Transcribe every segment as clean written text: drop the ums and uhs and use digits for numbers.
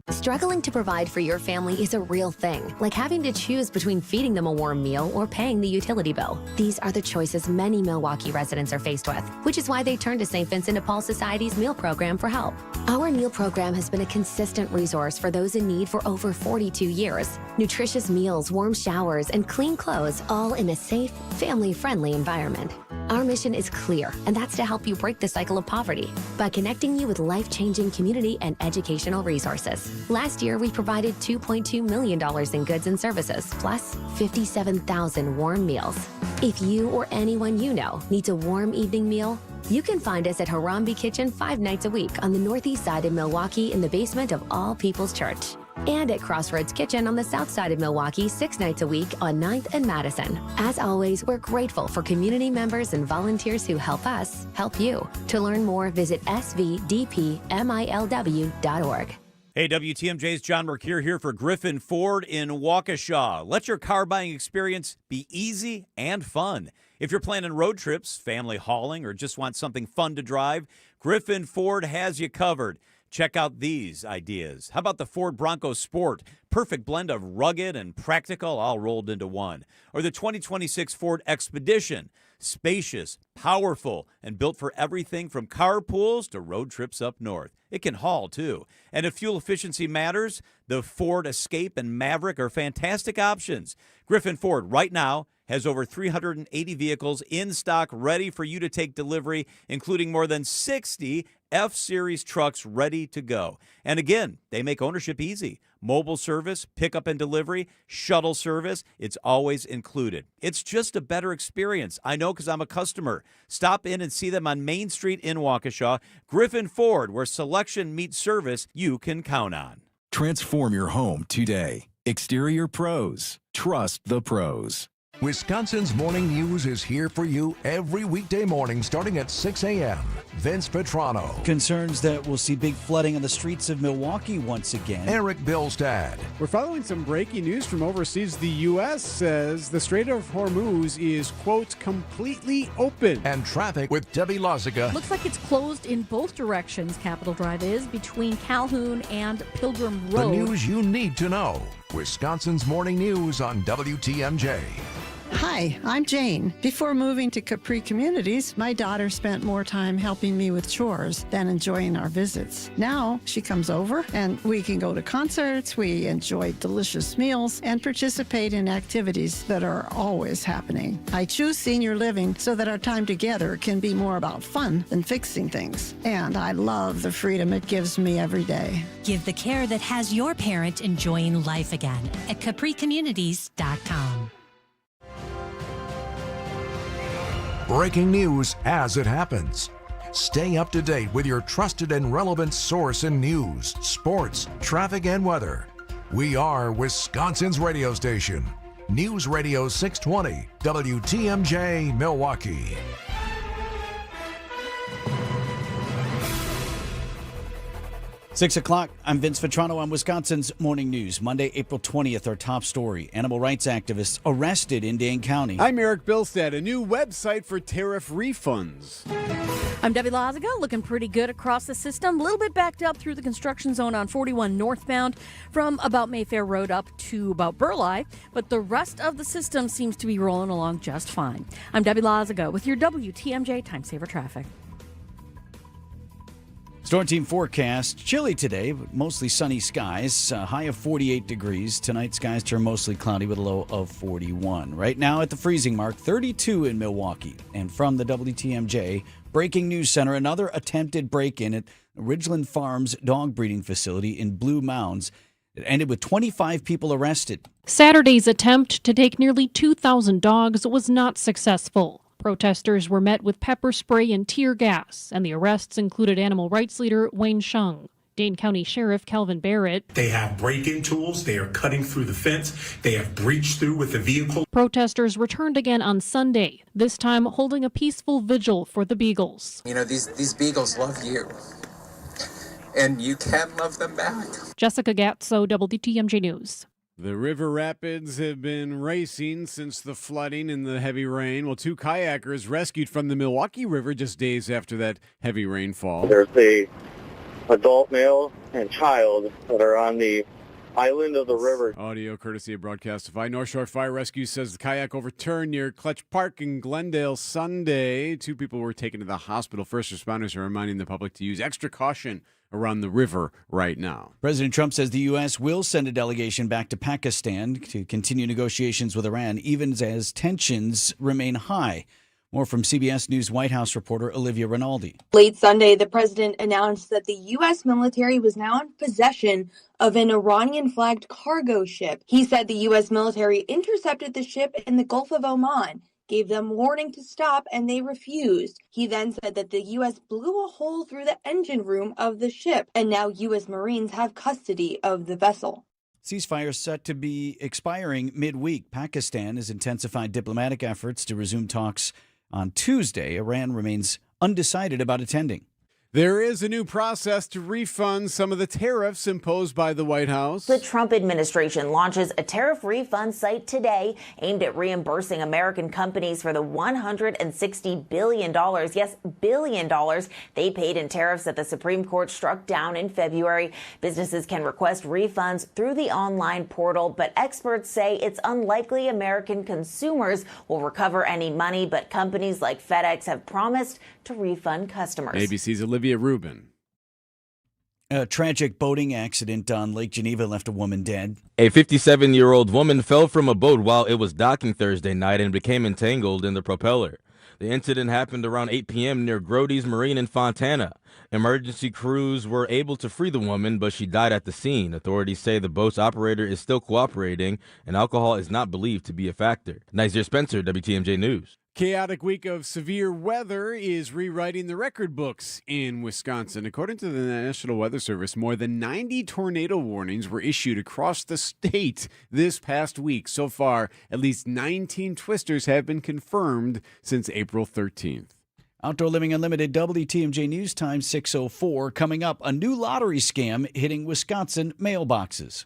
Struggling to provide for your family is a real thing, like having to choose between feeding them a warm meal or paying the utility bill. These are the choices many Milwaukee residents are faced with, which is why they turn to St. Vincent de Paul Society's meal program for help. Our meal program has been a consistent resource for those in need for over 42 years. Nutritious meals, warm showers, and clean clothes, all in a safe, family-friendly environment. Our mission is clear, and that's to help you break the cycle of poverty by connecting you with life-changing community and educational resources. Last year, we provided $2.2 million in goods and services, plus 57,000 warm meals. If you or anyone you know needs a warm evening meal, you can find us at Harambe Kitchen 5 nights a week on the northeast side of Milwaukee in the basement of All People's Church. And at Crossroads Kitchen on the south side of Milwaukee 6 nights a week on 9th and Madison. As always, we're grateful for community members and volunteers who help us help you. To learn more, visit svdpmilw.org. Hey, WTMJ's John Mercure here for Griffin Ford in Waukesha. Let your car buying experience be easy and fun. If you're planning road trips, family hauling, or just want something fun to drive, Griffin Ford has you covered. Check out these ideas. How about the Ford Bronco Sport? Perfect blend of rugged and practical all rolled into one. Or the 2026 Ford Expedition. Spacious, powerful, and built for everything from carpools to road trips up north. It can haul, too. And if fuel efficiency matters, the Ford Escape and Maverick are fantastic options. Griffin Ford, right now, has over 380 vehicles in stock ready for you to take delivery, including more than 60 F-Series trucks ready to go. And again, they make ownership easy. Mobile service, pickup and delivery, shuttle service, it's always included. It's just a better experience. I know because I'm a customer. Stop in and see them on Main Street in Waukesha. Griffin Ford, where selection meets service you can count on. Transform your home today. Exterior Pros. Trust the pros. Wisconsin's Morning News is here for you every weekday morning starting at 6 a.m. Vince Petrano. Concerns that we'll see big flooding on the streets of Milwaukee once again. Eric Bilstad. We're following some breaking news from overseas. The U.S. says the Strait of Hormuz is, quote, completely open. And traffic with Debbie Lozica. Looks like it's closed in both directions, Capitol Drive is, between Calhoun and Pilgrim Road. The news you need to know. Wisconsin's Morning News on WTMJ. Hi, I'm Jane. Before moving to Capri Communities, my daughter spent more time helping me with chores than enjoying our visits. Now she comes over and we can go to concerts, we enjoy delicious meals, and participate in activities that are always happening. I choose senior living so that our time together can be more about fun than fixing things. And I love the freedom it gives me every day. Give the care that has your parent enjoying life again at CapriCommunities.com. Breaking news as it happens. Stay up to date with your trusted and relevant source in news, sports, traffic, and weather. We are Wisconsin's radio station. News Radio 620, WTMJ, Milwaukee. Six o'clock, I'm Vince Vetrano on Wisconsin's Morning News. Monday, April 20th, our top story. Animal rights activists arrested in Dane County. I'm Eric Bilstad. A new website for tariff refunds. I'm Debbie Lozica, looking pretty good across the system. A little bit backed up through the construction zone on 41 northbound from about Mayfair Road up to about Burleigh, but the rest of the system seems to be rolling along just fine. I'm Debbie Lozica with your WTMJ Time Saver Traffic. Storm team forecast, chilly today, but mostly sunny skies. High of 48 degrees. Tonight, skies turn mostly cloudy with a low of 41. Right now at the freezing mark, 32 in Milwaukee. And from the WTMJ Breaking News Center, another attempted break-in at Ridgeland Farms dog breeding facility in Blue Mounds. It ended with 25 people arrested. Saturday's attempt to take nearly 2,000 dogs was not successful. Protesters were met with pepper spray and tear gas, and the arrests included animal rights leader Wayne Shung. Dane County Sheriff Calvin Barrett. They have break-in tools. They are cutting through the fence. They have breached through with the vehicle. Protesters returned again on Sunday, this time holding a peaceful vigil for the beagles. You know, these beagles love you, and you can love them back. Jessica Gatso, WTMJ News. The river rapids have been racing since the flooding and the heavy rain. Well, 2 kayakers rescued from the Milwaukee River just days after that heavy rainfall. There's a adult male and child that are on the island of the river. Audio courtesy of Broadcastify. North Shore Fire Rescue says the kayak overturned near Clutch Park in Glendale Sunday. 2 people were taken to the hospital. First responders are reminding the public to use extra caution around the river right now. President Trump says the U.S. will send a delegation back to Pakistan to continue negotiations with Iran, even as tensions remain high. More from CBS News White House reporter Olivia Rinaldi. Late Sunday, the president announced that the U.S. military was now in possession of an Iranian-flagged cargo ship. He said the U.S. military intercepted the ship in the Gulf of Oman, gave them warning to stop, and they refused. He then said that the U.S. blew a hole through the engine room of the ship, and now U.S. Marines have custody of the vessel. Ceasefire set to be expiring midweek. Pakistan has intensified diplomatic efforts to resume talks on Tuesday. Iran remains undecided about attending. There is a new process to refund some of the tariffs imposed by the White House. The Trump administration launches a tariff refund site today aimed at reimbursing American companies for the $160 billion, yes, billion dollars they paid in tariffs that the Supreme Court struck down in February. Businesses can request refunds through the online portal, but experts say it's unlikely American consumers will recover any money, but companies like FedEx have promised to refund customers. ABC's Olivia Rubin. A tragic boating accident on Lake Geneva left a woman dead. A 57-year-old woman fell from a boat while it was docking Thursday night and became entangled in the propeller. The incident happened around 8 p.m. near Grody's Marine in Fontana. Emergency crews were able to free the woman, but she died at the scene. Authorities say the boat's operator is still cooperating, and alcohol is not believed to be a factor. Nazir Spencer, WTMJ News. Chaotic week of severe weather is rewriting the record books in Wisconsin. According to the National Weather Service, more than 90 tornado warnings were issued across the state this past week. So far, at least 19 twisters have been confirmed since April 13th. Outdoor Living Unlimited, WTMJ News Time 6:04. Coming up, a new lottery scam hitting Wisconsin mailboxes.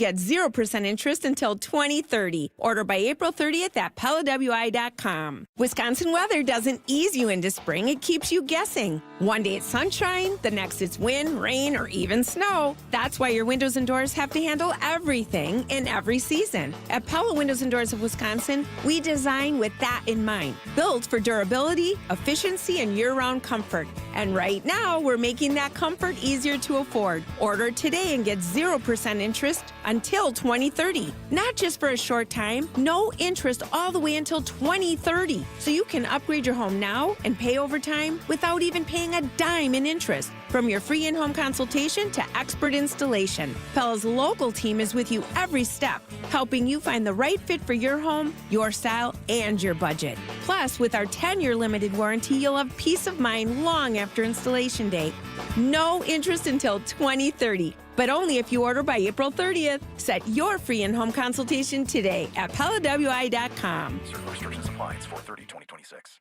Get 0% interest until 2030. Order by April 30th at PellaWI.com. Wisconsin weather doesn't ease you into spring, it keeps you guessing. One day it's sunshine, the next it's wind, rain, or even snow. That's why your windows and doors have to handle everything in every season. At Pella Windows and Doors of Wisconsin, we design with that in mind. Built for durability, efficiency, and year-round comfort. And right now, we're making that comfort easier to afford. Order today and get 0% interest until 2030. Not just for a short time, no interest all the way until 2030. So you can upgrade your home now and pay over time without even paying a dime in interest. From your free in-home consultation to expert installation, Pella's local team is with you every step, helping you find the right fit for your home, your style, and your budget. Plus, with our 10-year limited warranty, you'll have peace of mind long after installation date. No interest until 2030. But only if you order by April 30th. Set your free in-home consultation today at PellaWI.com. Certain restrictions apply. It's 4/30/2026.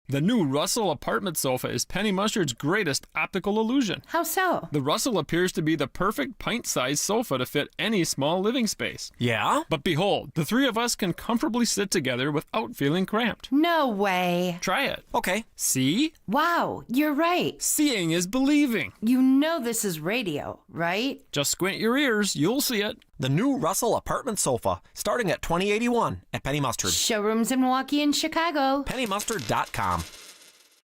The new Russell apartment sofa is Penny Mustard's greatest optical illusion. How so? The Russell appears to be the perfect pint-sized sofa to fit any small living space. Yeah? But behold, the three of us can comfortably sit together without feeling cramped. No way. Try it. Okay. See? Wow, you're right. Seeing is believing. You know this is radio, right? Just squint your ears, you'll see it. The new Russell apartment sofa, starting at $20.81 at Penny Mustard. Showrooms in Milwaukee and Chicago. PennyMustard.com.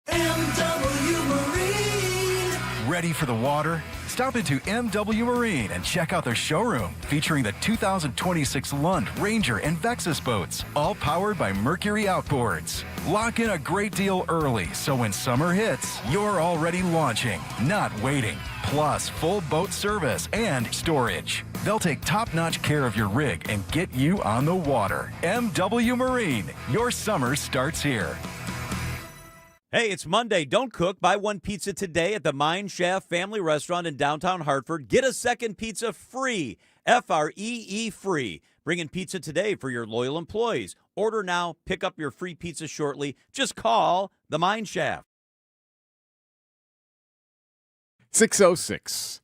MW Marine. Ready for the water? Stop into MW Marine and check out their showroom featuring the 2026 Lund, Ranger, and Vexus boats, all powered by Mercury Outboards. Lock in a great deal early so when summer hits, you're already launching, not waiting. Plus, full boat service and storage. They'll take top-notch care of your rig and get you on the water. MW Marine, your summer starts here. Hey, it's Monday. Don't cook. Buy one pizza today at the Mine Shaft Family Restaurant in downtown Hartford. Get a second pizza free. Free free. Bring in pizza today for your loyal employees. Order now. Pick up your free pizza shortly. Just call the Mine Shaft. 6:06.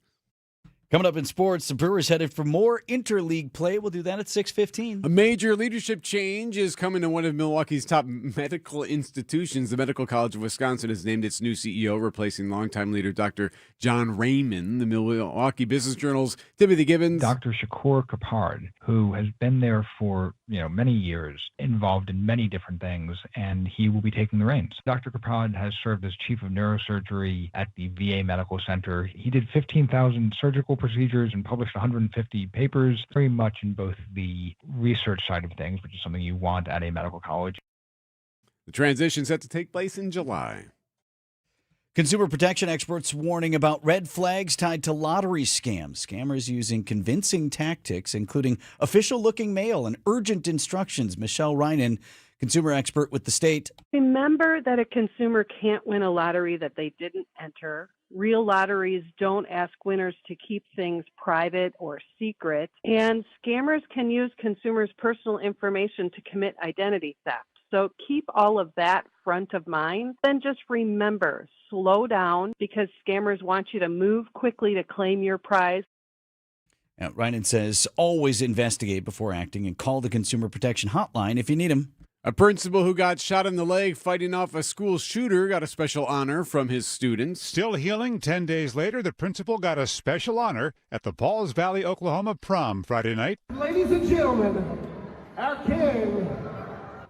Coming up in sports, the Brewers headed for more interleague play. We'll do that at 6:15. A major leadership change is coming to one of Milwaukee's top medical institutions. The Medical College of Wisconsin has named its new CEO, replacing longtime leader Dr. John Raymond. The Milwaukee Business Journal's Timothy Gibbons. Dr. Shakur Kapard, who has been there for many years, involved in many different things, and he will be taking the reins. Dr. Kapard has served as chief of neurosurgery at the VA Medical Center. He did 15,000 surgical procedures and published 150 papers, very much in both the research side of things, which is something you want at a medical college. The transition set to take place in July. Consumer protection experts warning about red flags tied to lottery scams. Scammers using convincing tactics, including official-looking mail and urgent instructions. Michelle Reinen, consumer expert with the state. Remember that a consumer can't win a lottery that they didn't enter. Real lotteries don't ask winners to keep things private or secret, and scammers can use consumers' personal information to commit identity theft. So keep all of that front of mind. Then just remember, slow down, because scammers want you to move quickly to claim your prize. Now, Reinen says always investigate before acting and call the Consumer Protection Hotline if you need them. A principal who got shot in the leg fighting off a school shooter got a special honor from his students. Still healing 10 days later, the principal got a special honor at the Pauls Valley, Oklahoma prom Friday night. Ladies and gentlemen, our king,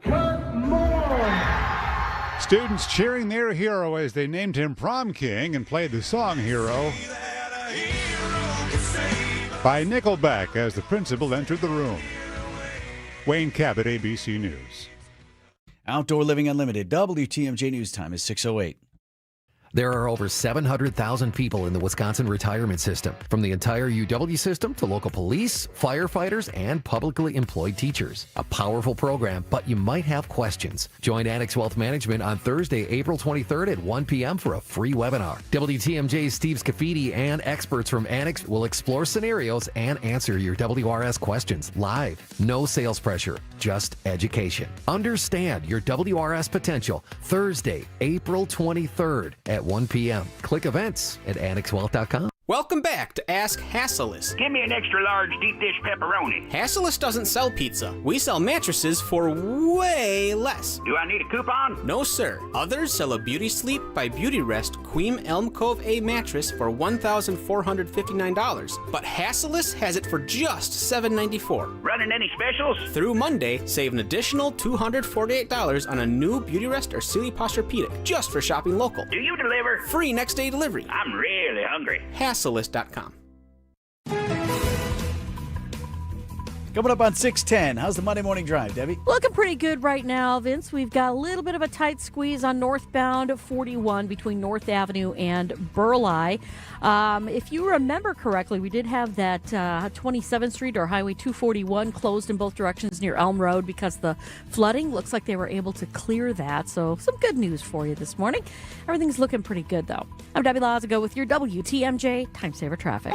Kurt Moore. Students cheering their hero as they named him prom king and played the song Hero by Nickelback as the principal entered the room. Wayne Cabot, ABC News. Outdoor Living Unlimited. WTMJ News Time is 6:08. There are over 700,000 people in the Wisconsin retirement system, from the entire UW system to local police, firefighters, and publicly employed teachers. A powerful program, but you might have questions. Join Annex Wealth Management on Thursday, April 23rd at 1 p.m. for a free webinar. WTMJ's Steve Scafidi and experts from Annex will explore scenarios and answer your WRS questions live. No sales pressure, just education. Understand your WRS potential. Thursday, April 23rd at 1 p.m. Click events at annexwealth.com. Welcome back to Ask Hasselus. Give me an extra large deep dish pepperoni. Hasselus doesn't sell pizza. We sell mattresses for way less. Do I need a coupon? No, sir. Others sell a Beauty Sleep by Beauty Rest Queen Elm Cove A mattress for $1,459. But Hasselus has it for just $794. Running any specials? Through Monday, save an additional $248 on a new Beauty Rest or Sealy Posturepedic just for shopping local. Do you deliver? Free next day delivery. I'm really hungry. Hasselus.com. Coming up on 6:10, how's the Monday morning drive, Debbie? Looking pretty good right now, Vince. We've got a little bit of a tight squeeze on northbound 41 between North Avenue and Burleigh. If you remember correctly, we did have that 27th Street or Highway 241 closed in both directions near Elm Road because the flooding. Looks like they were able to clear that, so some good news for you this morning. Everything's looking pretty good, though. I'm Debbie Lazago with your WTMJ Time Saver Traffic.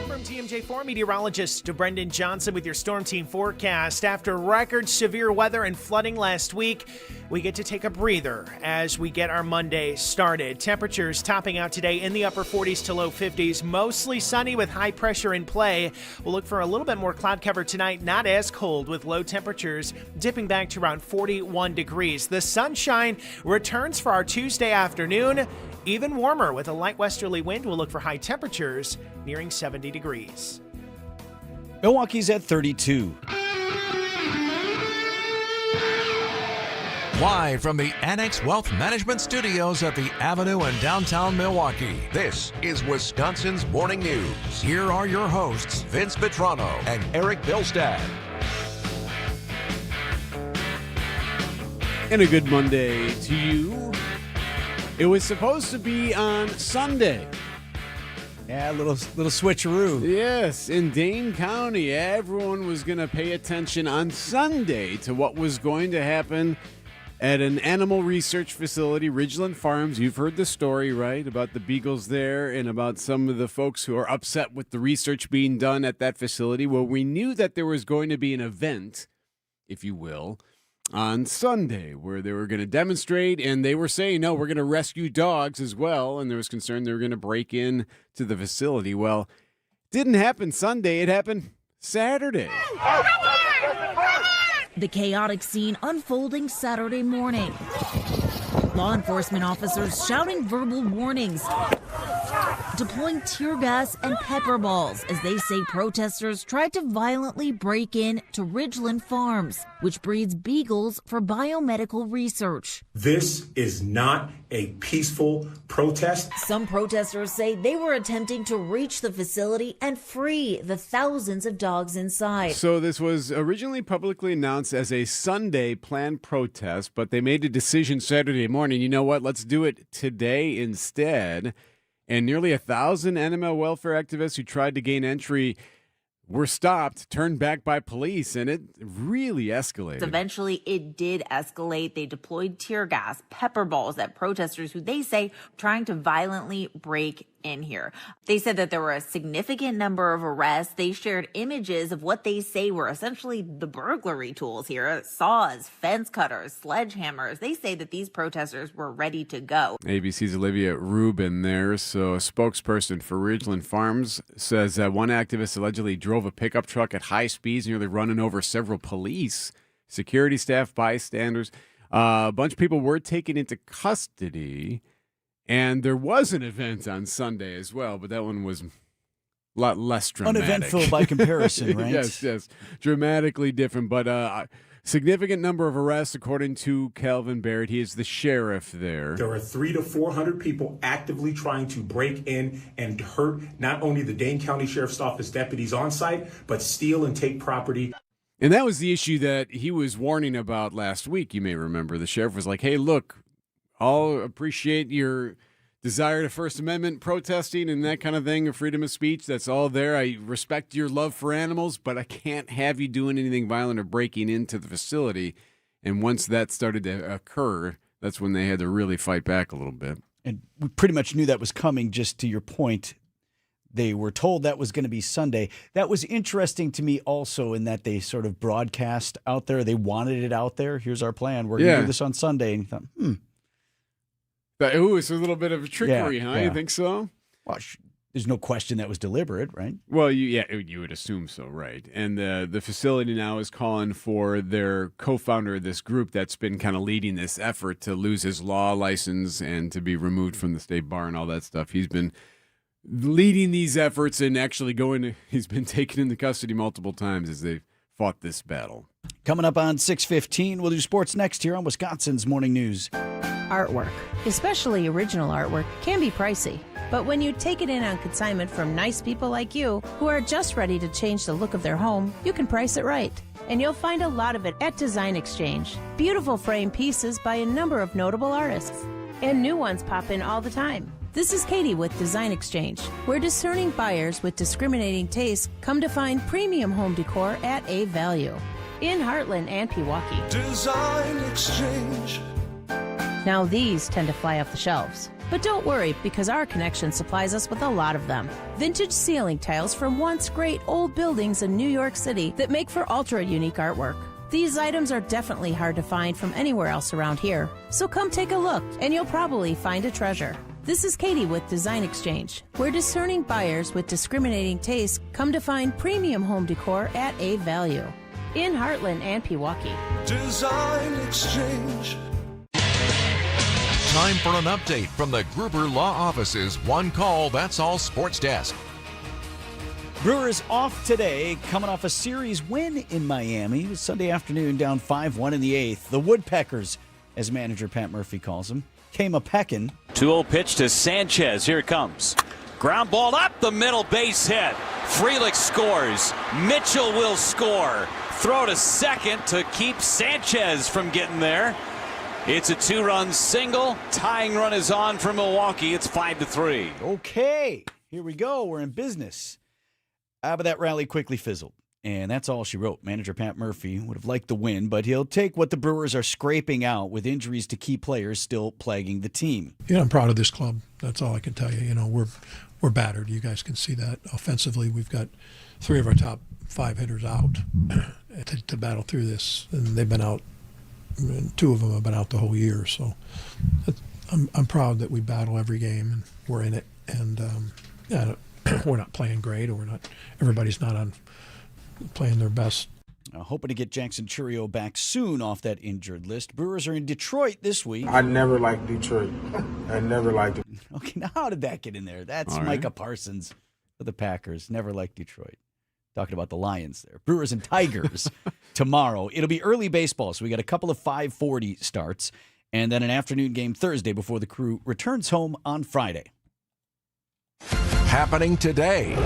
From TMJ4 meteorologist Brendan Johnson with your Storm Team forecast. After record severe weather and flooding last week, we get to take a breather as we get our Monday started. Temperatures topping out today in the upper 40s to low 50s. Mostly sunny with high pressure in play. We'll look for a little bit more cloud cover tonight. Not as cold with low temperatures dipping back to around 41 degrees. The sunshine returns for our Tuesday afternoon. Even warmer with a light westerly wind. We'll look for high temperatures nearing 70 degrees. Milwaukee's at 32. Live from the Annex Wealth Management Studios at the Avenue in downtown Milwaukee, this is Wisconsin's Morning News. Here are your hosts, Vince Vitrano and Eric Bilstad. And a good Monday to you. It was supposed to be on Sunday. Yeah, a little switcheroo. Yes, in Dane County, everyone was going to pay attention on Sunday to what was going to happen at an animal research facility, Ridgeland Farms. You've heard the story, right, about the beagles there and about some of the folks who are upset with the research being done at that facility. Well, we knew that there was going to be an event, if you will, on Sunday where they were going to demonstrate, and they were saying, no, we're going to rescue dogs as well, and there was concern they were going to break in to the facility. Well, Didn't happen Sunday. It happened Saturday. The chaotic scene unfolding Saturday morning. Law enforcement officers shouting verbal warnings, deploying tear gas and pepper balls as they say protesters tried to violently break in to Ridgeland Farms, which breeds beagles for biomedical research. This is not a peaceful protest. Some protesters say they were attempting to reach the facility and free the thousands of dogs inside. So this was originally publicly announced as a Sunday planned protest, but they made a decision Saturday morning. You know what? Let's do it today instead. And nearly 1,000 animal welfare activists who tried to gain entry were stopped, turned back by police, and it really escalated. Eventually, it did escalate. They deployed tear gas, pepper balls at protesters who they say trying to violently break in here. They said that there were a significant number of arrests. They shared images of what they say were essentially the burglary tools here: saws, fence cutters, sledgehammers. They say that these protesters were ready to go. ABC's Olivia Rubin there. So a spokesperson for Ridgeland Farms says that one activist allegedly drove a pickup truck at high speeds, nearly running over several police, security staff, bystanders. A bunch of people were taken into custody. And there was an event on Sunday as well, but that one was a lot less dramatic. Uneventful by comparison, right? Yes. Dramatically different, but a significant number of arrests, according to Calvin Barrett. He is the sheriff there. There are 300 to 400 people actively trying to break in and hurt not only the Dane County Sheriff's Office deputies on site, but steal and take property. And that was the issue that he was warning about last week, you may remember. The sheriff was like, hey, look, I'll appreciate your desire to First Amendment protesting and that kind of thing, freedom of speech. That's all there. I respect your love for animals, but I can't have you doing anything violent or breaking into the facility. And once that started to occur, that's when they had to really fight back a little bit. And we pretty much knew that was coming, just to your point. They were told that was going to be Sunday. That was interesting to me also in that they sort of broadcast out there. They wanted it out there. Here's our plan. We're going to do this on Sunday. And you thought, But, it's a little bit of trickery, huh? Yeah. You think so? Well, there's no question that was deliberate, right? Well, you would assume so, right? And the facility now is calling for their co-founder of this group that's been kind of leading this effort to lose his law license and to be removed from the state bar and all that stuff. He's been leading these efforts and actually he's been taken into custody multiple times as they've fought this battle. Coming up on 6:15, we'll do sports next here on Wisconsin's Morning News. Artwork, especially original artwork, can be pricey. But when you take it in on consignment from nice people like you who are just ready to change the look of their home, you can price it right. And you'll find a lot of it at Design Exchange. Beautiful frame pieces by a number of notable artists. And new ones pop in all the time. This is Katie with Design Exchange, where discerning buyers with discriminating tastes come to find premium home decor at a value. In Heartland and Pewaukee. Design Exchange. Now these tend to fly off the shelves. But don't worry, because our connection supplies us with a lot of them. Vintage ceiling tiles from once great old buildings in New York City that make for ultra-unique artwork. These items are definitely hard to find from anywhere else around here. So come take a look, and you'll probably find a treasure. This is Katie with Design Exchange, where discerning buyers with discriminating tastes come to find premium home decor at a value. In Heartland and Pewaukee. Design Exchange. Time for an update from the Gruber Law Office's One Call, That's All Sports Desk. Brewers off today, coming off a series win in Miami. It was Sunday afternoon, down 5-1 in the eighth. The Woodpeckers, as manager Pat Murphy calls them, came a-pecking. 2-0 pitch to Sanchez. Here it comes. Ground ball up the middle, base hit. Frelick scores. Mitchell will score. Throw to second to keep Sanchez from getting there. It's a 2-run single. Tying run is on for Milwaukee. It's 5-3. Okay, here we go. We're in business. But that rally quickly fizzled. And that's all she wrote. Manager Pat Murphy would have liked the win, but he'll take what the Brewers are scraping out with injuries to key players still plaguing the team. I'm proud of this club. That's all I can tell you. We're battered. You guys can see that. Offensively, we've got 3 of our top 5 hitters out to battle through this. And they've been out. 2 of them have been out the whole year. So I'm proud that we battle every game and we're in it. And we're not playing great, or everybody's not on playing their best. Hoping to get Jackson Churio back soon off that injured list. Brewers are in Detroit this week. I never liked Detroit. I never liked it. Okay, now how did that get in there? That's All right. Micah Parsons for the Packers. Never liked Detroit. Talking about the Lions there. Brewers and Tigers tomorrow. It'll be early baseball, so we got a couple of 5:40 starts, and then an afternoon game Thursday before the crew returns home on Friday. Happening today.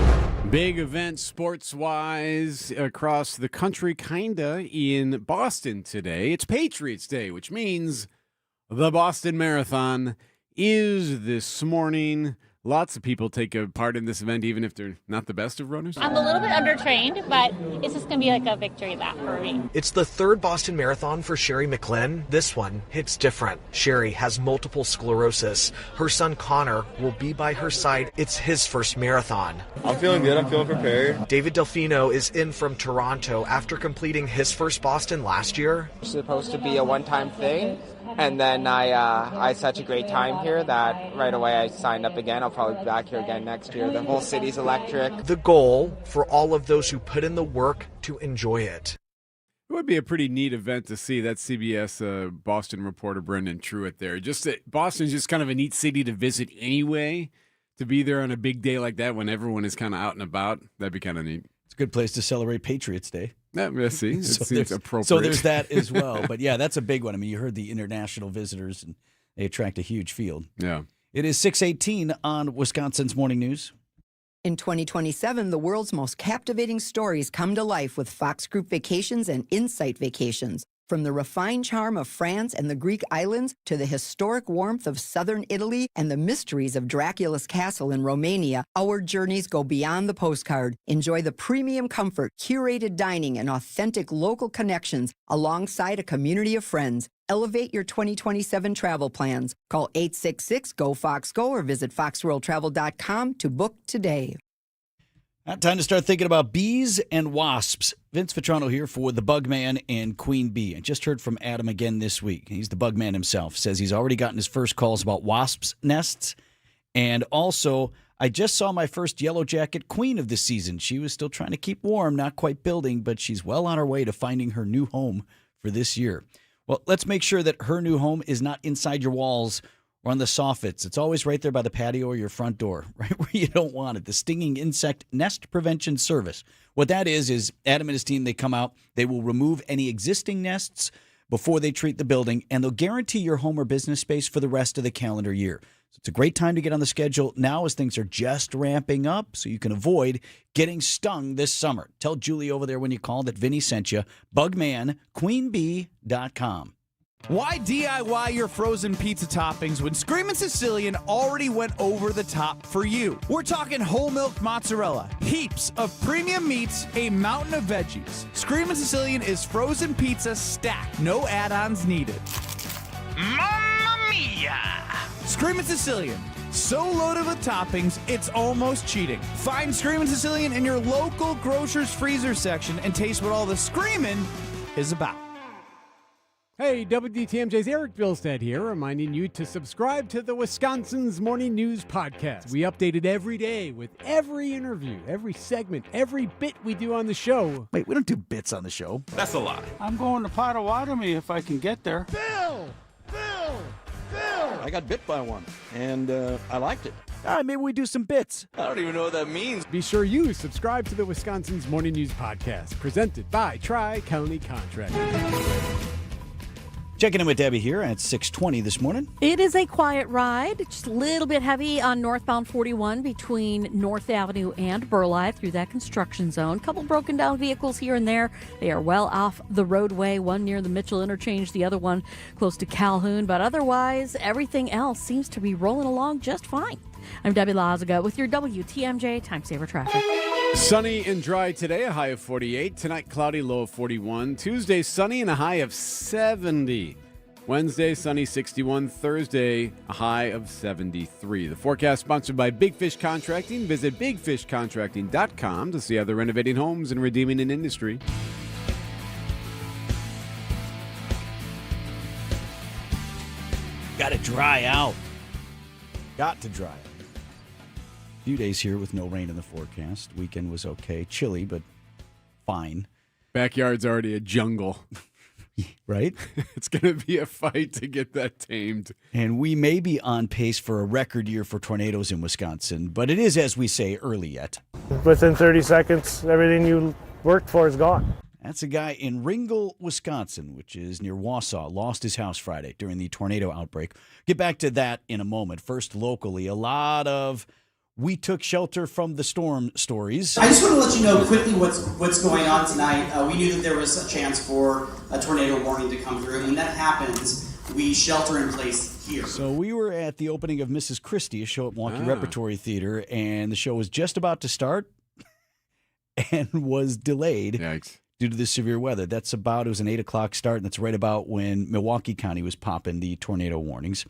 Big event sports-wise across the country, kinda, in Boston today. It's Patriots Day, which means the Boston Marathon is this morning. Lots of people take a part in this event, even if they're not the best of runners. I'm a little bit undertrained, but it's just going to be like a victory lap for me. It's the third Boston Marathon for Sherry McLinn. This one hits different. Sherry has multiple sclerosis. Her son Connor will be by her side. It's his first marathon. I'm feeling good. I'm feeling prepared. David Delfino is in from Toronto after completing his first Boston last year. It's supposed to be a one-time thing, and then I had such a great time here that right away I signed up again. I'll probably be back here again next year. The whole city's electric. The goal for all of those who put in the work to enjoy it. It would be a pretty neat event to see. That CBS Boston reporter Brendan Truitt there. Just that Boston's just kind of a neat city to visit anyway. To be there on a big day like that when everyone is kind of out and about, that'd be kind of neat. It's a good place to celebrate Patriots Day. Yeah, see, it seems appropriate. So there's that as well. But yeah, that's a big one. I mean, you heard the international visitors, and they attract a huge field. Yeah. It is 6:18 on Wisconsin's Morning News. In 2027, the world's most captivating stories come to life with Fox Group Vacations and Insight Vacations. From the refined charm of France and the Greek islands to the historic warmth of southern Italy and the mysteries of Dracula's castle in Romania, our journeys go beyond the postcard. Enjoy the premium comfort, curated dining, and authentic local connections alongside a community of friends. Elevate your 2027 travel plans. Call 866-GO-FOX-GO or visit foxworldtravel.com to book today. Time to start thinking about bees and wasps. Vince Vitrano here for the Bugman and Queen Bee. I just heard from Adam again this week. He's the Bugman himself. Says he's already gotten his first calls about wasps' nests. And also, I just saw my first yellow jacket queen of the season. She was still trying to keep warm, not quite building, but she's well on her way to finding her new home for this year. Well, let's make sure that her new home is not inside your walls or on the soffits. It's always right there by the patio or your front door, right where you don't want it. The Stinging Insect Nest Prevention Service. What that is Adam and his team, they come out, they will remove any existing nests before they treat the building, and they'll guarantee your home or business space for the rest of the calendar year. So it's a great time to get on the schedule now as things are just ramping up so you can avoid getting stung this summer. Tell Julie over there when you call that Vinny sent you. BugmanQueenBee.com. Why DIY your frozen pizza toppings when Screamin' Sicilian already went over the top for you? We're talking whole milk mozzarella, heaps of premium meats, a mountain of veggies. Screamin' Sicilian is frozen pizza stacked, no add-ons needed. Mamma mia! Screamin' Sicilian, so loaded with toppings, it's almost cheating. Find Screamin' Sicilian in your local grocer's freezer section and taste what all the screamin' is about. Hey, WTMJ's Eric Bilstead here, reminding you to subscribe to the Wisconsin's Morning News Podcast. We update it every day with every interview, every segment, every bit we do on the show. Wait, we don't do bits on the show. That's a lie. I'm going to Potawatomi if I can get there. Bill! I got bit by one, and I liked it. All right, maybe we do some bits. I don't even know what that means. Be sure you subscribe to the Wisconsin's Morning News Podcast, presented by Tri-County Contracting. Checking in with Debbie here at 6:20 this morning. It is a quiet ride. Just a little bit heavy on northbound 41 between North Avenue and Burleigh through that construction zone. Couple broken down vehicles here and there. They are well off the roadway, one near the Mitchell interchange, the other one close to Calhoun. But otherwise, everything else seems to be rolling along just fine. I'm Debbie Lazaga with your WTMJ Time Saver Traffic. Sunny and dry today, a high of 48. Tonight, cloudy, low of 41. Tuesday, sunny and a high of 70. Wednesday, sunny, 61. Thursday, a high of 73. The forecast sponsored by Big Fish Contracting. Visit bigfishcontracting.com to see how they're renovating homes and redeeming an industry. Got to dry out. Got to dry out. few days here with no rain in the forecast. Weekend was okay. Chilly, but fine. Backyard's already a jungle. Right? It's going to be a fight to get that tamed. And we may be on pace for a record year for tornadoes in Wisconsin, but it is, as we say, early yet. Within 30 seconds, everything you worked for is gone. That's a guy in Ringgold, Wisconsin, which is near Wausau, lost his house Friday during the tornado outbreak. Get back to that in a moment. First, locally, a lot of we took shelter from the storm stories. I just want to let you know quickly what's going on tonight. We knew that there was a chance for a tornado warning to come through, and when that happens, we shelter in place here. So we were at the opening of Mrs. Christie, a show at Milwaukee Repertory Theater, and the show was just about to start and was delayed. Yikes. Due to the severe weather. It was an 8 o'clock start, and that's right about when Milwaukee County was popping the tornado warnings.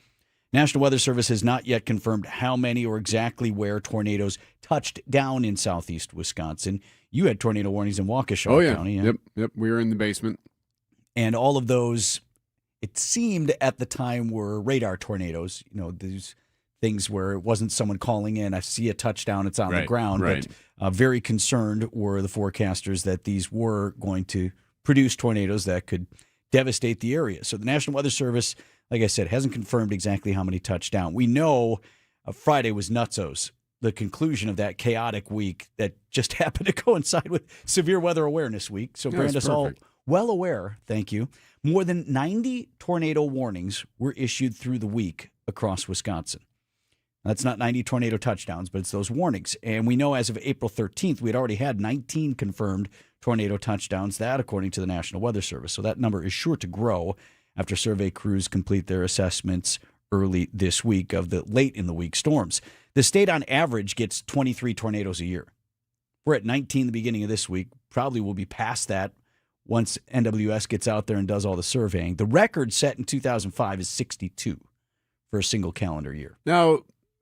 National Weather Service has not yet confirmed how many or exactly where tornadoes touched down in southeast Wisconsin. You had tornado warnings in Waukesha County. Yeah? Yep. We were in the basement. And all of those, it seemed at the time, were radar tornadoes. You know, these things where it wasn't someone calling in, I see a touchdown, it's on the ground. Right. But very concerned were the forecasters that these were going to produce tornadoes that could devastate the area. So the National Weather Service, like I said, hasn't confirmed exactly how many touched down. We know Friday was nutsos, the conclusion of that chaotic week that just happened to coincide with Severe Weather Awareness Week. So grant us all well aware, thank you. More than 90 tornado warnings were issued through the week across Wisconsin. That's not 90 tornado touchdowns, but it's those warnings. And we know as of April 13th, we'd already had 19 confirmed tornado touchdowns, that according to the National Weather Service. So that number is sure to grow after survey crews complete their assessments early this week of the late in the week storms. The state on average gets 23 tornadoes a year. We're at 19 the beginning of this week. Probably will be past that once NWS gets out there and does all the surveying. The record set in 2005 is 62 for a single calendar year. Now,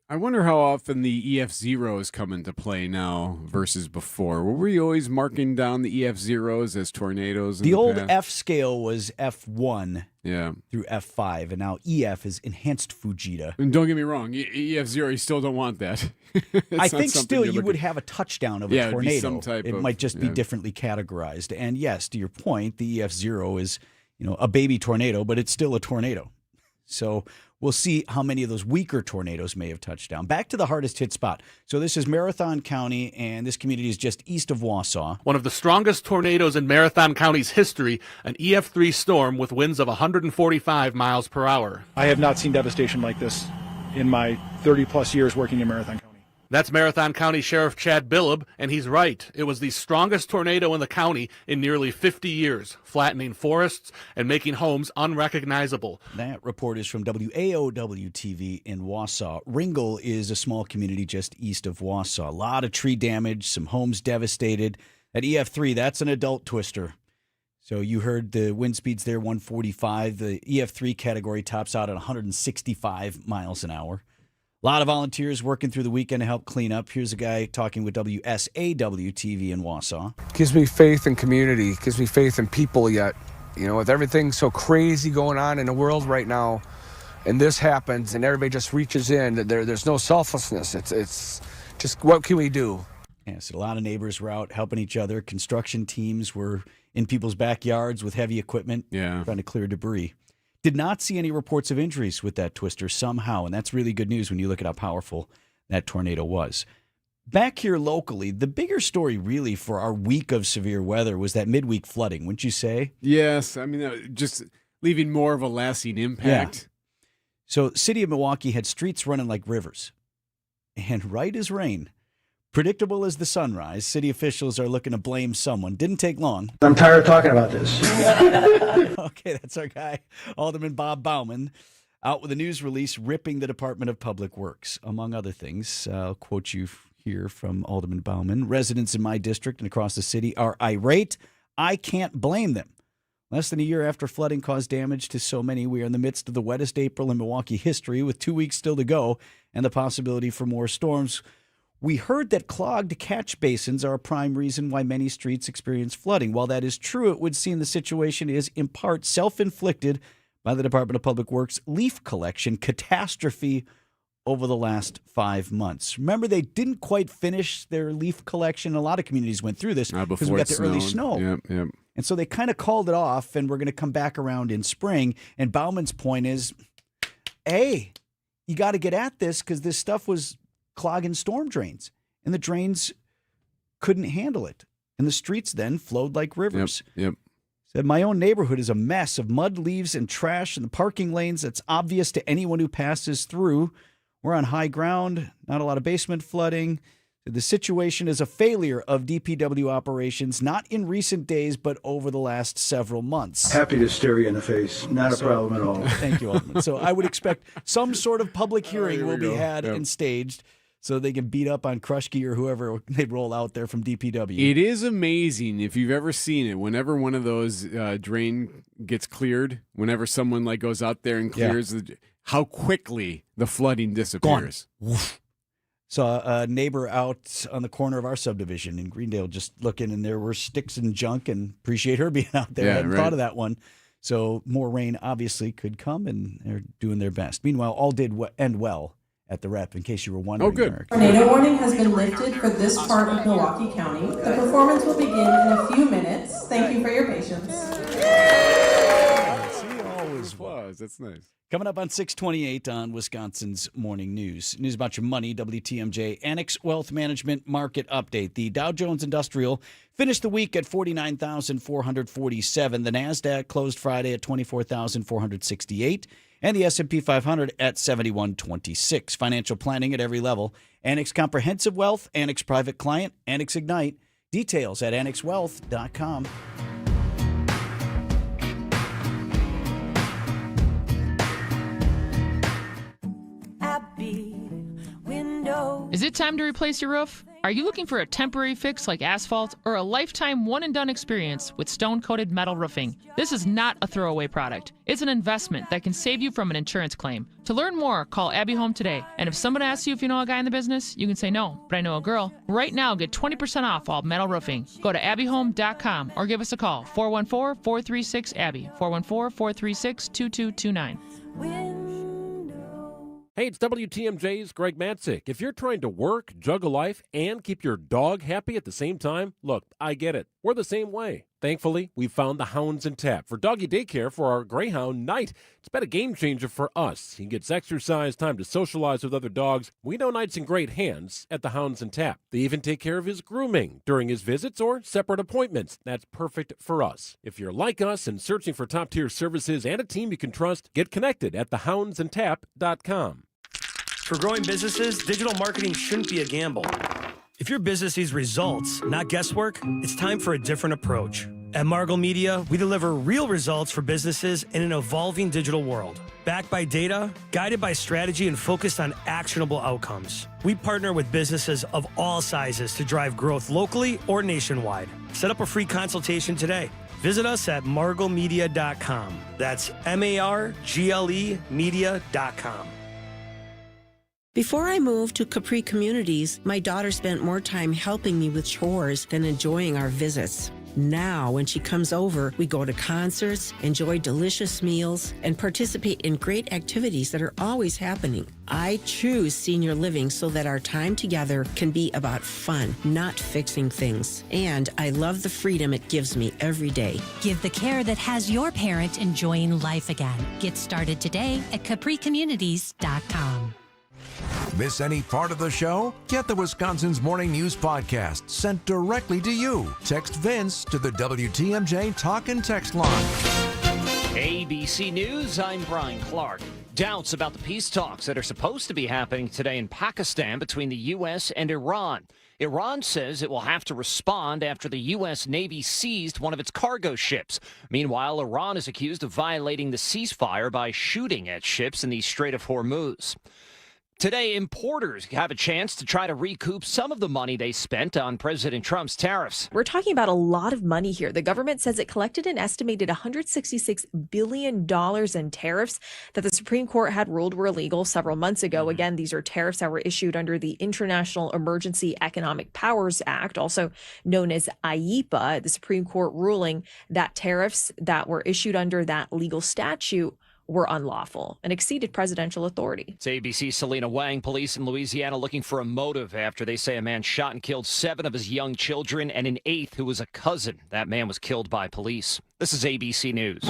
I wonder how often the EF0s come into play now versus before. Were we always marking down the EF0s as tornadoes? The old F scale was F1 through F5, and now EF is enhanced Fujita. And don't get me wrong, EF0, you still don't want that. I think still you would have a touchdown of a tornado. Some type it might just be differently categorized. And yes, to your point, the EF0 is a baby tornado, but it's still a tornado. So we'll see how many of those weaker tornadoes may have touched down. Back to the hardest hit spot. So this is Marathon County, and this community is just east of Wausau. One of the strongest tornadoes in Marathon County's history, an EF3 storm with winds of 145 miles per hour. I have not seen devastation like this in my 30-plus years working in Marathon County. That's Marathon County Sheriff Chad Billab, and he's right. It was the strongest tornado in the county in nearly 50 years, flattening forests and making homes unrecognizable. That report is from WAOW-TV in Wausau. Ringgold is a small community just east of Wausau. A lot of tree damage, some homes devastated. At EF3, that's an adult twister. So you heard the wind speeds there, 145. The EF3 category tops out at 165 miles an hour. A lot of volunteers working through the weekend to help clean up. Here's a guy talking with WSAW-TV in Wausau. Gives me faith in community, gives me faith in people yet. With everything so crazy going on in the world right now, and this happens and everybody just reaches in, there's no selflessness. It's just, what can we do? Yes, a lot of neighbors were out helping each other. Construction teams were in people's backyards with heavy equipment trying to clear debris. Did not see any reports of injuries with that twister somehow, and that's really good news when you look at how powerful that tornado was. Back here locally, the bigger story really for our week of severe weather was that midweek flooding, wouldn't you say? Yes, I mean, just leaving more of a lasting impact. Yeah. So city of Milwaukee had streets running like rivers, and right as rain, predictable as the sunrise, city officials are looking to blame someone. Didn't take long. I'm tired of talking about this. Okay, that's our guy, Alderman Bob Bauman, out with a news release ripping the Department of Public Works, among other things. I'll quote you here from Alderman Bauman. Residents in my district and across the city are irate. I can't blame them. Less than a year after flooding caused damage to so many, we are in the midst of the wettest April in Milwaukee history with 2 weeks still to go and the possibility for more storms. We heard that clogged catch basins are a prime reason why many streets experience flooding. While that is true, it would seem the situation is in part self-inflicted by the Department of Public Works leaf collection catastrophe over the last 5 months. Remember, they didn't quite finish their leaf collection. A lot of communities went through this because we got the early snow. Yep. And so they kind of called it off, and we're going to come back around in spring. And Bauman's point is, hey, you got to get at this because this stuff was clogging storm drains, and the drains couldn't handle it. And the streets then flowed like rivers. Yep. Said, my own neighborhood is a mess of mud, leaves, and trash in the parking lanes. It's obvious to anyone who passes through. We're on high ground, not a lot of basement flooding. The situation is a failure of DPW operations, not in recent days, but over the last several months. Happy to stare you in the face. Not a problem at all. Thank you, Alderman. So I would expect some sort of public hearing will be had and staged so they can beat up on Krushke or whoever they roll out there from DPW. It is amazing if you've ever seen it. Whenever one of those drain gets cleared, whenever someone like goes out there and clears, how quickly the flooding disappears. Saw a neighbor out on the corner of our subdivision in Greendale just looking, and there were sticks and junk, and appreciate her being out there. I hadn't thought of that one. So more rain obviously could come, and they're doing their best. Meanwhile, all did end well at the rep, in case you were wondering. Oh, good. Eric. Tornado warning has been lifted for this part of Milwaukee County. The performance will begin in a few minutes. Thank you for your patience. That's nice. Coming up on 628 on Wisconsin's Morning News. News about your money, WTMJ Annex Wealth Management Market Update. The Dow Jones Industrial finished the week at 49,447. The NASDAQ closed Friday at 24,468. And the S&P 500 at 7126. Financial planning at every level. Annex Comprehensive Wealth, Annex Private Client, Annex Ignite. Details at annexwealth.com. Is it time to replace your roof? Are you looking for a temporary fix like asphalt or a lifetime one-and-done experience with stone-coated metal roofing? This is not a throwaway product. It's an investment that can save you from an insurance claim. To learn more, call Abbey Home today. And if someone asks you if you know a guy in the business, you can say no, but I know a girl. Right now, get 20% off all metal roofing. Go to abbeyhome.com or give us a call, 414-436-ABBY, 414-436-2229. Hey, it's WTMJ's Greg Matzik. If you're trying to work, juggle life, and keep your dog happy at the same time, look, I get it. We're the same way. Thankfully, we found the Hounds and Tap for doggy daycare for our Greyhound Knight. It's been a game changer for us. He gets exercise, time to socialize with other dogs. We know Knight's in great hands at the Hounds and Tap. They even take care of his grooming during his visits or separate appointments. That's perfect for us. If you're like us and searching for top-tier services and a team you can trust, get connected at thehoundsandtap.com. For growing businesses, digital marketing shouldn't be a gamble. If your business needs results, not guesswork, it's time for a different approach. At Margle Media, we deliver real results for businesses in an evolving digital world. Backed by data, guided by strategy, and focused on actionable outcomes. We partner with businesses of all sizes to drive growth locally or nationwide. Set up a free consultation today. Visit us at marglemedia.com. That's MARGLE media.com. Before I moved to Capri Communities, my daughter spent more time helping me with chores than enjoying our visits. Now, when she comes over, we go to concerts, enjoy delicious meals, and participate in great activities that are always happening. I choose senior living so that our time together can be about fun, not fixing things. And I love the freedom it gives me every day. Give the care that has your parent enjoying life again. Get started today at CapriCommunities.com. Miss any part of the show? Get the Wisconsin's Morning News podcast sent directly to you. Text Vince to the WTMJ Talk and Text line. ABC News, I'm Brian Clark. Doubts about the peace talks that are supposed to be happening today in Pakistan between the U.S. and Iran. Iran says it will have to respond after the U.S. Navy seized one of its cargo ships. Meanwhile, Iran is accused of violating the ceasefire by shooting at ships in the Strait of Hormuz. Today, importers have a chance to try to recoup some of the money they spent on President Trump's tariffs. We're talking about a lot of money here. The government says it collected an estimated $166 billion in tariffs that the Supreme Court had ruled were illegal several months ago. Again, these are tariffs that were issued under the International Emergency Economic Powers Act, also known as IEEPA. The Supreme Court ruling that tariffs that were issued under that legal statute were unlawful and exceeded presidential authority. It's ABC's Selena Wang. Police in Louisiana looking for a motive after they say a man shot and killed 7 of his young children and an 8th who was a cousin. That man was killed by police. This is ABC News.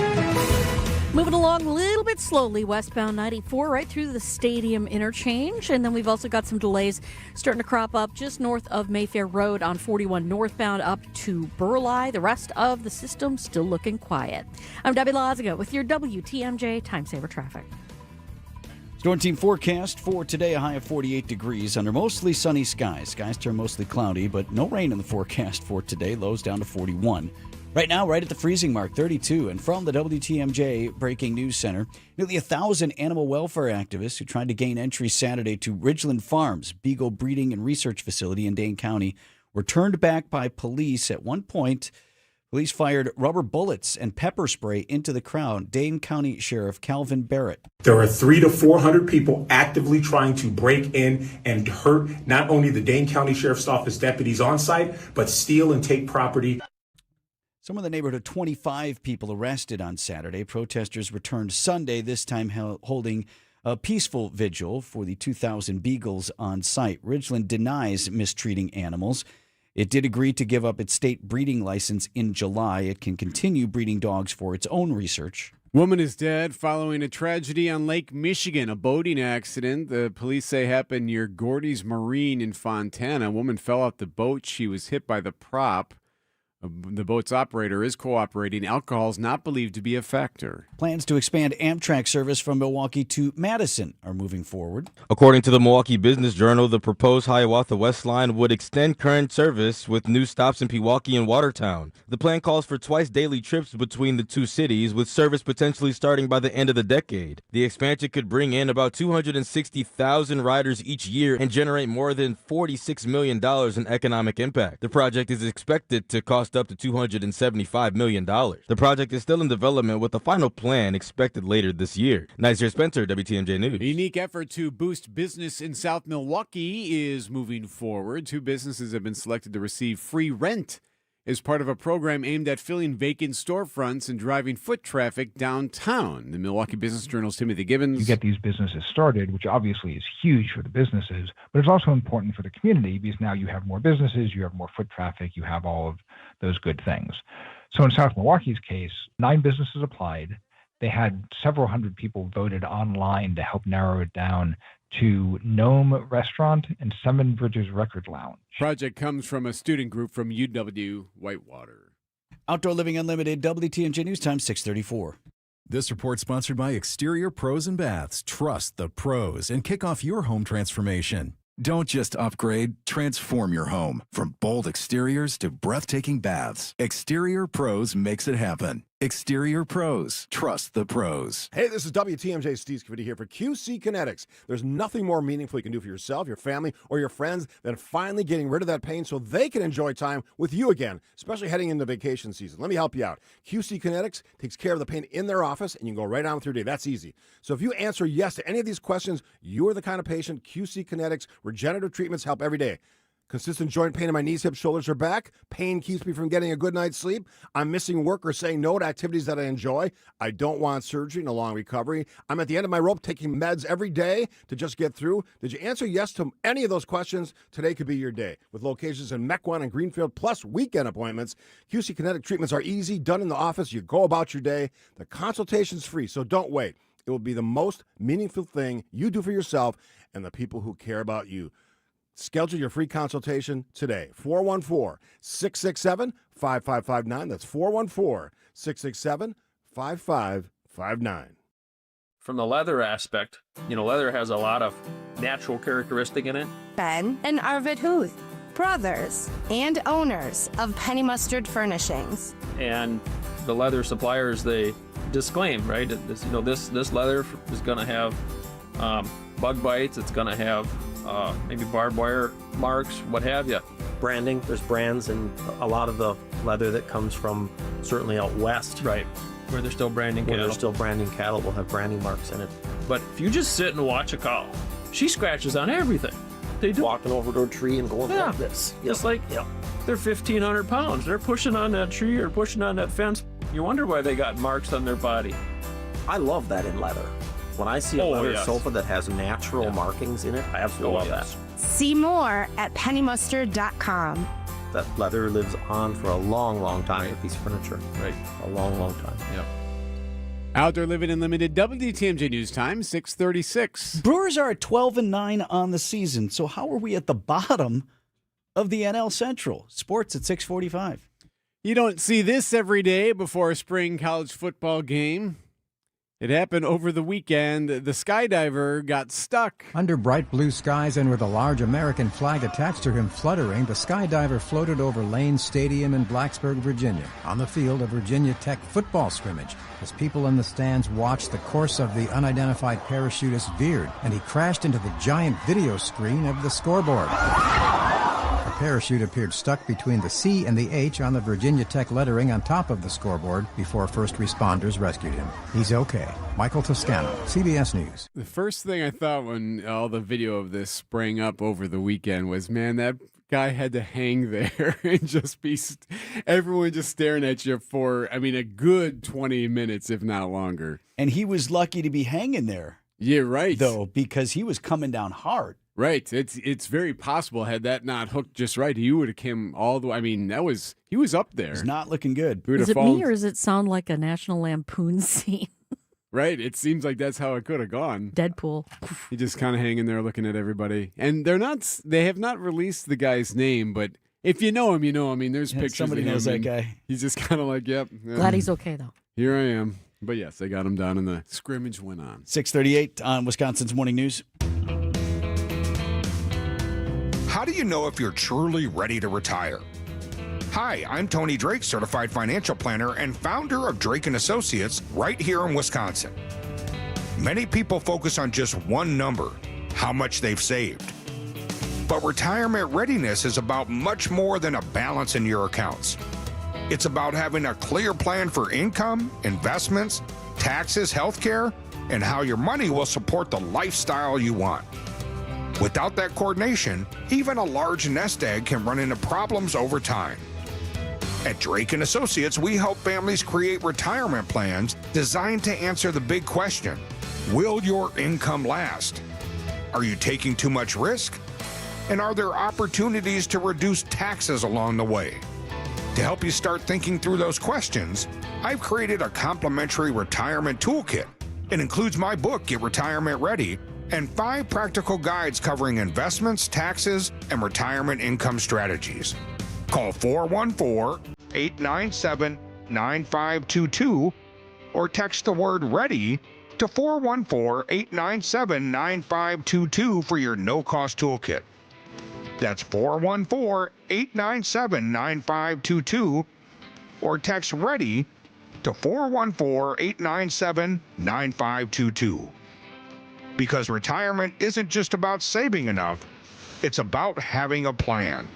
Moving along a little bit slowly, westbound 94 right through the stadium interchange. And then we've also got some delays starting to crop up just north of Mayfair Road on 41 northbound up to Burleigh. The rest of the system still looking quiet. I'm Debbie Lazaga with your WTMJ Time Saver Traffic. Storm team forecast for today, a high of 48 degrees under mostly sunny skies. Skies turn mostly cloudy, but no rain in the forecast for today. Lows down to 41. Right now, right at the freezing mark, 32. And from the WTMJ Breaking News Center, nearly 1,000 animal welfare activists who tried to gain entry Saturday to Ridgeland Farms, Beagle Breeding and Research Facility in Dane County, were turned back by police. At one point, police fired rubber bullets and pepper spray into the crowd. Dane County Sheriff Calvin Barrett. There are 300 to 400 people actively trying to break in and hurt not only the Dane County Sheriff's Office deputies on site, but steal and take property. Some of the neighborhood of 25 people arrested on Saturday. Protesters returned Sunday, this time holding a peaceful vigil for the 2,000 beagles on site. Ridgeland denies mistreating animals. It did agree to give up its state breeding license in July. It can continue breeding dogs for its own research. Woman is dead following a tragedy on Lake Michigan, a boating accident. The police say happened near Gordy's Marine in Fontana. A woman fell off the boat. She was hit by the prop. The boat's operator is cooperating. Alcohol is not believed to be a factor. Plans to expand Amtrak service from Milwaukee to Madison are moving forward. According to the Milwaukee Business Journal, the proposed Hiawatha West line would extend current service with new stops in Pewaukee and Watertown. The plan calls for twice daily trips between the two cities, with service potentially starting by the end of the decade. The expansion could bring in about 260,000 riders each year and generate more than $46 million in economic impact. The project is expected to cost up to $275 million. The project is still in development with a final plan expected later this year. Nizer Spencer, WTMJ News. A unique effort to boost business in South Milwaukee is moving forward. 2 businesses have been selected to receive free rent as part of a program aimed at filling vacant storefronts and driving foot traffic downtown. The Milwaukee Business Journal's Timothy Gibbons. You get these businesses started, which obviously is huge for the businesses, but it's also important for the community because now you have more businesses, you have more foot traffic, you have all of those good things. So in South Milwaukee's case, 9 businesses applied. They had several hundred people voted online to help narrow it down to Gnome Restaurant and Seven Bridges Record Lounge. Project comes from a student group from UW Whitewater. Outdoor Living Unlimited, WTMJ News Time, 6:34. This report sponsored by Exterior Pros and Baths. Trust the pros and kick off your home transformation. Don't just upgrade, transform your home. From bold exteriors to breathtaking baths, Exterior Pros makes it happen. Exterior Pros. Trust the pros. Hey, this is WTMJ Steve Scavidi here for QC Kinetics. There's nothing more meaningful you can do for yourself, your family, or your friends than finally getting rid of that pain so they can enjoy time with you again, especially heading into vacation season. Let me help you out. QC Kinetics takes care of the pain in their office, and you can go right on with your day. That's easy. So if you answer yes to any of these questions, you're the kind of patient QC Kinetics regenerative treatments help every day. Consistent joint pain in my knees, hips, shoulders, or back. Pain keeps me from getting a good night's sleep. I'm missing work or saying no to activities that I enjoy. I don't want surgery and a long recovery. I'm at the end of my rope taking meds every day to just get through. Did you answer yes to any of those questions? Today could be your day. With locations in Mequon and Greenfield, plus weekend appointments, QC Kinetic treatments are easy, done in the office. You go about your day. The consultation's free, so don't wait. It will be the most meaningful thing you do for yourself and the people who care about you. Schedule your free consultation today. 414-667-5559. That's 414-667-5559. From the leather aspect, leather has a lot of natural characteristic in it. Ben and Arvid Huth, brothers and owners of Penny Mustard Furnishings. And the leather suppliers, they disclaim, right? This leather is going to have bug bites. It's going to have maybe barbed wire marks, what have you. Branding, there's brands and a lot of the leather that comes from certainly out west. Right, where they're still branding cattle. Where they're still branding cattle will have branding marks in it. But if you just sit and watch a cow, she scratches on everything. They do. Walking over to a tree and going like this. Yep. It's like they're 1,500 pounds. They're pushing on that tree or pushing on that fence. You wonder why they got marks on their body. I love that in leather. When I see a leather yes. sofa that has natural markings in it, I absolutely love that. See more at pennymustard.com. That leather lives on for a long, long time with these furniture. Right. A long, long time. Yep. Outdoor Living Unlimited, WTMJ News Time, 6:36. Brewers are at 12-9 on the season. So how are we at the bottom of the NL Central? Sports at 6:45. You don't see this every day before a spring college football game. It happened over the weekend. The skydiver got stuck. Under bright blue skies and with a large American flag attached to him fluttering, the skydiver floated over Lane Stadium in Blacksburg, Virginia, on the field of Virginia Tech football scrimmage. As people in the stands watched, the course of the unidentified parachutist veered, and he crashed into the giant video screen of the scoreboard. The parachute appeared stuck between the C and the H on the Virginia Tech lettering on top of the scoreboard before first responders rescued him. He's okay. Michael Toscano, CBS News. The first thing I thought when all the video of this sprang up over the weekend was, man, that guy had to hang there and just be everyone just staring at you for, a good 20 minutes, if not longer. And he was lucky to be hanging there. Yeah, right. Though, because he was coming down hard. Right. It's very possible had that not hooked just right, he would have came all the way. He was up there. It's not looking good. Is it me or does it sound like a National Lampoon scene? Right. It seems like that's how it could have gone. Deadpool. He just kind of hanging there looking at everybody. And they have not released the guy's name, but if you know him, you know him. There's pictures somebody of him. knows that guy. He's just kind of like, yep. Glad he's okay, though. Here I am. But yes, they got him down and the scrimmage went on. 6:38 on Wisconsin's Morning News. How do you know if you're truly ready to retire? Hi, I'm Tony Drake, certified financial planner and founder of Drake & Associates right here in Wisconsin. Many people focus on just one number, how much they've saved. But retirement readiness is about much more than a balance in your accounts. It's about having a clear plan for income, investments, taxes, healthcare, and how your money will support the lifestyle you want. Without that coordination, even a large nest egg can run into problems over time. At Drake & Associates, we help families create retirement plans designed to answer the big question, will your income last? Are you taking too much risk? And are there opportunities to reduce taxes along the way? To help you start thinking through those questions, I've created a complimentary retirement toolkit. It includes my book, Get Retirement Ready, and 5 practical guides covering investments, taxes, and retirement income strategies. Call 414-897-9522 or text the word READY to 414-897-9522 for your no-cost toolkit. That's 414-897-9522 or text READY to 414-897-9522. Because retirement isn't just about saving enough, it's about having a plan.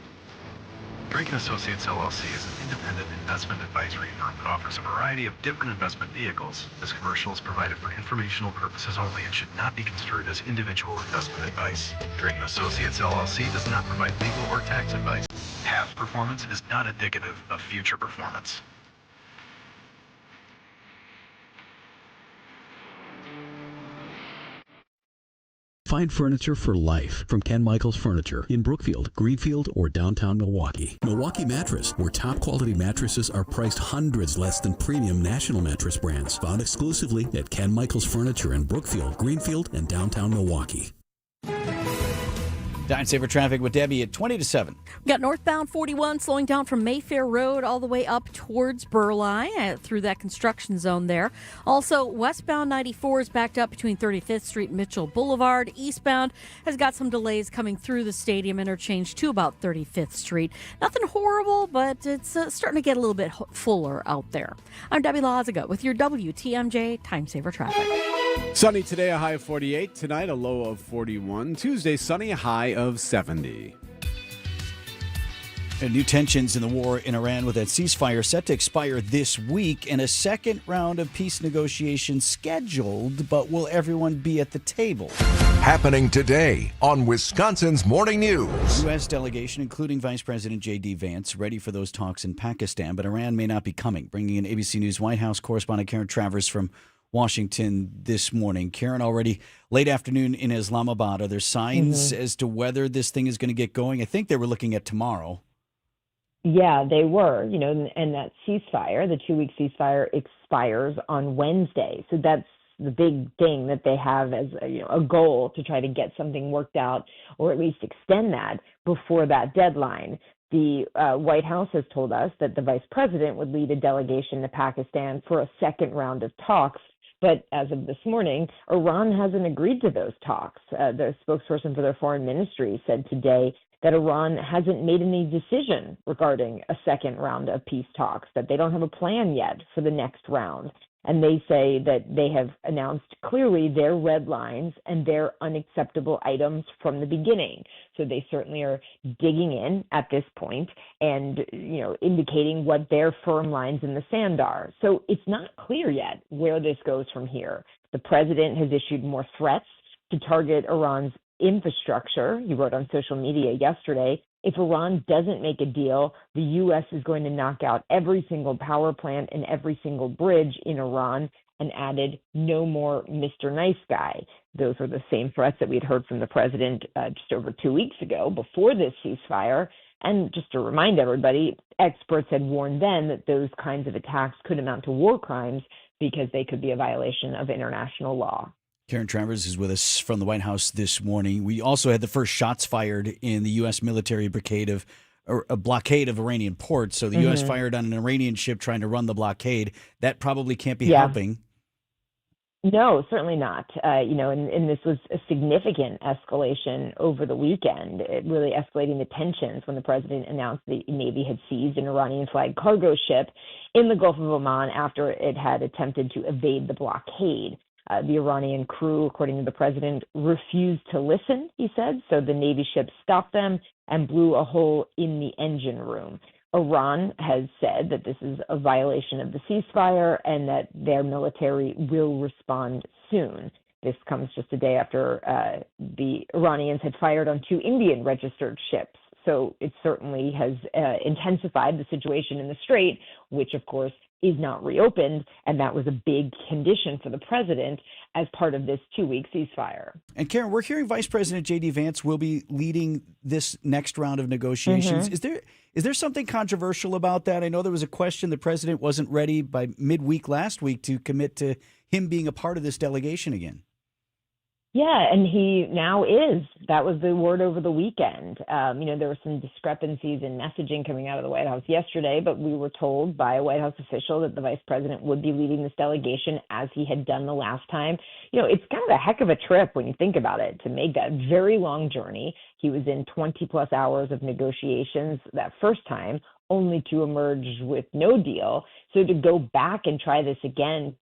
Drake & Associates LLC is an independent investment advisory firm that offers a variety of different investment vehicles. This commercial is provided for informational purposes only and should not be construed as individual investment advice. Drake & Associates LLC does not provide legal or tax advice. Past performance is not indicative of future performance. Find furniture for life from Ken Michaels Furniture in Brookfield, Greenfield, or downtown Milwaukee. Milwaukee Mattress, where top quality mattresses are priced hundreds less than premium national mattress brands. Found exclusively at Ken Michaels Furniture in Brookfield, Greenfield, and downtown Milwaukee. Time saver traffic with Debbie at 20 to 7. We got northbound 41 slowing down from Mayfair Road all the way up towards Burleigh through that construction zone there. Also, westbound 94 is backed up between 35th Street and Mitchell Boulevard. Eastbound has got some delays coming through the stadium interchange to about 35th Street. Nothing horrible, but it's starting to get a little bit fuller out there. I'm Debbie Lazaga with your WTMJ Time Saver Traffic. Sunny today, a high of 48. Tonight, a low of 41. Tuesday, sunny, a high of 70. And new tensions in the war in Iran with that ceasefire set to expire this week and a second round of peace negotiations scheduled, but will everyone be at the table? Happening today on Wisconsin's Morning News. U.S. delegation, including Vice President J.D. Vance, ready for those talks in Pakistan, but Iran may not be coming. Bringing in ABC News White House correspondent Karen Travers from Washington this morning. Karen, already late afternoon in Islamabad. Are there signs as to whether this thing is going to get going? I think they were looking at tomorrow. Yeah, they were, and that ceasefire, the 2-week ceasefire, expires on Wednesday. So that's the big thing that they have as a goal, to try to get something worked out, or at least extend that before that deadline. The White House has told us that the vice president would lead a delegation to Pakistan for a second round of talks. But as of this morning, Iran hasn't agreed to those talks. The spokesperson for their foreign ministry said today that Iran hasn't made any decision regarding a second round of peace talks, that they don't have a plan yet for the next round. And they say that they have announced clearly their red lines and their unacceptable items from the beginning. So they certainly are digging in at this point and, indicating what their firm lines in the sand are. So it's not clear yet where this goes from here. The president has issued more threats to target Iran's infrastructure. He wrote on social media yesterday, if Iran doesn't make a deal, the U.S. is going to knock out every single power plant and every single bridge in Iran, and added, no more Mr. Nice Guy. Those are the same threats that we had heard from the president just over 2 weeks ago before this ceasefire. And just to remind everybody, experts had warned then that those kinds of attacks could amount to war crimes because they could be a violation of international law. Karen Travers is with us from the White House this morning. We also had the first shots fired in the U.S. military blockade of Iranian ports. So the U.S. fired on an Iranian ship trying to run the blockade. That probably can't be helping. No, certainly not. And this was a significant escalation over the weekend, really escalating the tensions when the president announced the Navy had seized an Iranian-flagged cargo ship in the Gulf of Oman after it had attempted to evade the blockade. The Iranian crew, according to the president, refused to listen, he said, so the Navy ship stopped them and blew a hole in the engine room. Iran has said that this is a violation of the ceasefire and that their military will respond soon. This comes just a day after the Iranians had fired on 2 Indian-registered ships. So it certainly has intensified the situation in the Strait, which, of course, is not reopened, and that was a big condition for the president as part of this 2-week ceasefire. And Karen, we're hearing Vice President J.D. Vance will be leading this next round of negotiations. Is there something controversial about that? I know there was a question the president wasn't ready by midweek last week to commit to him being a part of this delegation again. Yeah, and he now is. That was the word over the weekend. There were some discrepancies in messaging coming out of the White House yesterday, but we were told by a White House official that the vice president would be leading this delegation as he had done the last time. It's kind of a heck of a trip when you think about it, to make that very long journey. He was in 20-plus hours of negotiations that first time, only to emerge with no deal. So to go back and try this again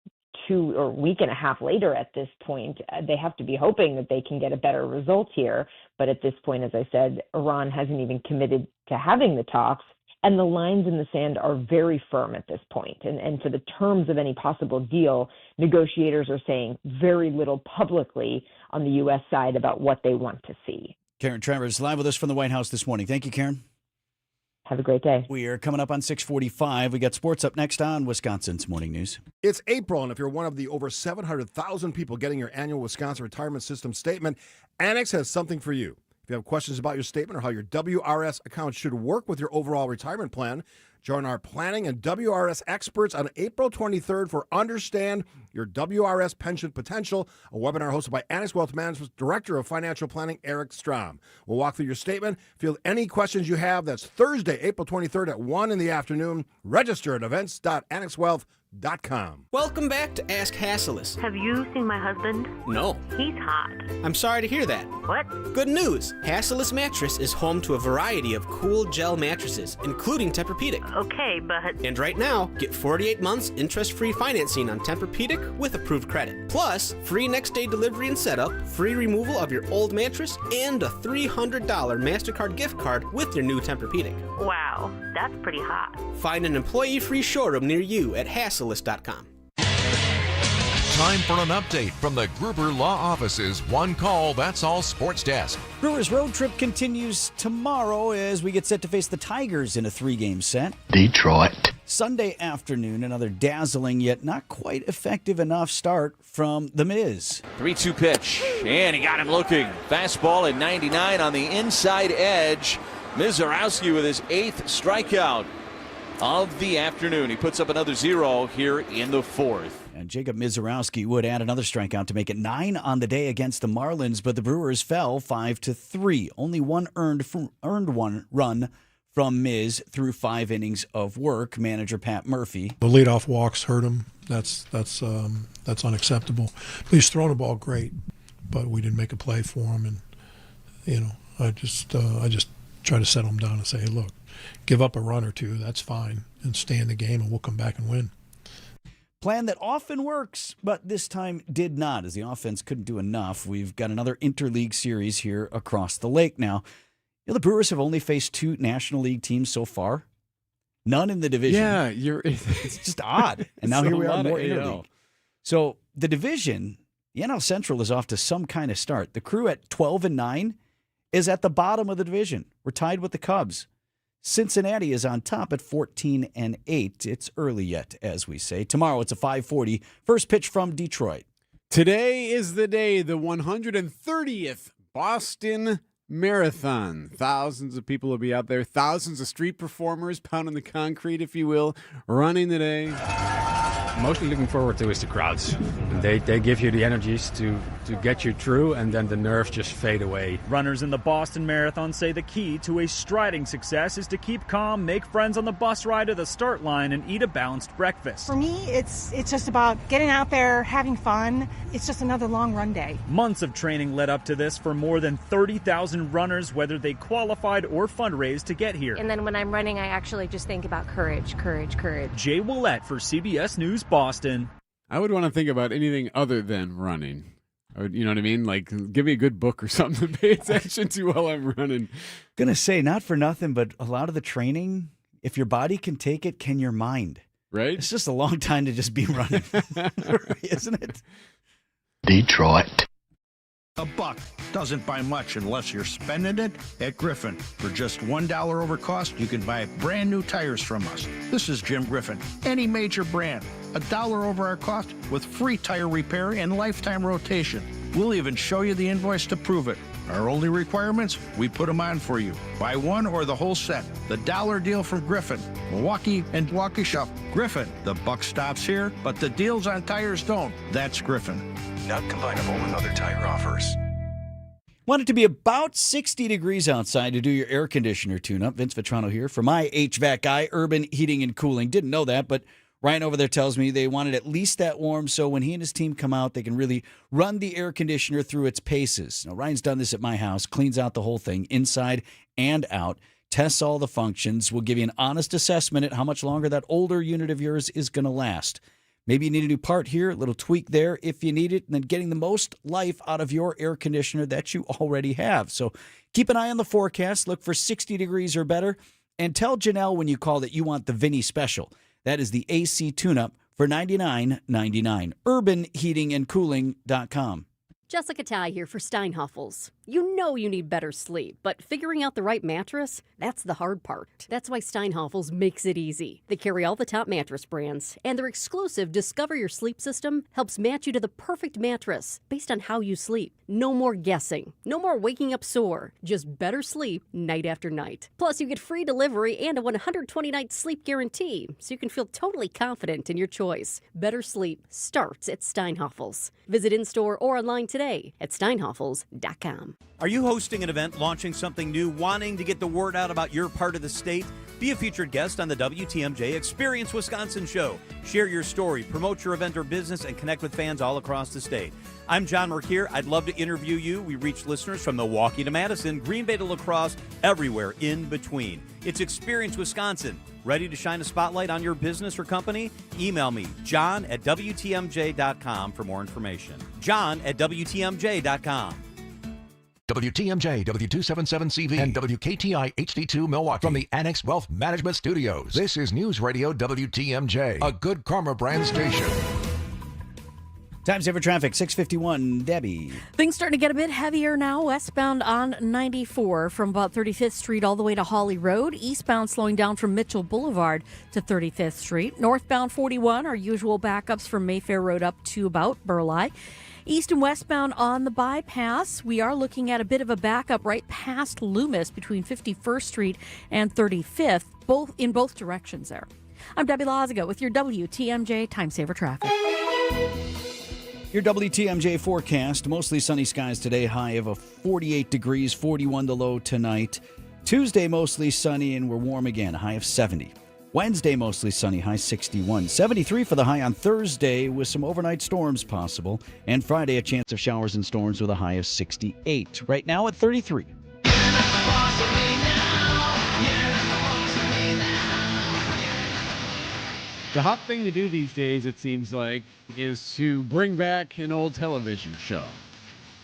2 or week and a half later at this point, they have to be hoping that they can get a better result here. But at this point, as I said, Iran hasn't even committed to having the talks, and the lines in the sand are very firm at this point. And for the terms of any possible deal, negotiators are saying very little publicly on the U.S. side about what they want to see. Karen Travers live with us from the White House this morning. Thank you, Karen. Have a great day. We are coming up on 6:45. We got sports up next on Wisconsin's Morning News. It's April, and if you're one of the over 700,000 people getting your annual Wisconsin Retirement System statement, Annex has something for you. If you have questions about your statement or how your WRS account should work with your overall retirement plan, join our planning and WRS experts on April 23rd for Understand Your WRS Pension Potential, a webinar hosted by Annex Wealth Management's Director of Financial Planning, Eric Strom. We'll walk through your statement, field any questions you have. That's Thursday, April 23rd at 1 in the afternoon. Register at events.annexwealth.com. Welcome back to Ask Hasselus. Have you seen my husband? No. He's hot. I'm sorry to hear that. What? Good news. Hasselus Mattress is home to a variety of cool gel mattresses, including Tempur-Pedic. Okay, but... And right now, get 48 months interest-free financing on Tempur-Pedic with approved credit. Plus, free next-day delivery and setup, free removal of your old mattress, and a $300 MasterCard gift card with your new Tempur-Pedic. Wow, that's pretty hot. Find an employee-free showroom near you at Hasselus.com. Time for an update from the Gruber Law Office's One Call, That's All Sports Desk. Brewers road trip continues tomorrow as we get set to face the Tigers in a 3-game set. Detroit. Sunday afternoon, another dazzling yet not quite effective enough start from The Miz. 3-2 pitch, and he got him looking. Fastball at 99 on the inside edge. Mizorowski with his 8th strikeout of the afternoon. He puts up another 0 here in the 4th. And Jacob Mizorowski would add another strikeout to make it 9 on the day against the Marlins, but the Brewers fell 5-3. Only one earned one run from Miz through 5 innings of work. Manager Pat Murphy. The leadoff walks hurt him. That's unacceptable. He's thrown the ball great, but we didn't make a play for him. And I just try to settle him down and say, hey, look, give up a run or two. That's fine, and stay in the game, and we'll come back and win. Plan that often works, but this time did not, as the offense couldn't do enough. We've got another interleague series here across the lake now. The Brewers have only faced 2 National League teams so far. None in the division. Yeah, it's just odd. And now here we are, more interleague. So the division, the NL Central is off to some kind of start. The Crew at 12-9 is at the bottom of the division. We're tied with the Cubs. Cincinnati is on top at 14-8. It's early yet, as we say. Tomorrow it's a 5:40. First pitch from Detroit. Today is the day, the 130th Boston Marathon. Thousands of people will be out there. Thousands of street performers pounding the concrete, if you will, running today. Mostly looking forward to is the crowds. They give you the energies to get you through, and then the nerves just fade away. Runners in the Boston Marathon say the key to a striding success is to keep calm, make friends on the bus ride to the start line, and eat a balanced breakfast. For me, it's just about getting out there, having fun. It's just another long run day. Months of training led up to this for more than 30,000 runners, whether they qualified or fundraised to get here. And then when I'm running, I actually just think about courage, courage, courage. Jay Willett for CBS News Boston. I would want to think about anything other than running. You know what I mean? Like, give me a good book or something to pay attention to while I'm running. Gonna say, not for nothing, but a lot of the training, if your body can take it, can your mind? Right? It's just a long time to just be running, isn't it? Detroit. A buck doesn't buy much unless you're spending it at Griffin. For just $1 over cost, you can buy brand new tires from us. This is Jim Griffin. Any major brand, $1 over our cost with free tire repair and lifetime rotation. We'll even show you the invoice to prove it. Our only requirements, we put them on for you. Buy one or the whole set. The dollar deal from Griffin. Milwaukee and Waukesha. Griffin. The buck stops here, but the deals on tires don't. That's Griffin. Not combinable with other tire offers. Want it to be about 60 degrees outside to do your air conditioner tune-up. Vince Vitrano here for my HVAC guy, Urban Heating and Cooling. Didn't know that, but Ryan over there tells me they want it at least that warm so when he and his team come out, they can really run the air conditioner through its paces. Now, Ryan's done this at my house, cleans out the whole thing, inside and out, tests all the functions, will give you an honest assessment at how much longer that older unit of yours is going to last. Maybe you need a new part here, a little tweak there if you need it, and then getting the most life out of your air conditioner that you already have. So keep an eye on the forecast, look for 60 degrees or better, and tell Janelle when you call that you want the Vinny Special. That is the AC tune-up for $99.99. UrbanHeatingandCooling.com. Jessica Ty here for Steinhoffels. You know you need better sleep, but figuring out the right mattress, that's the hard part. That's why Steinhoffels makes it easy. They carry all the top mattress brands, and their exclusive Discover Your Sleep system helps match you to the perfect mattress based on how you sleep. No more guessing. No more waking up sore. Just better sleep night after night. Plus, you get free delivery and a 120-night sleep guarantee, so you can feel totally confident in your choice. Better sleep starts at Steinhoffels. Visit in-store or online today at steinhoffels.com. Are you hosting an event, launching something new, wanting to get the word out about your part of the state? Be a featured guest on the WTMJ Experience Wisconsin show. Share your story, promote your event or business, and connect with fans all across the state. I'm John Merkier. I'd love to interview you. We reach listeners from Milwaukee to Madison, Green Bay to La Crosse, everywhere in between. It's Experience Wisconsin. Ready to shine a spotlight on your business or company? Email me, john@WTMJ.com for more information. john@WTMJ.com. WTMJ, W277CV, and WKTI HD2 Milwaukee from the Annex Wealth Management Studios. This is News Radio WTMJ, a Good Karma brand station. Time saver traffic, 6:51. Debbie. Things starting to get a bit heavier now. Westbound on 94 from about 35th Street all the way to Holly Road. Eastbound slowing down from Mitchell Boulevard to 35th Street. Northbound 41, our usual backups from Mayfair Road up to about Burleigh. East and westbound on the bypass, we are looking at a bit of a backup right past Loomis between 51st Street and 35th, in both directions there. I'm Debbie Lazaga with your WTMJ Time Saver Traffic. Your WTMJ forecast, mostly sunny skies today, high of 48 degrees, 41 the low tonight. Tuesday, mostly sunny, and we're warm again, high of 70. Wednesday, mostly sunny, high 61. 73 for the high on Thursday with some overnight storms possible. And Friday, a chance of showers and storms with a high of 68. Right now at 33. The hot thing to do these days, it seems like, is to bring back an old television show.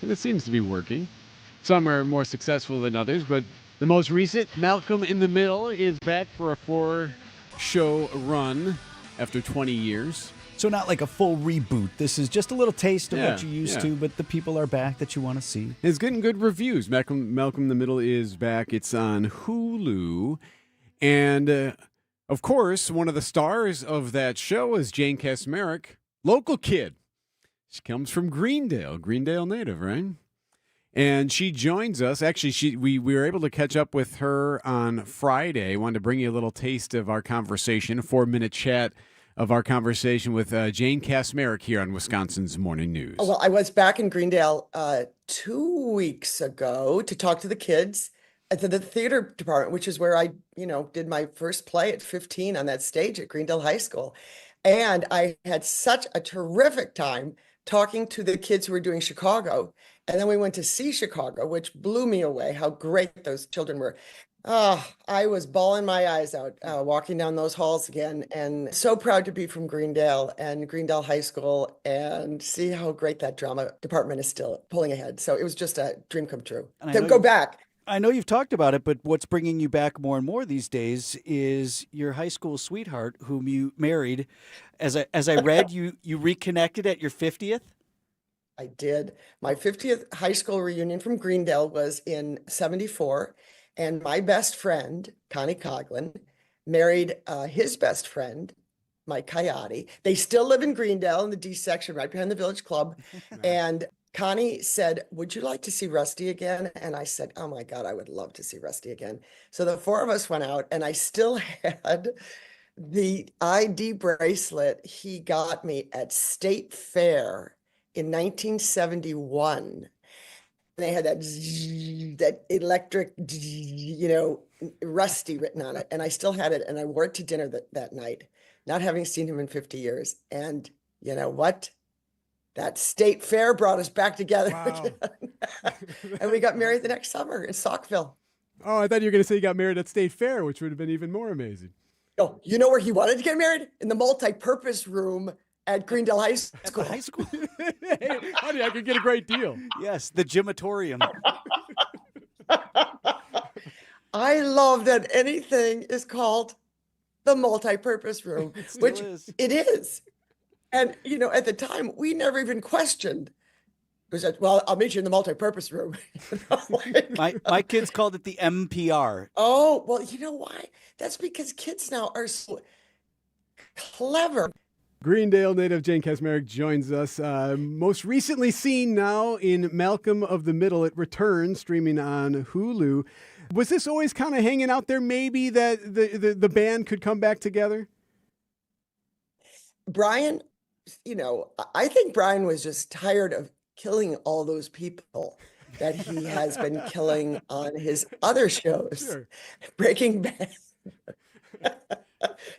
And it seems to be working. Some are more successful than others, but the most recent, Malcolm in the Middle, is back for a 4-show run after 20 years. So not like a full reboot. This is just a little taste of what you used to, but the people are back that you want to see. It's getting good reviews. Malcolm in the Middle is back. It's on Hulu. And... of course, one of the stars of that show is Jane Kaczmarek, local kid. She comes from Greendale native, right? And she joins us. Actually, we were able to catch up with her on Friday. Wanted to bring you a little taste of our conversation, a 4-minute chat of our conversation with Jane Kaczmarek here on Wisconsin's Morning News. Well, I was back in Greendale 2 weeks ago to talk to the kids at the theater department, which is where I, did my first play at 15 on that stage at Greendale High School. And I had such a terrific time talking to the kids who were doing Chicago. And then we went to see Chicago, which blew me away, how great those children were. I was bawling my eyes out walking down those halls again, and so proud to be from Greendale and Greendale High School and see how great that drama department is still pulling ahead. So it was just a dream come true. To go back. I know you've talked about it, but what's bringing you back more and more these days is your high school sweetheart, whom you married. As I read, you reconnected at your 50th? I did. My 50th high school reunion from Greendale was in 74, and my best friend, Connie Coughlin, married his best friend, Mike Coyote. They still live in Greendale in the D section right behind the Village Club. And Connie said, "Would you like to see Rusty again?" And I said, "Oh my God, I would love to see Rusty again." So the four of us went out, and I still had the ID bracelet he got me at State Fair in 1971. They had that electric, Rusty written on it. And I still had it, and I wore it to dinner that night, not having seen him in 50 years. And you know what? That State Fair brought us back together again. And we got married the next summer in Saukville. Oh, I thought you were going to say you got married at State Fair, which would have been even more amazing. Oh, you know where he wanted to get married? In the multi-purpose room at Greendale High School. At the high school? Hey, honey, I could get a great deal. Yes, the gymatorium. I love that anything is called the multi-purpose room, which it is. And, at the time, we never even questioned. We said, well, I'll meet you in the multi-purpose room. My kids called it the MPR. Oh, well, you know why? That's because kids now are so clever. Greendale native Jane Kaczmarek joins us. Most recently seen now in Malcolm of the Middle. It returns, streaming on Hulu. Was this always kind of hanging out there, maybe, that the band could come back together? Brian, I think Brian was just tired of killing all those people that he has been killing on his other shows. Sure. Breaking Bad,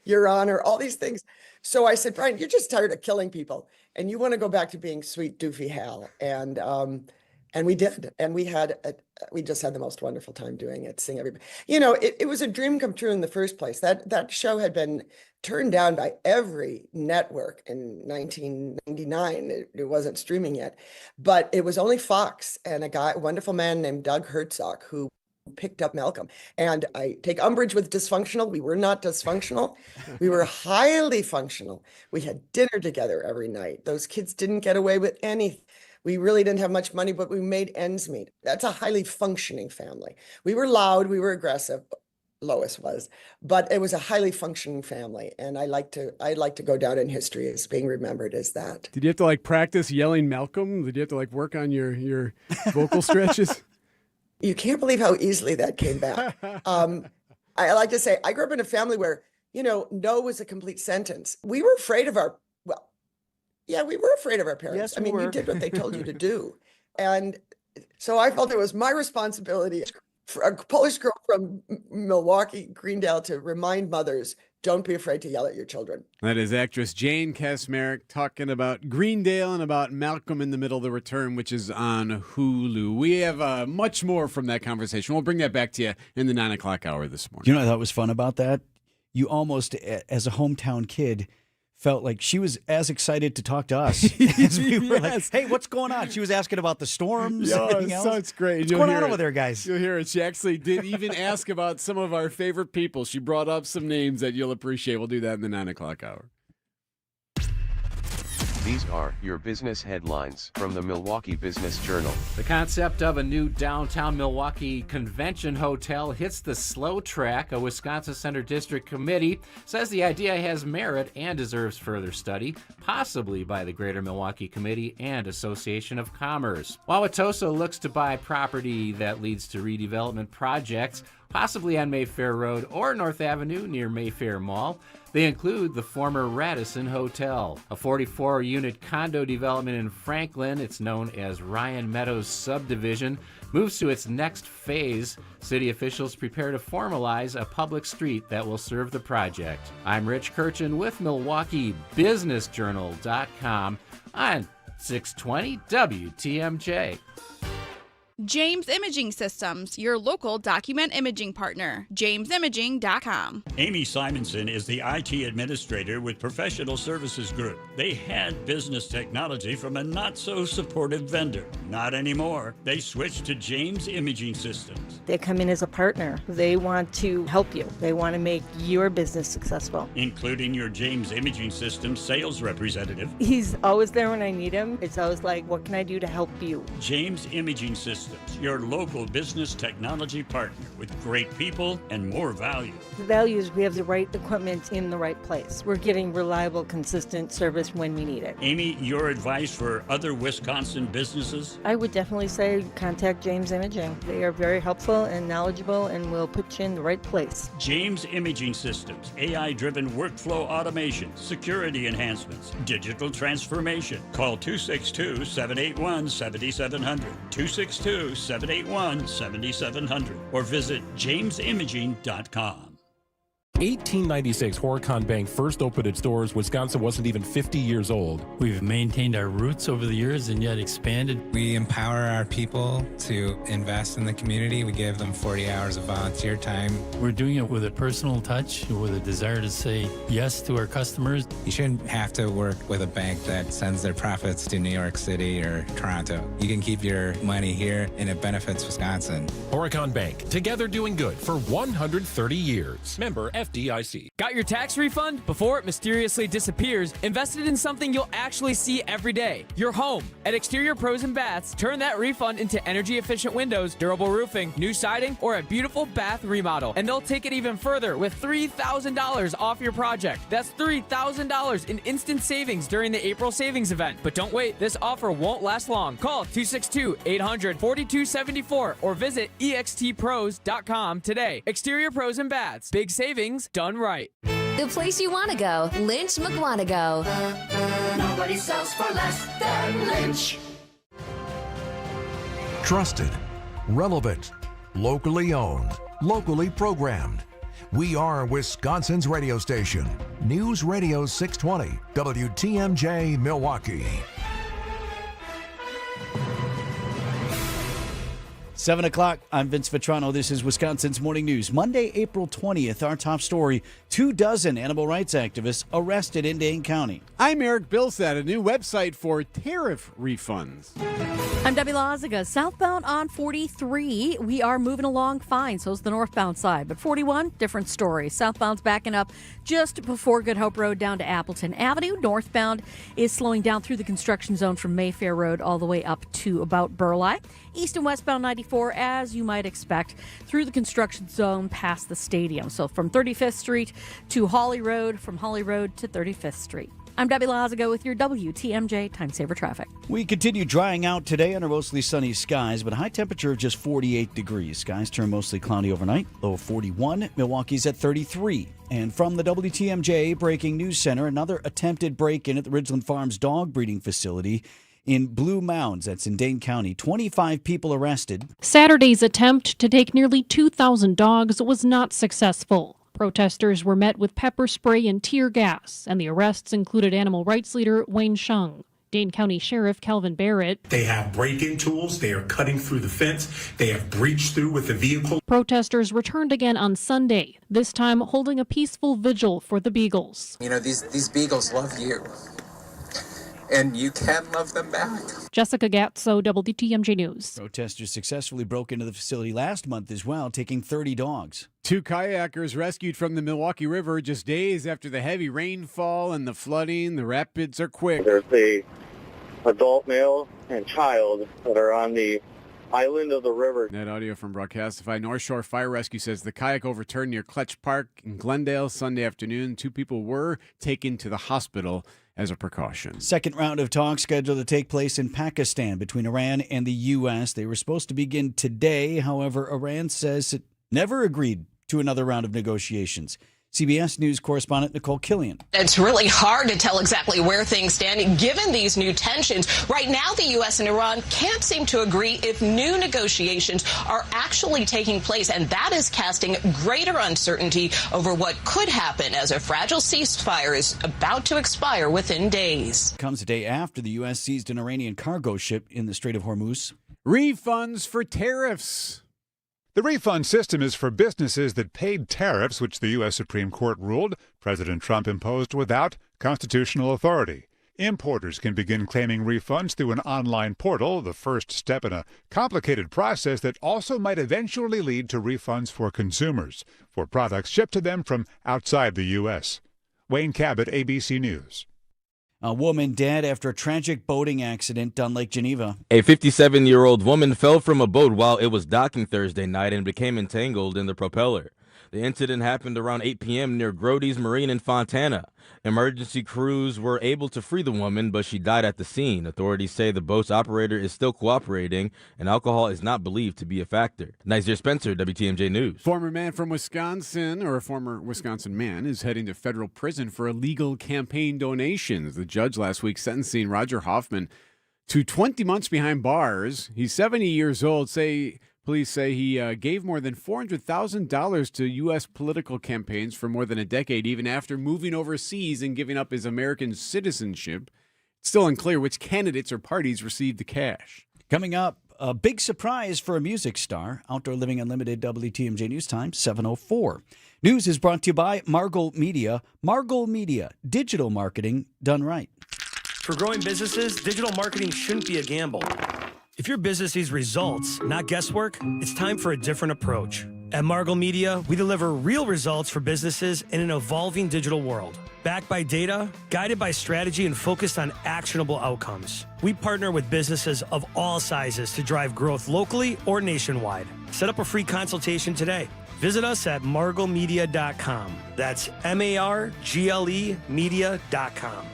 Your Honor, all these things. So I said, Brian, you're just tired of killing people, and you want to go back to being sweet, doofy Hal. And we did, and we just had the most wonderful time doing it, seeing everybody. It was a dream come true in the first place. That show had been turned down by every network in 1999. It wasn't streaming yet, but it was only Fox and a wonderful man named Doug Herzog, who picked up Malcolm. And I take umbrage with dysfunctional. We were not dysfunctional. We were highly functional. We had dinner together every night. Those kids didn't get away with anything. We really didn't have much money, but we made ends meet. That's a highly functioning family. We were loud, we were aggressive. Lois was, but it was a highly functioning family. And I'd like to go down in history as being remembered as that. Did you have to like practice yelling Malcolm? Did you have to like work on your vocal stretches? You can't believe how easily that came back. I like to say, I grew up in a family where, no was a complete sentence. We were afraid of we were afraid of our parents. Yes, I mean, we you were. did what they told you to do. And so I felt it was my responsibility for a Polish girl from Milwaukee, Greendale, to remind mothers, don't be afraid to yell at your children. That is actress Jane Kaczmarek talking about Greendale and about Malcolm in the Middle, The Return, which is on Hulu. We have much more from that conversation. We'll bring that back to you in the 9 o'clock hour this morning. You know what I thought was fun about that? You almost, as a hometown kid, felt like she was as excited to talk to us as we were. Like, hey, what's going on? She was asking about the storms. Yeah, Everything else. so it's great. What's going on over there, guys? You'll hear it. She actually did even ask about some of our favorite people. She brought up some names that you'll appreciate. We'll do that in the 9 o'clock hour. These are your business headlines from the Milwaukee Business Journal. The concept of a new downtown Milwaukee convention hotel hits the slow track. A Wisconsin Center District Committee says the idea has merit and deserves further study, possibly by the Greater Milwaukee Committee and Association of Commerce. Wauwatosa looks to buy property that leads to redevelopment projects, possibly on Mayfair Road or North Avenue near Mayfair Mall. They include the former Radisson Hotel, a 44-unit condo development in Franklin. It's known as Ryan Meadows Subdivision. Moves to its next phase. City officials prepare to formalize a public street that will serve the project. I'm Rich Kirchen with MilwaukeeBusinessJournal.com on 620 WTMJ. James Imaging Systems, your local document imaging partner. JamesImaging.com. Amy Simonson is the IT administrator with Professional Services Group. They had business technology from a not-so-supportive vendor. Not anymore. They switched to James Imaging Systems. They come in as a partner. They want to help you. They want to make your business successful. Including your James Imaging Systems sales representative. He's always there when I need him. It's always like, what can I do to help you? James Imaging Systems, your local business technology partner with great people and more value. The value is we have the right equipment in the right place. We're getting reliable, consistent service when we need it. Amy, your advice for other Wisconsin businesses? I would definitely say contact James Imaging. They are very helpful and knowledgeable and will put you in the right place. James Imaging Systems, AI-driven workflow automation, security enhancements, digital transformation. Call 262-781-7700, 262-781-7700, or visit jamesimaging.com. 1896, Horicon Bank first opened its doors. Wisconsin wasn't even 50 years old. We've maintained our roots over the years and yet expanded. We empower our people to invest in the community. We give them 40 hours of volunteer time. We're doing it with a personal touch, with a desire to say yes to our customers. You shouldn't have to work with a bank that sends their profits to New York City or Toronto. You can keep your money here and it benefits Wisconsin. Horicon Bank, together doing good for 130 years. Member FDIC. Got your tax refund? Before it mysteriously disappears, invested in something you'll actually see every day. Your home. At Exterior Pros and Baths, turn that refund into energy-efficient windows, durable roofing, new siding, or a beautiful bath remodel. And they'll take it even further with $3,000 off your project. That's $3,000 in instant savings during the April savings event. But don't wait, this offer won't last long. Call 262-800-4274 or visit extpros.com today. Exterior Pros and Baths. Big savings done right. The place you want to go, Lynch McWanago. Nobody sells for less than Lynch. Trusted, relevant, locally owned, locally programmed. We are Wisconsin's radio station. News Radio 620, WTMJ Milwaukee. 7 o'clock, I'm Vince Vitrano. This is Wisconsin's Morning News. Monday, April 20th, our top story, 24 animal rights activists arrested in Dane County. I'm Eric Bilsat, a new website for tariff refunds. I'm Debbie Loziga. Southbound on 43, we are moving along fine. So's the northbound side. But 41, different story. Southbound's backing up just before Good Hope Road down to Appleton Avenue. Northbound is slowing down through the construction zone from Mayfair Road all the way up to about Burleigh. East and westbound 94, as you might expect, through the construction zone past the stadium. So from 35th Street to Hawley Road, from Hawley Road to 35th Street. I'm Debbie Loziga with your WTMJ Time Saver Traffic. We continue drying out today under mostly sunny skies, but a high temperature of just 48 degrees. Skies turn mostly cloudy overnight, low of 41. Milwaukee's at 33. And from the WTMJ Breaking News Center, another attempted break-in at the Ridgeland Farms dog breeding facility in Blue Mounds. That's in Dane County. 25 people arrested. Saturday's attempt to take nearly 2,000 dogs was not successful. Protesters were met with pepper spray and tear gas, and the arrests included animal rights leader Wayne Shung. Dane County Sheriff Calvin Barrett. They have break-in tools. They are cutting through the fence. They have breached through with the vehicle. Protesters returned again on Sunday, this time holding a peaceful vigil for the beagles. You know, these beagles love you, and you can love them back. Jessica Gatso, WTMJ News. Protesters successfully broke into the facility last month as well, taking 30 dogs. 2 kayakers rescued from the Milwaukee River just days after the heavy rainfall and the flooding. The rapids are quick. There's a adult male and child that are on the island of the river. That audio from Broadcastify. North Shore Fire Rescue says the kayak overturned near Kletch Park in Glendale Sunday afternoon. 2 people were taken to the hospital as a precaution. Second round of talks scheduled to take place in Pakistan between Iran and the U.S. They were supposed to begin today. However, Iran says it never agreed to another round of negotiations. CBS News correspondent Nicole Killian. It's really hard to tell exactly where things stand given these new tensions. Right now, the U.S. and Iran can't seem to agree if new negotiations are actually taking place, and that is casting greater uncertainty over what could happen as a fragile ceasefire is about to expire within days. Comes a day after the U.S. seized an Iranian cargo ship in the Strait of Hormuz. Refunds for tariffs. The refund system is for businesses that paid tariffs, which the U.S. Supreme Court ruled President Trump imposed without constitutional authority. Importers can begin claiming refunds through an online portal, the first step in a complicated process that also might eventually lead to refunds for consumers for products shipped to them from outside the U.S. Wayne Cabot, ABC News. A woman dead after a tragic boating accident on Lake Geneva. A 57-year-old woman fell from a boat while it was docking Thursday night and became entangled in the propeller. The incident happened around 8 p.m. near Grody's Marine in Fontana. Emergency crews were able to free the woman, but she died at the scene. Authorities say the boat's operator is still cooperating, and alcohol is not believed to be a factor. Nizer Spencer, WTMJ News. Former man from Wisconsin, or a former Wisconsin man, is heading to federal prison for illegal campaign donations. The judge last week sentencing Roger Hoffman to 20 months behind bars. He's 70 years old. Police say he gave more than $400,000 to U.S. political campaigns for more than a decade, even after moving overseas and giving up his American citizenship. It's still unclear which candidates or parties received the cash. Coming up, a big surprise for a music star. Outdoor Living Unlimited, WTMJ News Time, 7:04. News is brought to you by Margol Media. Margol Media, digital marketing done right. For growing businesses, digital marketing shouldn't be a gamble. If your business needs results, not guesswork, it's time for a different approach. At Margol Media, we deliver real results for businesses in an evolving digital world. Backed by data, guided by strategy, and focused on actionable outcomes. We partner with businesses of all sizes to drive growth locally or nationwide. Set up a free consultation today. Visit us at margolmedia.com. That's MARGLE media.com.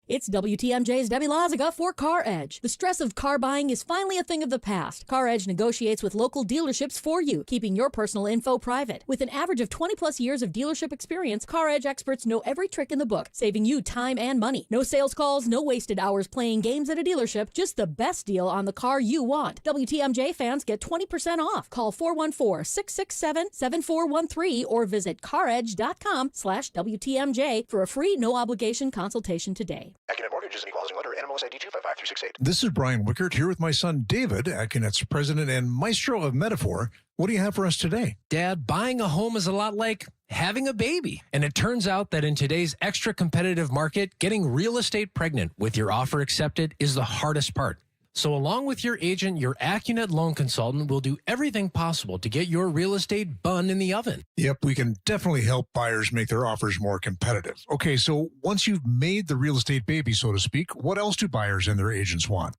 It's WTMJ's Debbie Loziga for Car Edge. The stress of car buying is finally a thing of the past. Car Edge negotiates with local dealerships for you, keeping your personal info private. With an average of 20-plus years of dealership experience, Car Edge experts know every trick in the book, saving you time and money. No sales calls, no wasted hours playing games at a dealership, just the best deal on the car you want. WTMJ fans get 20% off. Call 414-667-7413 or visit caredge.com/WTMJ for a free no-obligation consultation today. Accident Mortgage is an equalizing lender. NMLS NMLS ID 255-368. This is Brian Wickert here with my son David, AccuNet's president and maestro of metaphor. What do you have for us today? Dad, buying a home is a lot like having a baby. And it turns out that in today's extra competitive market, getting real estate pregnant with your offer accepted is the hardest part. So along with your agent, your AccuNet loan consultant will do everything possible to get your real estate bun in the oven. Yep, we can definitely help buyers make their offers more competitive. Okay, so once you've made the real estate baby, so to speak, what else do buyers and their agents want?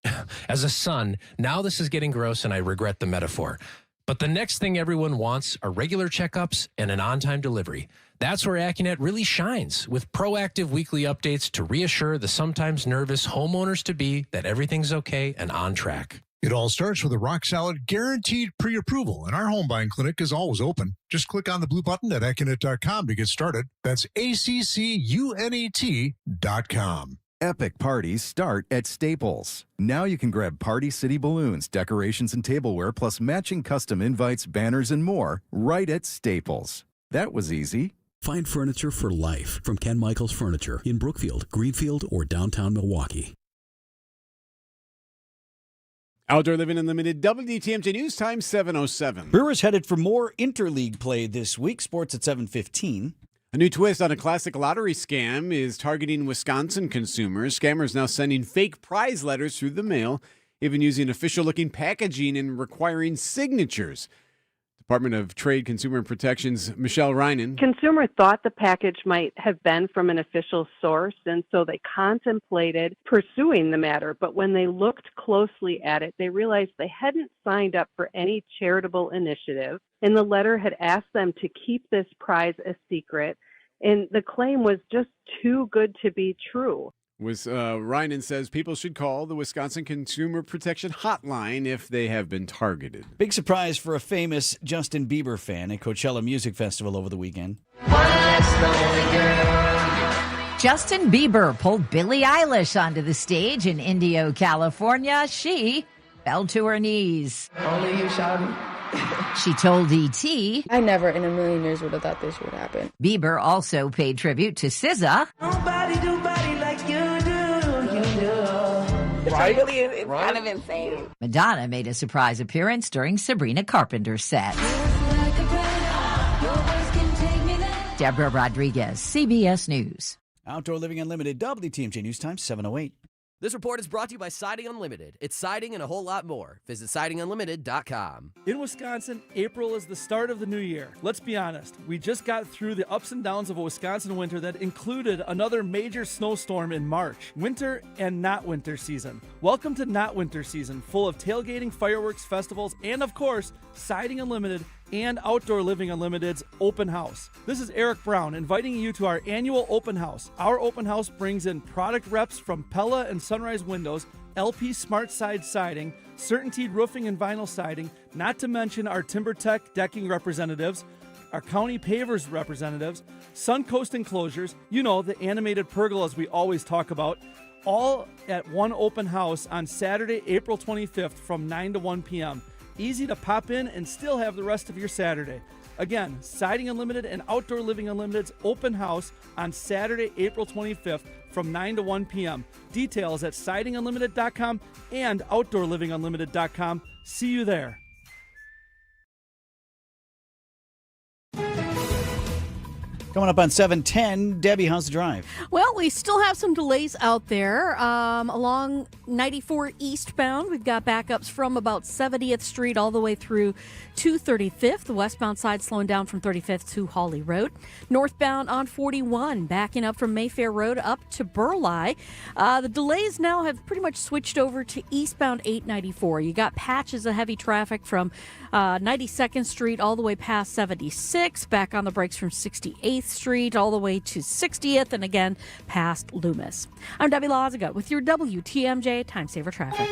As a son, now this is getting gross and I regret the metaphor. But the next thing everyone wants are regular checkups and an on-time delivery. That's where AccuNet really shines, with proactive weekly updates to reassure the sometimes nervous homeowners-to-be that everything's okay and on track. It all starts with a rock-solid, guaranteed pre-approval, and our home buying clinic is always open. Just click on the blue button at AccuNet.com to get started. That's ACCUNET.com. Epic parties start at Staples. Now you can grab Party City balloons, decorations, and tableware, plus matching custom invites, banners, and more right at Staples. That was easy. Find furniture for life from Ken Michaels Furniture in Brookfield, Greenfield, or downtown Milwaukee. Outdoor Living Unlimited, WTMJ News Time 7:07. Brewers headed for more interleague play this week. Sports at 7:15. A new twist on a classic lottery scam is targeting Wisconsin consumers. Scammers now sending fake prize letters through the mail, even using official-looking packaging and requiring signatures. Department of Trade, Consumer and Protection's Michelle Reinen. Consumer thought the package might have been from an official source, and so they contemplated pursuing the matter. But when they looked closely at it, they realized they hadn't signed up for any charitable initiative, and the letter had asked them to keep this prize a secret, and the claim was just too good to be true. Reinen says people should call the Wisconsin Consumer Protection Hotline if they have been targeted. Big surprise for a famous Justin Bieber fan at Coachella Music Festival over the weekend. Justin Bieber pulled Billie Eilish onto the stage in Indio, California. She fell to her knees. Only you, Shawty. She told E.T. I never in a million years would have thought this would happen. Bieber also paid tribute to SZA. Nobody do body like you do. Right? It's kind of insane. Madonna made a surprise appearance during Sabrina Carpenter's set. Deborah Rodriguez, CBS News. Outdoor Living Unlimited, WTMJ News Time 7:08. This report is brought to you by Siding Unlimited. It's siding and a whole lot more. Visit sidingunlimited.com. In Wisconsin, April is the start of the new year. Let's be honest. We just got through the ups and downs of a Wisconsin winter that included another major snowstorm in March. Winter and not winter season. Welcome to not winter season, full of tailgating, fireworks, festivals, and of course, Siding Unlimited and Outdoor Living Unlimited's open house. This is Eric Brown inviting you to our annual open house. Our open house brings in product reps from Pella and Sunrise Windows, LP Smart Side Siding, Certainty Roofing and Vinyl Siding, not to mention our TimberTech decking representatives, our county pavers representatives, Suncoast Enclosures, you know, the animated pergolas we always talk about, all at one open house on Saturday, April 25th from 9 to 1 p.m. Easy to pop in and still have the rest of your Saturday. Again, Siding Unlimited and Outdoor Living Unlimited's open house on Saturday, April 25th from 9 to 1 p.m. Details at sidingunlimited.com and outdoorlivingunlimited.com. See you there. Coming up on 7:10, Debbie, how's the drive? Well, we still have some delays out there along 94 eastbound. We've got backups from about 70th Street all the way through to 35th. The westbound side slowing down from 35th to Hawley Road. Northbound on 41, backing up from Mayfair Road up to Burleigh. The delays now have pretty much switched over to eastbound 894. You got patches of heavy traffic from 92nd Street all the way past 76, back on the brakes from 68th Street all the way to 60th, and again past Loomis. I'm Debbie Lazaga with your WTMJ Time Saver Traffic.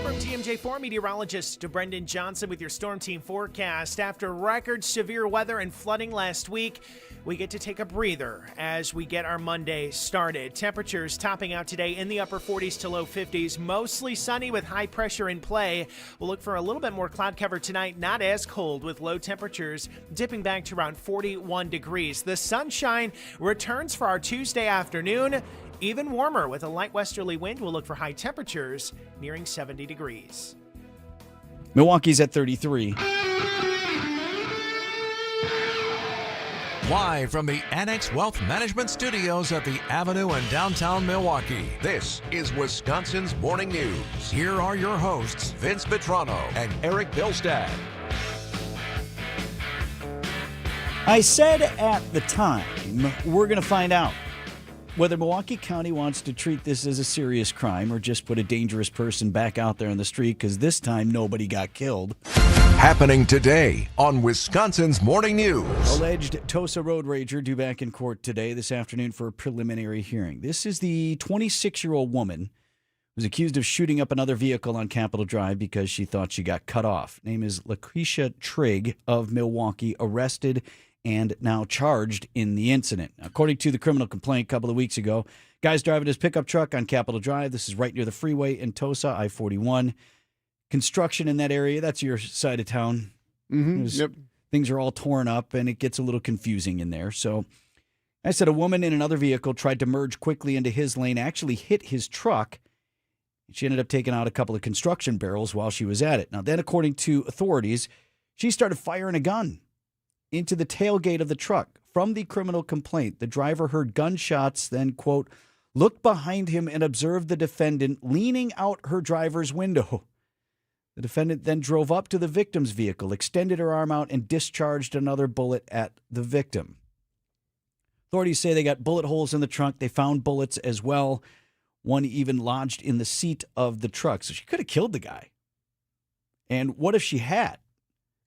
From TMJ4 meteorologist Brendan Johnson with your Storm Team forecast. After record severe weather and flooding last week, we get to take a breather as we get our Monday started. Temperatures topping out today in the upper 40s to low 50s. Mostly sunny with high pressure in play. We'll look for a little bit more cloud cover tonight. Not as cold with low temperatures dipping back to around 41 degrees. The sunshine returns for our Tuesday afternoon. Even warmer with a light westerly wind. We'll look for high temperatures nearing 70 degrees. Milwaukee's at 33. Live from the Annex Wealth Management Studios at the Avenue in downtown Milwaukee, this is Wisconsin's Morning News. Here are your hosts, Vince Vitrano and Eric Bilstad. I said at the time, we're going to find out whether Milwaukee County wants to treat this as a serious crime or just put a dangerous person back out there in the street, because this time nobody got killed. Happening today on Wisconsin's Morning News. Alleged Tosa road rager due back in court today, this afternoon, for a preliminary hearing. This is the 26-year-old woman who was accused of shooting up another vehicle on Capitol Drive because she thought she got cut off. Name is Lakeisha Trigg of Milwaukee, arrested and now charged in the incident. According to the criminal complaint a couple of weeks ago, guy's driving his pickup truck on Capitol Drive. This is right near the freeway in Tosa, I-41. Construction in that area, that's your side of town. Yep. Things are all torn up, and it gets a little confusing in there. So I said a woman in another vehicle tried to merge quickly into his lane, actually hit his truck. She ended up taking out a couple of construction barrels while she was at it. Now, then, according to authorities, she started firing a gun into the tailgate of the truck. From the criminal complaint, the driver heard gunshots, then, quote, looked behind him and observed the defendant leaning out her driver's window. The defendant then drove up to the victim's vehicle, extended her arm out, and discharged another bullet at the victim. Authorities say they got bullet holes in the trunk. They found bullets as well. One even lodged in the seat of the truck. So she could have killed the guy. And what if she had?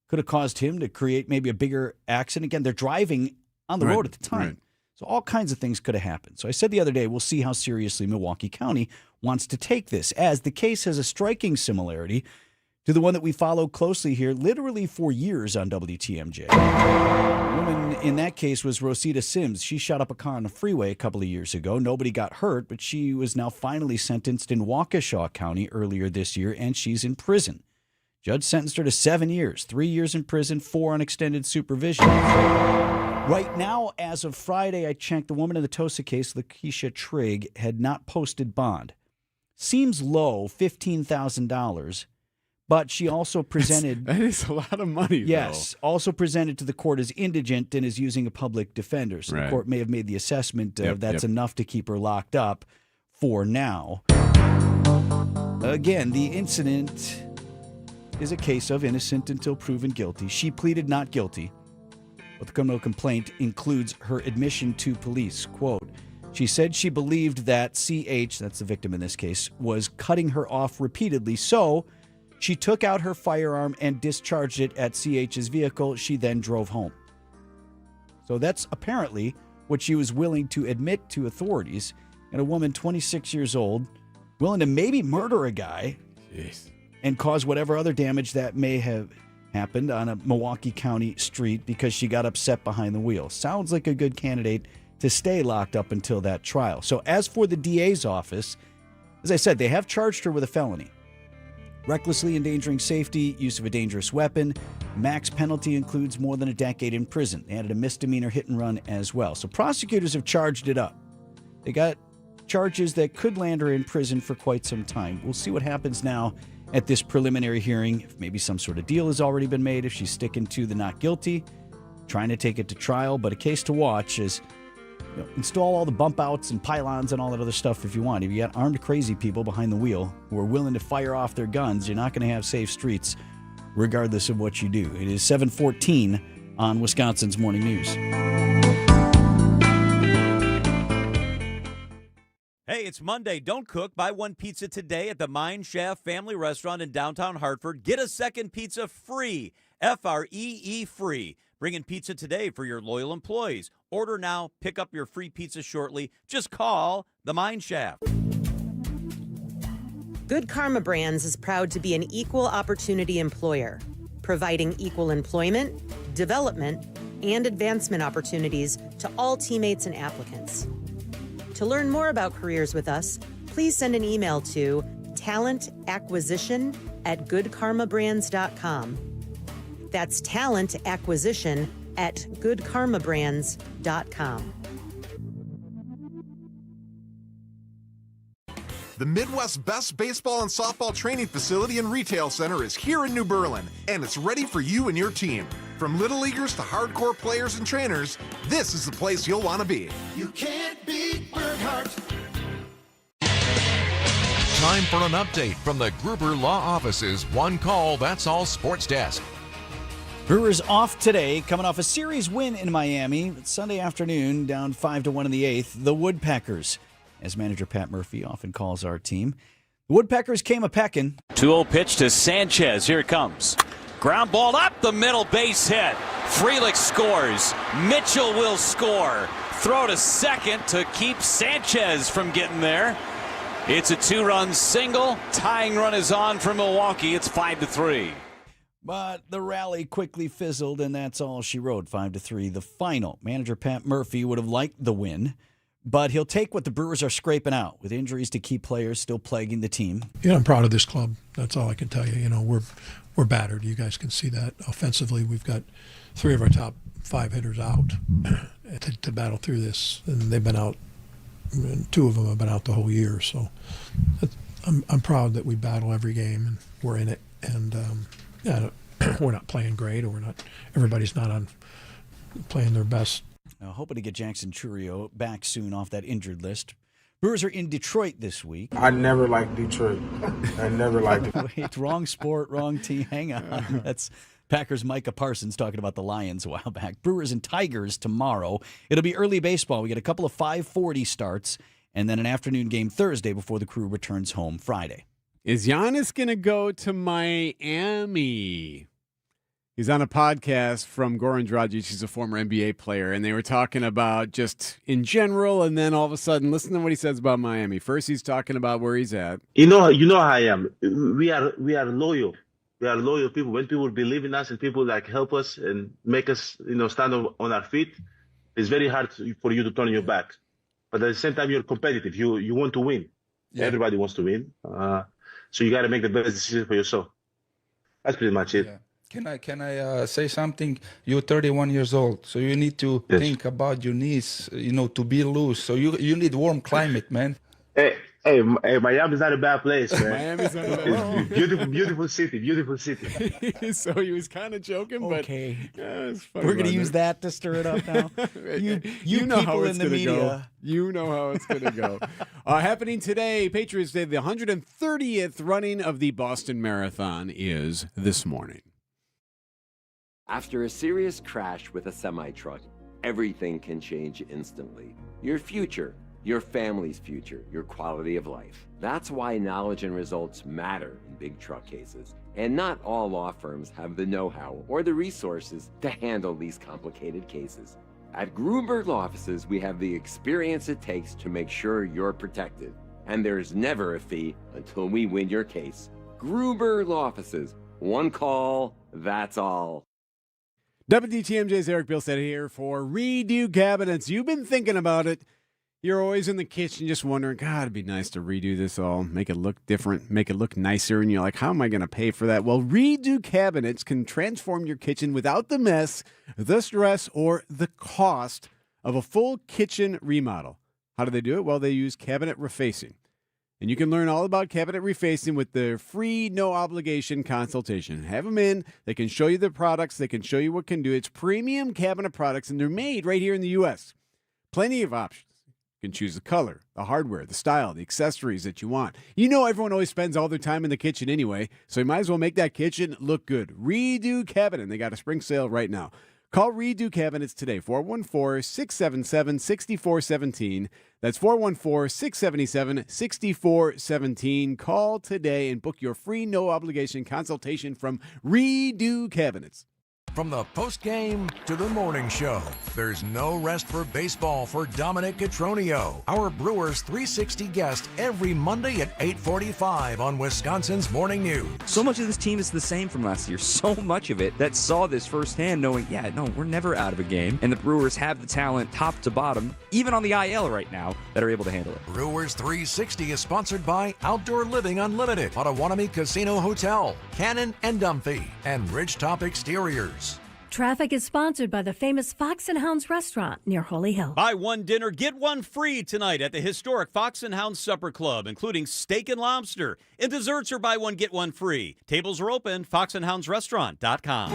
Could have caused him to create maybe a bigger accident. Again, they're driving on the road at the time. Right. So all kinds of things could have happened. So I said the other day, we'll see how seriously Milwaukee County wants to take this, as the case has a striking similarity to the one that we followed closely here, literally for years on WTMJ. The woman in that case was Rosita Sims. She shot up a car on a freeway a couple of years ago. Nobody got hurt, but she was now finally sentenced in Waukesha County earlier this year, and she's in prison. Judge sentenced her to 7 years, 3 years in prison, 4 on extended supervision. Right now, as of Friday, I checked, the woman in the Tosa case, Lakeisha Trigg, had not posted bond. Seems low, $15,000, but she also presented... That is a lot of money, yes, though. also presented to the court as indigent and is using a public defender. So the court may have made the assessment that's enough to keep her locked up for now. Again, the incident is a case of innocent until proven guilty. She pleaded not guilty, but the criminal complaint includes her admission to police. Quote, she said she believed that CH, that's the victim in this case, was cutting her off repeatedly, so she took out her firearm and discharged it at CH's vehicle. She then drove home. So that's apparently what she was willing to admit to authorities. And a woman 26 years old, willing to maybe murder a guy. Jeez. And cause whatever other damage that may have happened on a Milwaukee County street because she got upset behind the wheel. Sounds like a good candidate to stay locked up until that trial. So as for the DA's office, as I said, they have charged her with a felony. Recklessly endangering safety, use of a dangerous weapon. Max penalty includes more than a decade in prison. They added a misdemeanor hit and run as well. So prosecutors have charged it up. They got charges that could land her in prison for quite some time. We'll see what happens now at this preliminary hearing, if maybe some sort of deal has already been made, if she's sticking to the not guilty, trying to take it to trial. But a case to watch is, install all the bump outs and pylons and all that other stuff if you want. If you got armed crazy people behind the wheel who are willing to fire off their guns, you're not going to have safe streets regardless of what you do. It is 7:14 on Wisconsin's Morning News. Hey, it's Monday. Don't cook. Buy one pizza today at the Mine Shaft Family Restaurant in downtown Hartford. Get a second pizza free. Free free. Bring in pizza today for your loyal employees. Order now. Pick up your free pizza shortly. Just call the Mine Shaft. Good Karma Brands is proud to be an equal opportunity employer, providing equal employment, development, and advancement opportunities to all teammates and applicants. To learn more about careers with us, please send an email to talentacquisition@goodkarmabrands.com. That's talentacquisition@goodkarmabrands.com. The Midwest's best baseball and softball training facility and retail center is here in New Berlin, and it's ready for you and your team. From little leaguers to hardcore players and trainers, this is the place you'll want to be. You can't beat Burghardt. Time for an update from the Gruber Law Office's One Call, That's All Sports Desk. Brewers off today, coming off a series win in Miami. Sunday afternoon, down 5-1 in the eighth. The Woodpeckers, as manager Pat Murphy often calls our team. The Woodpeckers came a-pecking. 2-0 pitch to Sanchez. Here it comes. Ground ball up the middle, base hit. Frelick scores. Mitchell will score. Throw to second to keep Sanchez from getting there. It's a 2-run single. Tying run is on for Milwaukee. It's 5-3. But the rally quickly fizzled, and that's all she wrote, 5-3. The final. Manager Pat Murphy would have liked the win, but he'll take what the Brewers are scraping out, with injuries to key players still plaguing the team. I'm proud of this club. That's all I can tell you. We're battered. You guys can see that. Offensively, we've got 3 of our top 5 hitters out to battle through this, and they've been out. 2 of them have been out the whole year. So I'm proud that we battle every game and we're in it. And we're not playing great, or everybody's not on playing their best. Now, hoping to get Jackson Churio back soon off that injured list. Brewers are in Detroit this week. I never liked Detroit. I never liked it. Wait, wrong sport, wrong team. Hang on. That's Packers' Micah Parsons talking about the Lions a while back. Brewers and Tigers tomorrow. It'll be early baseball. We get a couple of 5:40 starts, and then an afternoon game Thursday before the crew returns home Friday. Is Giannis going to go to Miami? He's on a podcast from Goran Dragic. He's a former NBA player, and they were talking about just in general, and then all of a sudden, listen to what he says about Miami. First, he's talking about where he's at. You know how I am. We are loyal. We are loyal people. When people believe in us and people help us and make us, stand on our feet, it's very hard for you to turn your back. But at the same time, you're competitive. You want to win. Yeah. Everybody wants to win. So you got to make the best decision for yourself. That's pretty much it. Yeah. Can I say something? You're 31 years old, so you need to think about your knees, to be loose. So you need warm climate, man. Hey, Miami's not a bad place, man. Miami's not a bad place. Beautiful city. So he was kind of joking, but okay. It's funny. We're going to use that to stir it up now. you know people how it's in the gonna media. Go. You know how it's going to go. Happening today, Patriots Day, the 130th running of the Boston Marathon is this morning. After a serious crash with a semi-truck, everything can change instantly. Your future, your family's future, your quality of life. That's why knowledge and results matter in big truck cases. And not all law firms have the know-how or the resources to handle these complicated cases. At Gruber Law Offices, we have the experience it takes to make sure you're protected. And there's never a fee until we win your case. Gruber Law Offices. One call, that's all. WTMJ's Eric Bilstead here for Redo Cabinets. You've been thinking about it. You're always in the kitchen just wondering, God, it'd be nice to redo this all, make it look different, make it look nicer. And you're like, how am I going to pay for that? Well, Redo Cabinets can transform your kitchen without the mess, the stress, or the cost of a full kitchen remodel. How do they do it? Well, they use cabinet refacing. And you can learn all about cabinet refacing with their free, no-obligation consultation. Have them in. They can show you the products. They can show you what can do. It's premium cabinet products, and they're made right here in the U.S. Plenty of options. You can choose the color, the hardware, the style, the accessories that you want. You know everyone always spends all their time in the kitchen anyway, so you might as well make that kitchen look good. Redo Cabinet. They got a spring sale right now. Call Redo Cabinets today, 414-677-6417. That's 414-677-6417. Call today and book your free no-obligation consultation from Redo Cabinets. From the postgame to the morning show, there's no rest for baseball for Dominic Cotroneo, our Brewers 360 guest every Monday at 8:45 on Wisconsin's Morning News. So much of this team is the same from last year. So much of it that saw this firsthand, knowing, we're never out of a game. And the Brewers have the talent top to bottom, even on the IL right now, that are able to handle it. Brewers 360 is sponsored by Outdoor Living Unlimited, Potawatomi Casino Hotel, Cannon and Dunphy, and Ridgetop Exteriors. Traffic is sponsored by the famous Fox and Hounds restaurant near Holy Hill. Buy one dinner, get one free tonight at the historic Fox and Hounds Supper Club, including steak and lobster. And desserts are buy one, get one free. Tables are open, foxandhoundsrestaurant.com.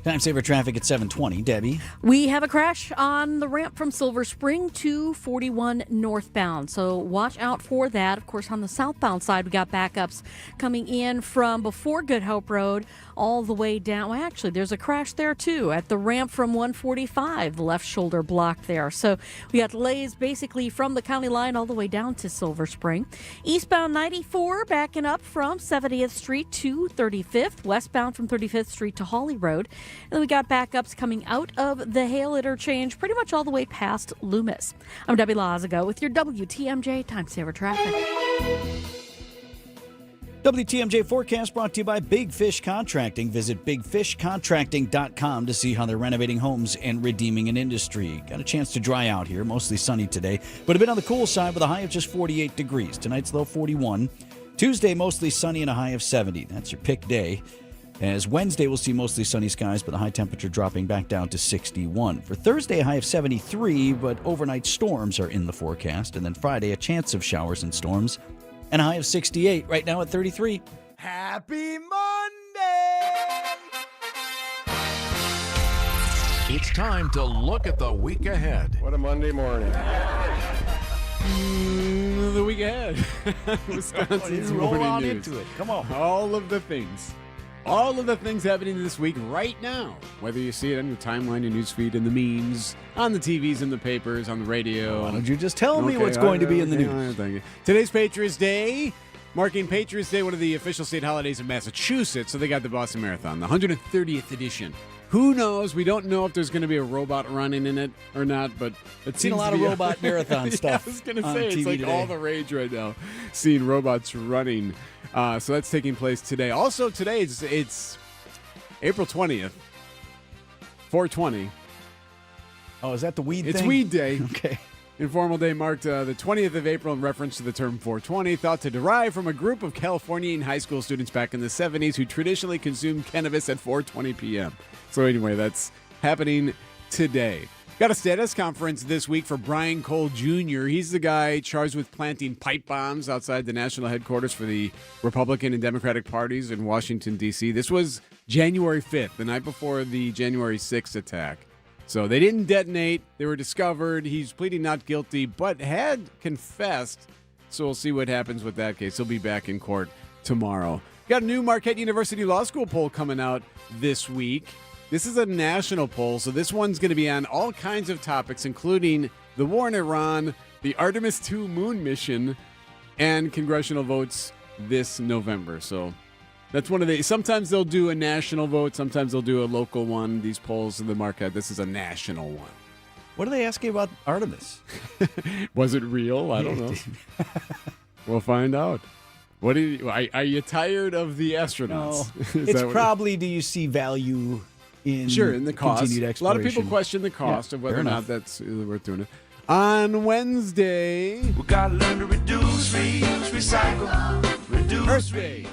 Time saver traffic at 7:20. Debbie. We have a crash on the ramp from Silver Spring to 41 northbound, so watch out for that. Of course, on the southbound side, we got backups coming in from before Good Hope Road all the way down. Well, actually, there's a crash there, too, at the ramp from 145, the left shoulder blocked there. So we got delays basically from the county line all the way down to Silver Spring. Eastbound 94 backing up from 70th Street to 35th, westbound from 35th Street to Hawley Road. And then we got backups coming out of the Hale interchange pretty much all the way past Loomis. I'm Debbie Lazago with your WTMJ Time Saver Traffic. WTMJ forecast brought to you by Big Fish Contracting. Visit bigfishcontracting.com to see how they're renovating homes and redeeming an industry. Got a chance to dry out here, mostly sunny today, but a bit on the cool side with a high of just 48 degrees. Tonight's low 41. Tuesday, mostly sunny and a high of 70. That's your pick day. As Wednesday, we'll see mostly sunny skies, but the high temperature dropping back down to 61. For Thursday, a high of 73, but overnight storms are in the forecast. And then Friday, a chance of showers and storms, and a high of 68. Right now at 33. Happy Monday! It's time to look at the week ahead. What a Monday morning. The week ahead. Wisconsin's roll morning on news. into it. Come on. All of the things happening this week right now. Whether you see it on your timeline, your newsfeed, in the memes, on the TVs, in the papers, on the radio. Why don't you just tell me what's going to be in the news? Thank you. Today's Patriots Day. Marking Patriots Day, one of the official state holidays of Massachusetts. So they got the Boston Marathon, the 130th edition. Who knows? We don't know if there's going to be a robot running in it or not, but it Seen a lot of robot marathon stuff. I was going to on say, it's TV like today. all the rage right now, seeing robots running. So that's taking place today. Also today, it's April 20th, 420. Oh, is that the weed It's thing? Weed Day. Okay. Informal Day marked the 20th of April in reference to the term 420, thought to derive from a group of Californian high school students back in the 70s who traditionally consumed cannabis at 4:20 p.m. So anyway, that's happening today. Got a status conference this week for Brian Cole Jr. He's the guy charged with planting pipe bombs outside the national headquarters for the Republican and Democratic parties in Washington, D.C. This was January 5th, the night before the January 6th attack. So they didn't detonate. They were discovered. He's pleading not guilty, but had confessed. So we'll see what happens with that case. He'll be back in court tomorrow. Got a new Marquette University Law School poll coming out this week. This is a national poll, so this one's going to be on all kinds of topics, including the war in Iran, the Artemis II moon mission, and congressional votes this November. So that's one of the. Sometimes they'll do a national vote, sometimes they'll do a local one. These polls in the Marquette, this is a national one. What are they asking about Artemis? Was it real? I don't know. We'll find out. What are you tired of the astronauts? No. It's probably, do you see value in the cost? Continued A exploration? lot of people question the cost of whether or not that's worth doing it. On Wednesday, We gotta learn to reduce, reuse, recycle. Reduce, Earth Day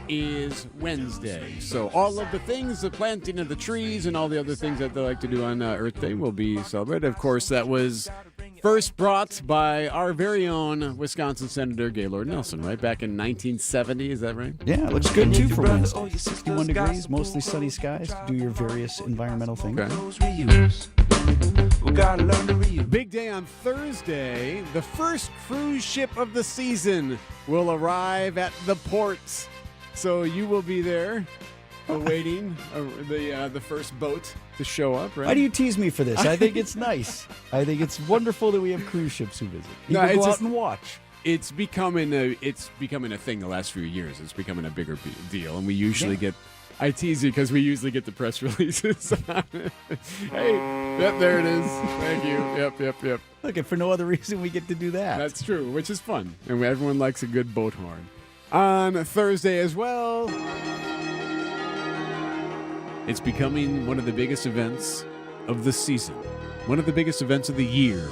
is Wednesday. So all of the things, the planting of the trees and all the other things that they like to do on Earth Day will be celebrated. Of course, that was first brought by our very own Wisconsin Senator Gaylord Nelson, right? Back in 1970, is that right? Yeah, it looks good too for Wednesday. 61 degrees, mostly sunny skies. Do your various environmental things. Big day on Thursday. The first cruise ship of the season will arrive at the port. So you will be there awaiting the first boat to show up, right? Why do you tease me for this? I think it's nice. I think it's wonderful that we have cruise ships who visit. People go out and watch. It's becoming a thing the last few years. It's becoming a bigger deal, and we usually get. I tease you because we usually get the press releases on it. Hey, yep, there it is. Thank you. Yep. Look, if for no other reason we get to do that. That's true, which is fun, and everyone likes a good boat horn. On Thursday as well, it's becoming one of the biggest events of the season, one of the biggest events of the year.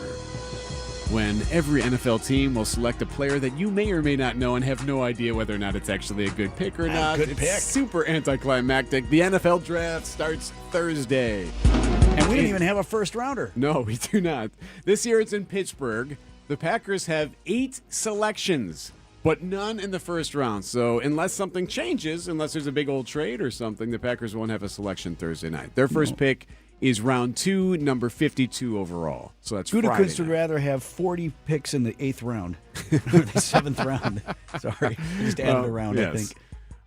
when every NFL team will select a player that you may or may not know and have no idea whether or not it's actually a good pick or not. Good it's pick. super anticlimactic. The NFL draft starts Thursday. And we don't even have a first rounder. No, we do not. This year it's in Pittsburgh. The Packers have 8 selections, but none in the first round. So unless something changes, unless there's a big old trade or something, the Packers won't have a selection Thursday night. Their first pick is round 2, number 52 overall. So that's Friday Gutekunst would night. rather have 40 picks in the 8th round, or the 7th round. Sorry, I just added a round, I think.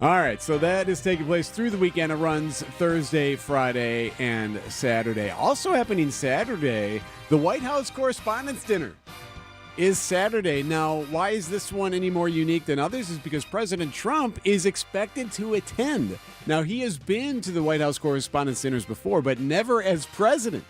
All right, so that is taking place through the weekend. It runs Thursday, Friday, and Saturday. Also happening Saturday, the White House Correspondents' Dinner is Saturday. Now, why is this one any more unique than others? Is because President Trump is expected to attend. Now, he has been to the White House Correspondents' Dinners before, but never as president.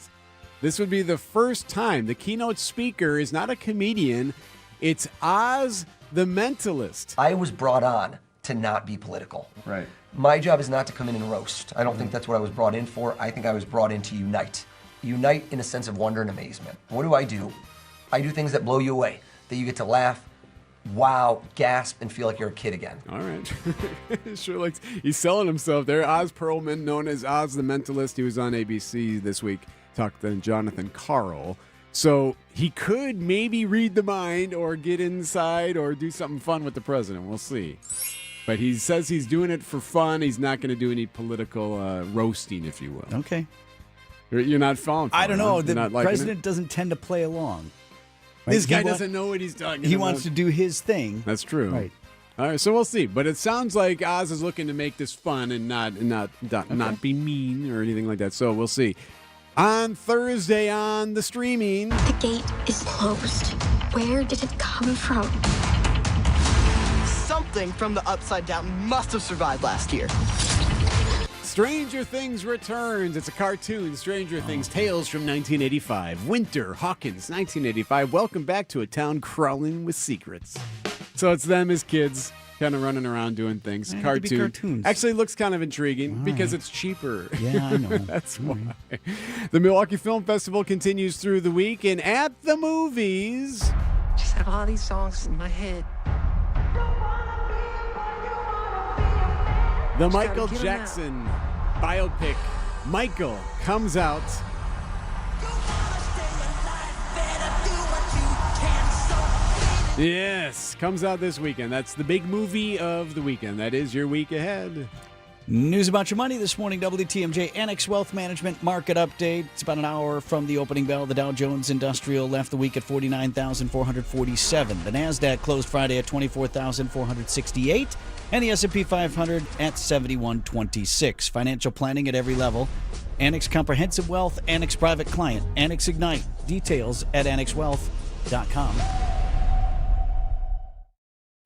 This would be the first time. The keynote speaker is not a comedian. It's Oz the Mentalist. I was brought on to not be political. Right. My job is not to come in and roast. I don't think that's what I was brought in for. I think I was brought in to unite. Unite in a sense of wonder and amazement. What do? I do things that blow you away, that you get to laugh, wow, gasp, and feel like you're a kid again. All right. Sure, like he's selling himself there. Oz Perlman, known as Oz the Mentalist. He was on ABC this week, talked to Jonathan Carl. So he could maybe read the mind or get inside or do something fun with the president. We'll see. But he says he's doing it for fun. He's not going to do any political roasting, if you will. Okay. You're not following for I don't it, know. huh? The You're not liking president it? doesn't tend to play along. Right? This guy doesn't know what he's talking about. He wants to do his thing. That's true. Right. All right, so we'll see. But it sounds like Oz is looking to make this fun and not be mean or anything like that. So we'll see. On Thursday on the streaming. The gate is closed. Where did it come from? Something from the Upside Down must have survived last year. Stranger Things returns. It's a cartoon, Stranger Things, Tales from 1985. Winter, Hawkins, 1985. Welcome back to a town crawling with secrets. So it's them as kids, kind of running around doing things. Cartoons. Actually looks kind of intriguing because it's cheaper. Yeah, I know. That's why. The Milwaukee Film Festival continues through the week, and at the movies. Just have all these songs in my head. The Michael Jackson biopic, Michael, comes out. Yes, comes out this weekend. That's the big movie of the weekend. That is your week ahead. News about your money this morning, WTMJ Annex Wealth Management Market Update. It's about an hour from the opening bell. The Dow Jones Industrial left the week at 49,447. The NASDAQ closed Friday at 24,468. And the S&P 500 at 7126. Financial planning at every level. Annex Comprehensive Wealth, Annex Private Client, Annex Ignite. Details at annexwealth.com.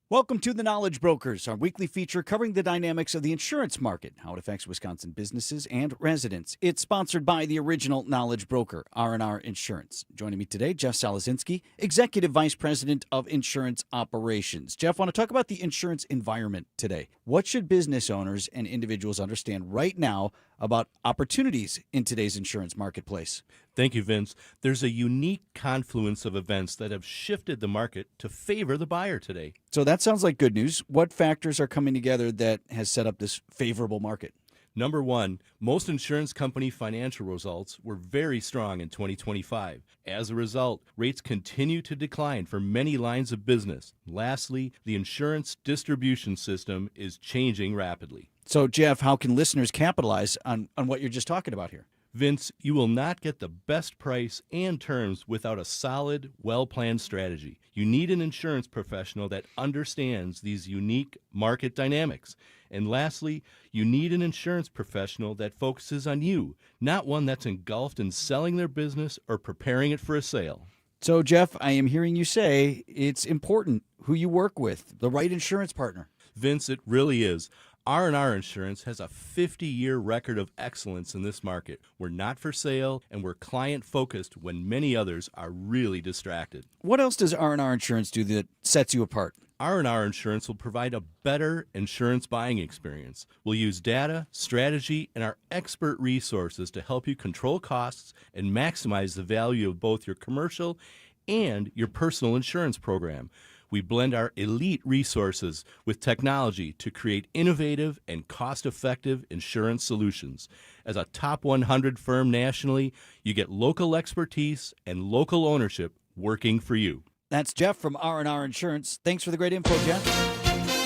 Welcome to The Knowledge Brokers, our weekly feature covering the dynamics of the insurance market, how it affects Wisconsin businesses and residents. It's sponsored by the original Knowledge Broker, R&R Insurance. Joining me today, Jeff Salazinski, Executive Vice President of Insurance Operations. Jeff, I want to talk about the insurance environment today. What should business owners and individuals understand right now about opportunities in today's insurance marketplace? Thank you, Vince. There's a unique confluence of events that have shifted the market to favor the buyer today. So that sounds like good news. What factors are coming together that has set up this favorable market? Number one, most insurance company financial results were very strong in 2025. As a result, rates continue to decline for many lines of business. Lastly, the insurance distribution system is changing rapidly. So, Jeff, how can listeners capitalize on what you're just talking about here? Vince, you will not get the best price and terms without a solid, well-planned strategy. You need an insurance professional that understands these unique market dynamics. And lastly, you need an insurance professional that focuses on you, not one that's engulfed in selling their business or preparing it for a sale. So, Jeff, I am hearing you say it's important who you work with, the right insurance partner. Vince, it really is. R&R Insurance has a 50-year record of excellence in this market. We're not for sale, and we're client-focused when many others are really distracted. What else does R&R Insurance do that sets you apart? R&R Insurance will provide a better insurance buying experience. We'll use data, strategy, and our expert resources to help you control costs and maximize the value of both your commercial and your personal insurance program. We blend our elite resources with technology to create innovative and cost-effective insurance solutions. As a top 100 firm nationally, you get local expertise and local ownership working for you. That's Jeff from R&R Insurance. Thanks for the great info, Jeff.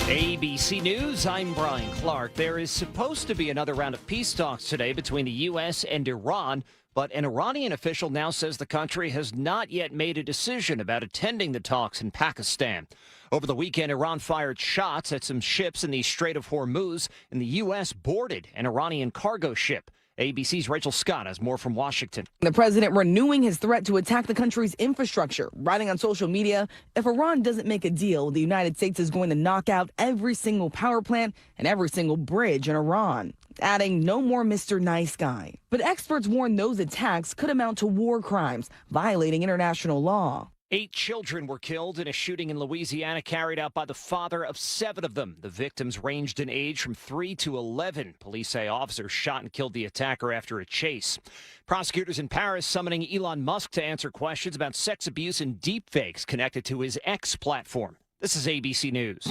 ABC News, I'm Brian Clark. There is supposed to be another round of peace talks today between the U.S. and Iran, but an Iranian official now says the country has not yet made a decision about attending the talks in Pakistan. Over the weekend, Iran fired shots at some ships in the Strait of Hormuz, and the U.S. boarded an Iranian cargo ship. ABC's Rachel Scott has more from Washington. The president renewing his threat to attack the country's infrastructure, writing on social media, if Iran doesn't make a deal, the United States is going to knock out every single power plant and every single bridge in Iran. Adding, no more Mr. Nice Guy. But experts warn those attacks could amount to war crimes, violating international law. 8 children were killed in a shooting in Louisiana carried out by the father of 7 of them. The victims ranged in age from 3 to 11. Police say officers shot and killed the attacker after a chase. Prosecutors in Paris summoning Elon Musk to answer questions about sex abuse and deepfakes connected to his X platform. This is ABC News.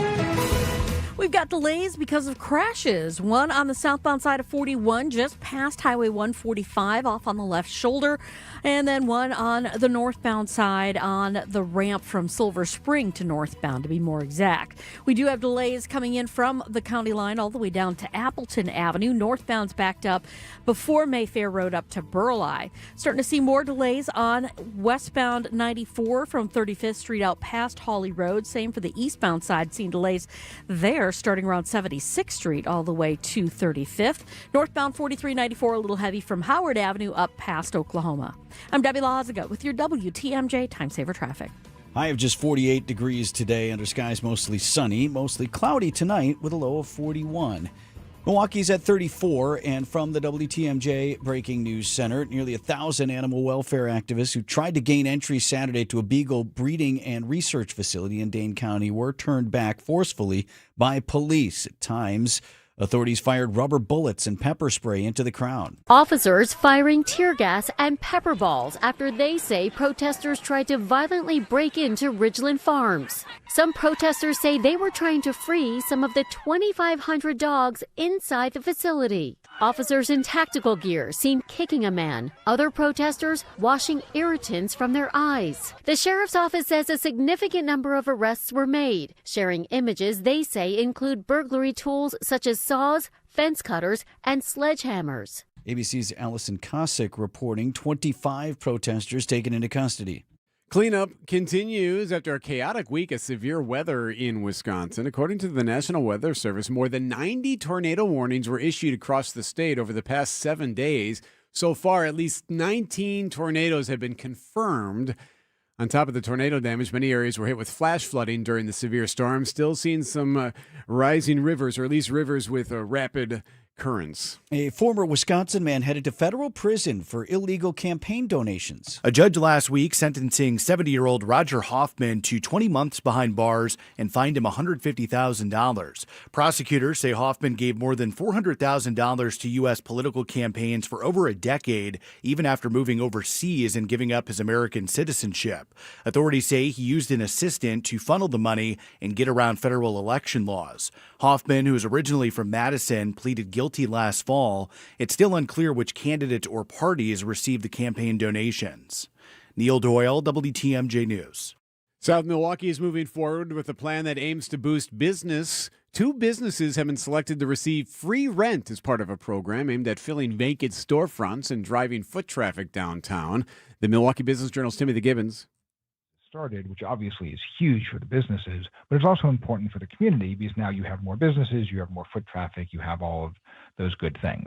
We've got delays because of crashes. One on the southbound side of 41, just past Highway 145, off on the left shoulder. And then one on the northbound side on the ramp from Silver Spring to northbound, to be more exact. We do have delays coming in from the county line all the way down to Appleton Avenue. Northbound's backed up before Mayfair Road up to Burleigh. Starting to see more delays on westbound 94 from 35th Street out past Hawley Road. Same for the eastbound side, seeing delays there starting around 76th Street all the way to 35th. Northbound 4394 a little heavy from Howard Avenue up past Oklahoma. I'm Debbie Lazaga with your WTMJ Time Saver Traffic. High of just 48 degrees today under skies mostly sunny, mostly cloudy tonight with a low of 41. Milwaukee's at 34, and from the WTMJ Breaking News Center, nearly 1,000 animal welfare activists who tried to gain entry Saturday to a beagle breeding and research facility in Dane County were turned back forcefully by police. At times, authorities fired rubber bullets and pepper spray into the crowd. Officers firing tear gas and pepper balls after they say protesters tried to violently break into Ridgeland Farms. Some protesters say they were trying to free some of the 2,500 dogs inside the facility. Officers in tactical gear seen kicking a man. Other protesters washing irritants from their eyes. The sheriff's office says a significant number of arrests were made, sharing images they say include burglary tools such as saws, fence cutters, and sledgehammers. ABC's Allison Kosick reporting 25 protesters taken into custody. Cleanup continues after a chaotic week of severe weather in Wisconsin. According to the National Weather Service, more than 90 tornado warnings were issued across the state over the past 7 days. So far, at least 19 tornadoes have been confirmed. On top of the tornado damage, many areas were hit with flash flooding during the severe storm. Still seeing some rising rivers, or at least rivers with rapid currents. A former Wisconsin man headed to federal prison for illegal campaign donations. A judge last week sentencing 70-year-old Roger Hoffman to 20 months behind bars and fined him $150,000. Prosecutors say Hoffman gave more than $400,000 to U.S. political campaigns for over a decade, even after moving overseas and giving up his American citizenship. Authorities say he used an assistant to funnel the money and get around federal election laws. Hoffman, who is originally from Madison, pleaded guilty last fall. It's still unclear which candidate or parties received the campaign donations. Neil Doyle, WTMJ News. South Milwaukee is moving forward with a plan that aims to boost business. 2 businesses have been selected to receive free rent as part of a program aimed at filling vacant storefronts and driving foot traffic downtown. The Milwaukee Business Journal's Timothy Gibbons. Started, which obviously is huge for the businesses, but it's also important for the community because now you have more businesses, you have more foot traffic, you have all of those good things.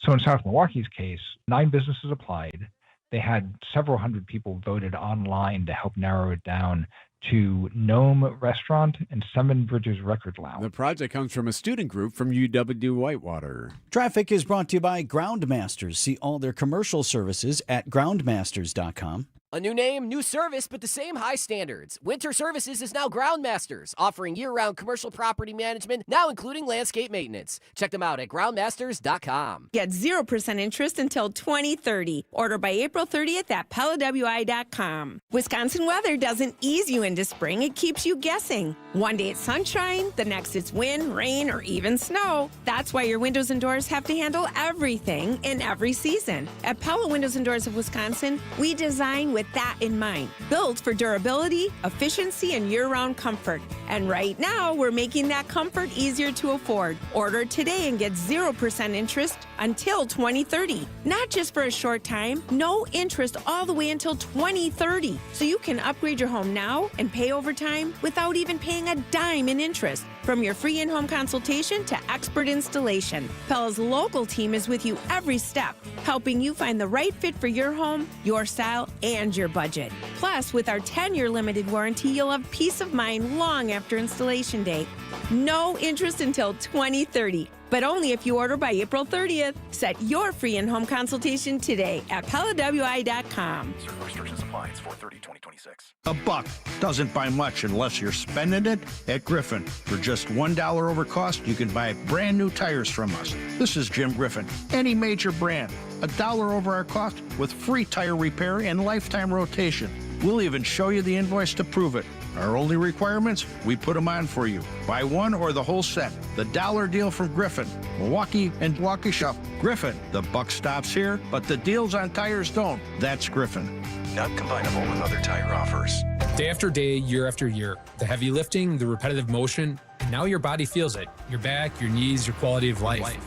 So in South Milwaukee's case, 9 businesses applied. They had several hundred people voted online to help narrow it down to Gnome Restaurant and Seven Bridges Record Lounge. The project comes from a student group from UW Whitewater. Traffic is brought to you by Groundmasters. See all their commercial services at groundmasters.com. A new name, new service, but the same high standards. Winter Services is now Groundmasters, offering year-round commercial property management, now including landscape maintenance. Check them out at groundmasters.com. Get 0% interest until 2030. Order by April 30th at PellaWI.com. Wisconsin weather doesn't ease you into spring, it keeps you guessing. One day it's sunshine, the next it's wind, rain, or even snow. That's why your windows and doors have to handle everything in every season. At Pella Windows and Doors of Wisconsin, we design with that in mind. Built for durability, efficiency, and year-round comfort. And right now, we're making that comfort easier to afford. Order today and get 0% interest until 2030. Not just for a short time, no interest all the way until 2030. So you can upgrade your home now and pay over time without even paying a dime in interest. From your free in-home consultation to expert installation, Pella's local team is with you every step, helping you find the right fit for your home, your style, and your budget. Plus, with our 10-year limited warranty, you'll have peace of mind long after installation date. No interest until 2030, but only if you order by April 30th. Set your free in-home consultation today at PellaWI.com. Certain restrictions apply. It's 4/30/2026. A buck doesn't buy much unless you're spending it at Griffin. For just $1 over cost, you can buy brand new tires from us. This is Jim Griffin. Any major brand, $1 over our cost with free tire repair and lifetime rotation. We'll even show you the invoice to prove it. Our only requirements, we put them on for you. Buy one or the whole set. The dollar deal from Griffin. Milwaukee and Waukesha. Griffin. The buck stops here, but the deals on tires don't. That's Griffin. Not combinable with other tire offers. Day after day, year after year, the heavy lifting, the repetitive motion, and now your body feels it. Your back, your knees, your quality of life.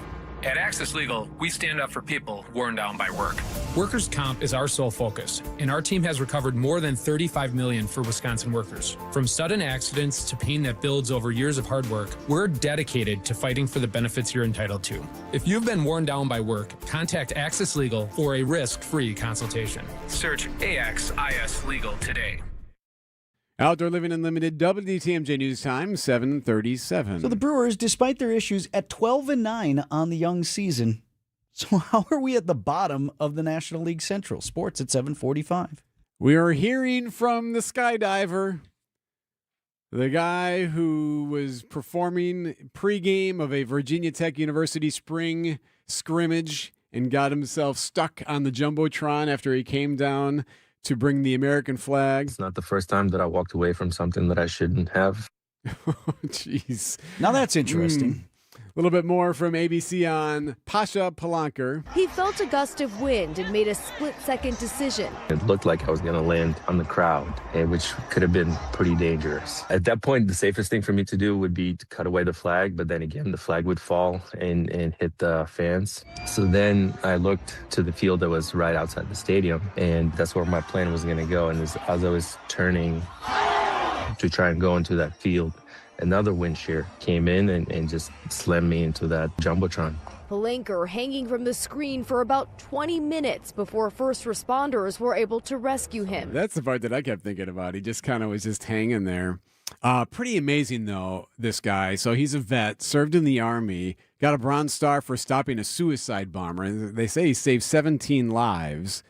At Access Legal, we stand up for people worn down by work. Workers' comp is our sole focus, and our team has recovered more than $35 million for Wisconsin workers. From sudden accidents to pain that builds over years of hard work, we're dedicated to fighting for the benefits you're entitled to. If you've been worn down by work, contact Access Legal for a risk-free consultation. Search AXIS Legal today. Outdoor Living Unlimited, WTMJ News Time, 7:37. So the Brewers, despite their issues, at 12-9 on the young season. So how are we at the bottom of the National League Central? Sports at 7:45. We are hearing from the skydiver, the guy who was performing pregame of a Virginia Tech University spring scrimmage and got himself stuck on the Jumbotron after he came down to bring the American flag. It's not the first time that I walked away from something that I shouldn't have. Oh, jeez. Now that's interesting. A little bit more from ABC on Pasha Palanker. He felt a gust of wind and made a split-second decision. It looked like I was going to land on the crowd, which could have been pretty dangerous. At that point, the safest thing for me to do would be to cut away the flag, but then again, the flag would fall and hit the fans. So then I looked to the field that was right outside the stadium, and that's where my plane was going to go. And as I was turning to try and go into that field, another wind shear came in and just slammed me into that Jumbotron. Palanker hanging from the screen for about 20 minutes before first responders were able to rescue him. That's the part that I kept thinking about. He just kind of was just hanging there. Pretty amazing, though, this guy. So he's a vet, served in the Army, got a Bronze Star for stopping a suicide bomber. They say he saved 17 lives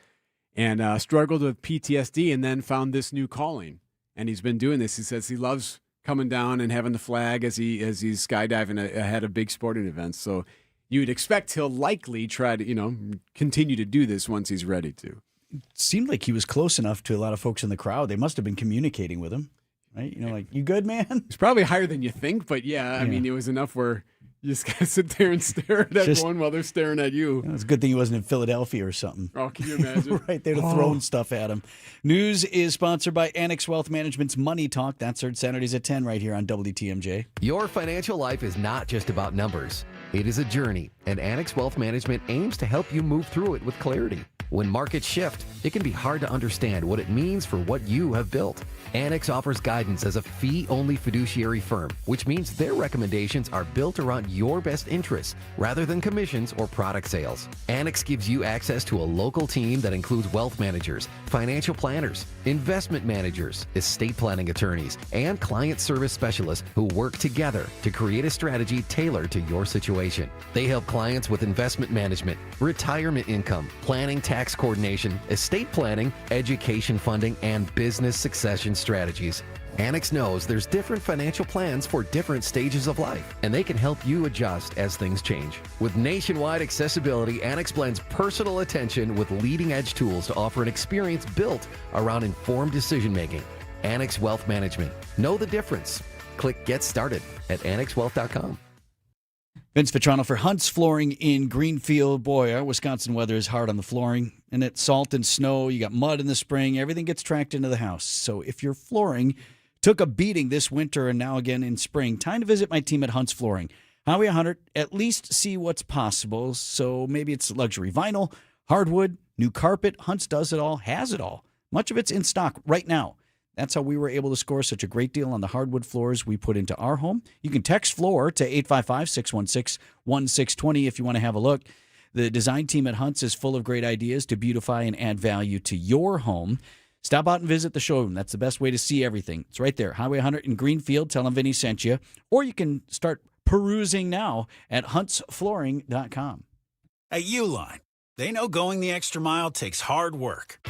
and struggled with PTSD and then found this new calling. And he's been doing this. He says he loves coming down and having the flag as he's skydiving ahead of big sporting events. So you'd expect he'll likely try to, continue to do this once he's ready to. It seemed like he was close enough to a lot of folks in the crowd. They must have been communicating with him, right? Like, you good, man? It's probably higher than you think, but yeah. I mean, it was enough where you just got to sit there and stare at everyone while they're staring at you. It's a good thing he wasn't in Philadelphia or something. Oh, can you imagine? Right, they'd have thrown stuff at him. News is sponsored by Annex Wealth Management's Money Talk. That's heard Saturdays at 10 right here on WTMJ. Your financial life is not just about numbers. It is a journey, and Annex Wealth Management aims to help you move through it with clarity. When markets shift, it can be hard to understand what it means for what you have built. Annex offers guidance as a fee-only fiduciary firm, which means their recommendations are built around your best interests rather than commissions or product sales. Annex gives you access to a local team that includes wealth managers, financial planners, investment managers, estate planning attorneys, and client service specialists who work together to create a strategy tailored to your situation. They help clients with investment management, retirement income, planning, tax coordination, estate planning, education funding, and business succession strategies. Annex knows there's different financial plans for different stages of life, and they can help you adjust as things change. With nationwide accessibility, Annex blends personal attention with leading-edge tools to offer an experience built around informed decision-making. Annex Wealth Management. Know the difference. Click Get Started at annexwealth.com. Vince Vitrano for Hunt's Flooring in Greenfield. Boy, our Wisconsin weather is hard on the flooring. And it's salt and snow. You got mud in the spring. Everything gets tracked into the house. So if your flooring took a beating this winter and now again in spring, time to visit my team at Hunt's Flooring. Highway 100, at least see what's possible. So maybe it's luxury vinyl, hardwood, new carpet. Hunt's does it all, has it all. Much of it's in stock right now. That's how we were able to score such a great deal on the hardwood floors we put into our home. You can text FLOOR to 855-616-1620 if you want to have a look. The design team at Hunt's is full of great ideas to beautify and add value to your home. Stop out and visit the showroom. That's the best way to see everything. It's right there, Highway 100 in Greenfield. Tell them Vinny sent you. Or you can start perusing now at huntsflooring.com. At Uline, they know going the extra mile takes hard work.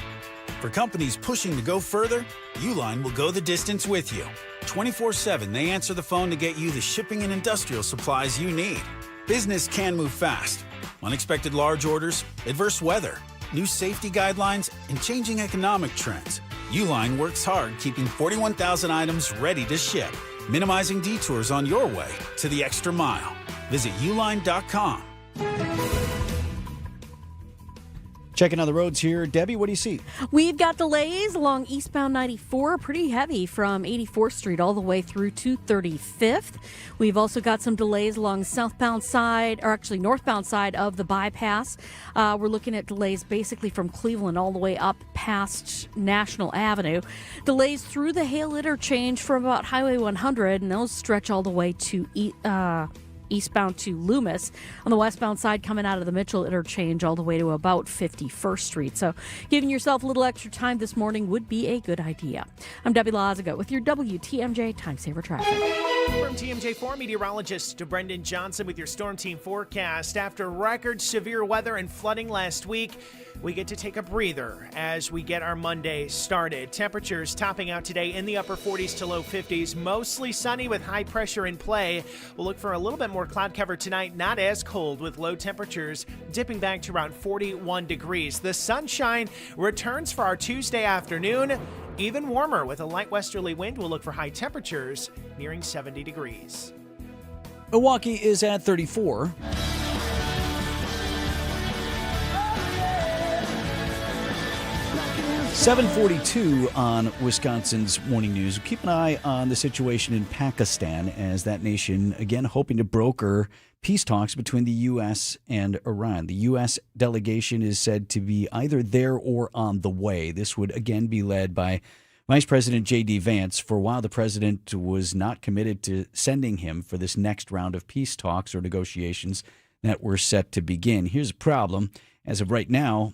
For companies pushing to go further, Uline will go the distance with you. 24/7, they answer the phone to get you the shipping and industrial supplies you need. Business can move fast. Unexpected large orders, adverse weather, new safety guidelines, and changing economic trends. Uline works hard keeping 41,000 items ready to ship, minimizing detours on your way to the extra mile. Visit uline.com. Checking on the roads here. Debbie, what do you see? We've got delays along eastbound 94, pretty heavy from 84th Street all the way through to 35th. We've also got some delays along southbound side, or actually northbound side of the bypass. We're looking at delays basically from Cleveland all the way up past National Avenue. Delays through the Hale interchange from about Highway 100, and those stretch all the way to eastbound to Loomis. On the westbound side, coming out of the Mitchell interchange all the way to about 51st Street. So giving yourself a little extra time this morning would be a good idea. I'm Debbie Lazaga with your WTMJ Time Saver Traffic. From TMJ4 meteorologist Brendan Johnson with your Storm Team forecast. After record severe weather and flooding last week, we get to take a breather as we get our Monday started. Temperatures topping out today in the upper 40s to low 50s. Mostly sunny with high pressure in play. We'll look for a little bit more cloud cover tonight. Not as cold with low temperatures dipping back to around 41 degrees. The sunshine returns for our Tuesday afternoon. Even warmer with a light westerly wind. We'll look for high temperatures nearing 70 degrees. Milwaukee is at 34. .742 on Wisconsin's Morning News. Keep an eye on the situation in Pakistan as that nation, again, hoping to broker peace talks between the U.S. and Iran. The U.S. delegation is said to be either there or on the way. This would, again, be led by Vice President J.D. Vance. For a while, the president was not committed to sending him for this next round of peace talks or negotiations that were set to begin. Here's a problem. As of right now,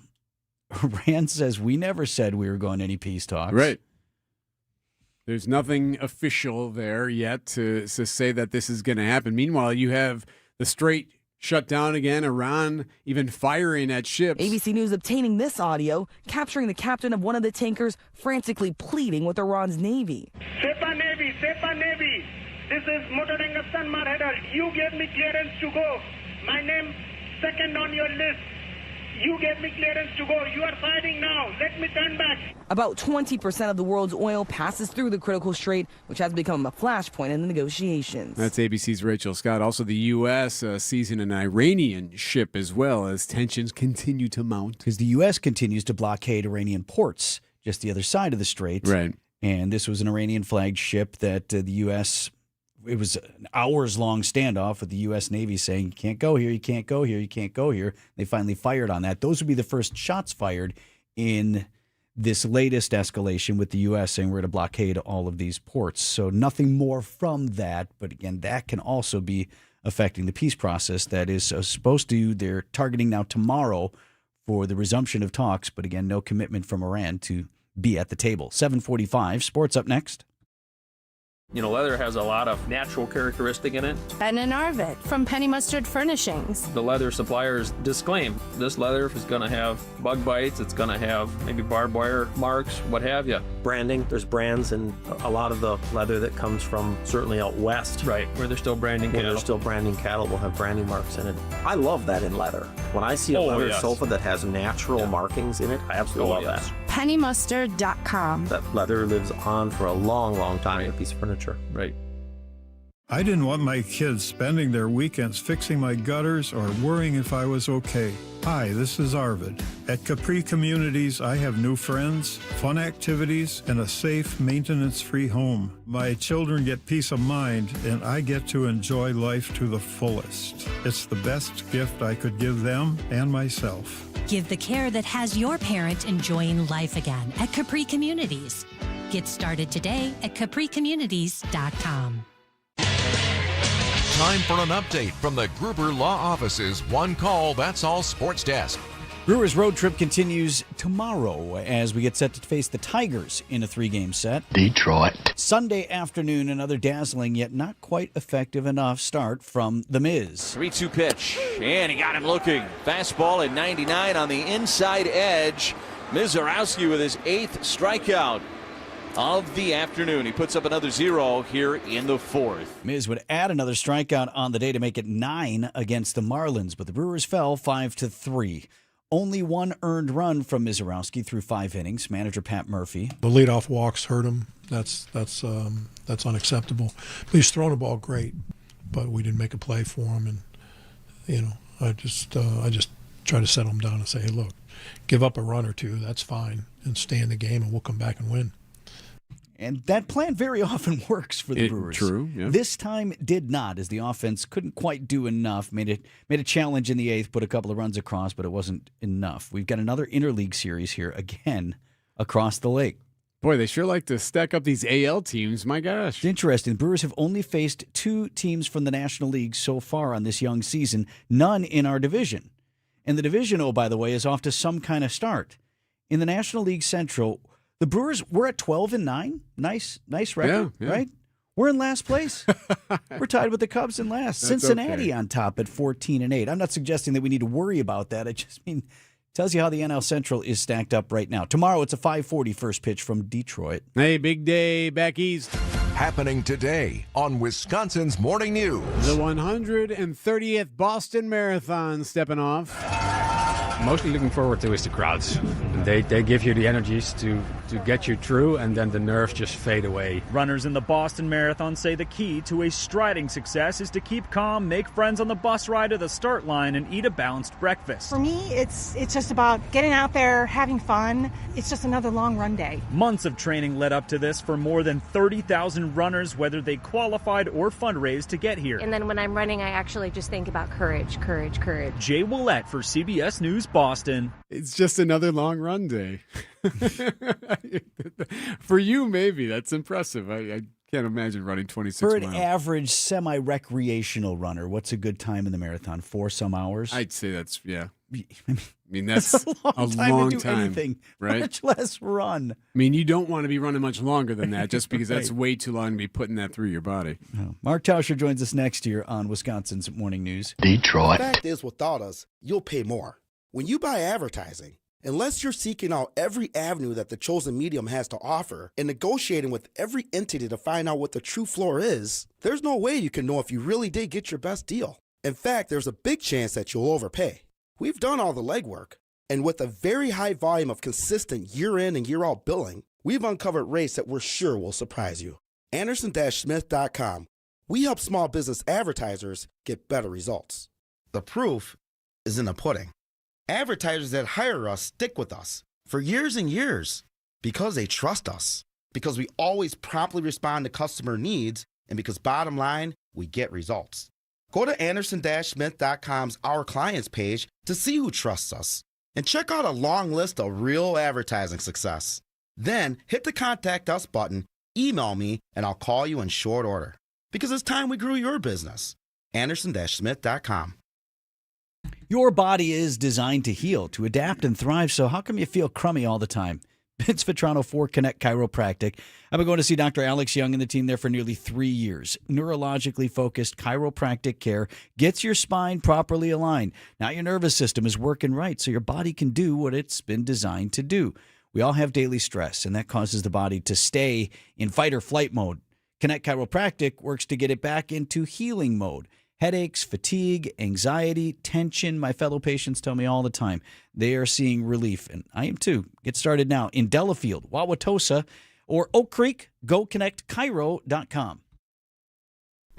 Iran says we never said we were going to any peace talks. Right. There's nothing official there yet to say that this is going to happen. Meanwhile, you have the Strait shut down again, Iran even firing at ships. ABC News obtaining this audio, capturing the captain of one of the tankers frantically pleading with Iran's Navy. Sepa Navy, this is Motor Tanker Sanmar Header. You gave me clearance to go. My name second on your list. You gave me clearance to go. You are fighting now. Let me turn back. About 20% of the world's oil passes through the critical strait, which has become a flashpoint in the negotiations. That's ABC's Rachel Scott. Also, the U.S. seizing an Iranian ship as well as tensions continue to mount. Because the U.S. continues to blockade Iranian ports just the other side of the strait. Right. And this was an Iranian-flagged ship that the U.S., it was an hours-long standoff with the U.S. Navy saying, you can't go here, you can't go here, you can't go here. They finally fired on that. Those would be the first shots fired in this latest escalation with the U.S. saying we're going to blockade all of these ports. So nothing more from that. But again, that can also be affecting the peace process that is supposed to, they're targeting now tomorrow for the resumption of talks. But again, no commitment from Iran to be at the table. 7:45. Sports up next. You know, leather has a lot of natural characteristic in it. Ben and Arvid from Penny Mustard Furnishings. The leather suppliers disclaim this leather is going to have bug bites, it's going to have maybe barbed wire marks, what have you. Branding, there's brands and a lot of the leather that comes from certainly out west. Right, where they're still branding cattle. Where they're still branding cattle will have branding marks in it. I love that in leather. When I see a leather sofa that has natural markings in it, I absolutely love that. PennyMustard.com. That leather lives on for a long, long time in a piece of furniture. Right. I didn't want my kids spending their weekends fixing my gutters or worrying if I was okay. Hi, this is Arvid. At Capri Communities, I have new friends, fun activities, and a safe, maintenance-free home. My children get peace of mind, and I get to enjoy life to the fullest. It's the best gift I could give them and myself. Give the care that has your parent enjoying life again at Capri Communities. Get started today at capricommunities.com. Time for an update from the Gruber Law Office's One Call, That's All Sports Desk. Brewers road trip continues tomorrow as we get set to face the Tigers in a 3-game set. Detroit. Sunday afternoon, another dazzling yet not quite effective enough start from The Miz. 3-2 pitch, and he got him looking. Fastball at 99 on the inside edge. Mizorowski with his 8th strikeout of the afternoon. He puts up another 0 here in the 4th. Miz would add another strikeout on the day to make it 9 against the Marlins, but the Brewers fell 5-3. Only one earned run from Mizorowski through 5 innings. Manager Pat Murphy. The leadoff walks hurt him. That's unacceptable. But he's thrown the ball great, but we didn't make a play for him. And I just try to settle him down and say, hey, look, give up a run or two. That's fine, and stay in the game, and we'll come back and win. And that plan very often works for the Brewers. True. Yeah. This time did not, as the offense couldn't quite do enough. Made a challenge in the 8th, put a couple of runs across, but it wasn't enough. We've got another interleague series here again across the lake. Boy, they sure like to stack up these AL teams. My gosh. It's interesting. The Brewers have only faced 2 teams from the National League so far on this young season, none in our division. And the division, oh, by the way, is off to some kind of start. In the National League Central, the Brewers, we're at 12-9. Nice record, yeah. right? We're in last place. We're tied with the Cubs in last. That's Cincinnati okay. on top at 14-8. I'm not suggesting that we need to worry about that. I just mean tells you how the NL Central is stacked up right now. Tomorrow, it's a 5:40 first pitch from Detroit. Hey, big day back east. Happening today on Wisconsin's Morning News. The 130th Boston Marathon stepping off. Mostly looking forward to is the crowds. They give you the energies to get you through, and then the nerves just fade away. Runners in the Boston Marathon say the key to a striding success is to keep calm, make friends on the bus ride to the start line, and eat a balanced breakfast. For me, it's just about getting out there, having fun. It's just another long run day. Months of training led up to this for more than 30,000 runners, whether they qualified or fundraised to get here. And then when I'm running, I actually just think about courage. Jay Willett for CBS News Boston. It's just another long run day. For you, maybe. That's impressive. I can't imagine running 26 miles. For an average semi-recreational runner, what's a good time in the marathon? 4 some hours? I'd say that's, yeah. I mean, that's a long time, anything, right? Much less run. I mean, you don't want to be running much longer than that just because that's Right. way too long to be putting that through your body. No. Mark Tauscher joins us next year on Wisconsin's Morning News. Detroit. The fact is, without us, you'll pay more. When you buy advertising, unless you're seeking out every avenue that the chosen medium has to offer and negotiating with every entity to find out what the true floor is, there's no way you can know if you really did get your best deal. In fact, there's a big chance that you'll overpay. We've done all the legwork, and with a very high volume of consistent year-in and year-out billing, we've uncovered rates that we're sure will surprise you. Anderson-Smith.com. We help small business advertisers get better results. The proof is in the pudding. Advertisers that hire us stick with us for years and years because they trust us, because we always promptly respond to customer needs, and because bottom line, we get results. Go to Anderson-Smith.com's Our Clients page to see who trusts us and check out a long list of real advertising success. Then hit the Contact Us button, email me, and I'll call you in short order. Because it's time we grew your business. Anderson-Smith.com. Your body is designed to heal, to adapt and thrive, so how come you feel crummy all the time? Vince Vitrano for Connect Chiropractic. I've been going to see Dr. Alex Young and the team there for nearly 3 years. Neurologically focused chiropractic care gets your spine properly aligned. Now your nervous system is working right so your body can do what it's been designed to do. We all have daily stress, and that causes the body to stay in fight or flight mode. Connect Chiropractic works to get it back into healing mode. Headaches, fatigue, anxiety, tension. My fellow patients tell me all the time they are seeing relief, and I am too. Get started now in Delafield, Wauwatosa, or Oak Creek. GoConnectChiro.com.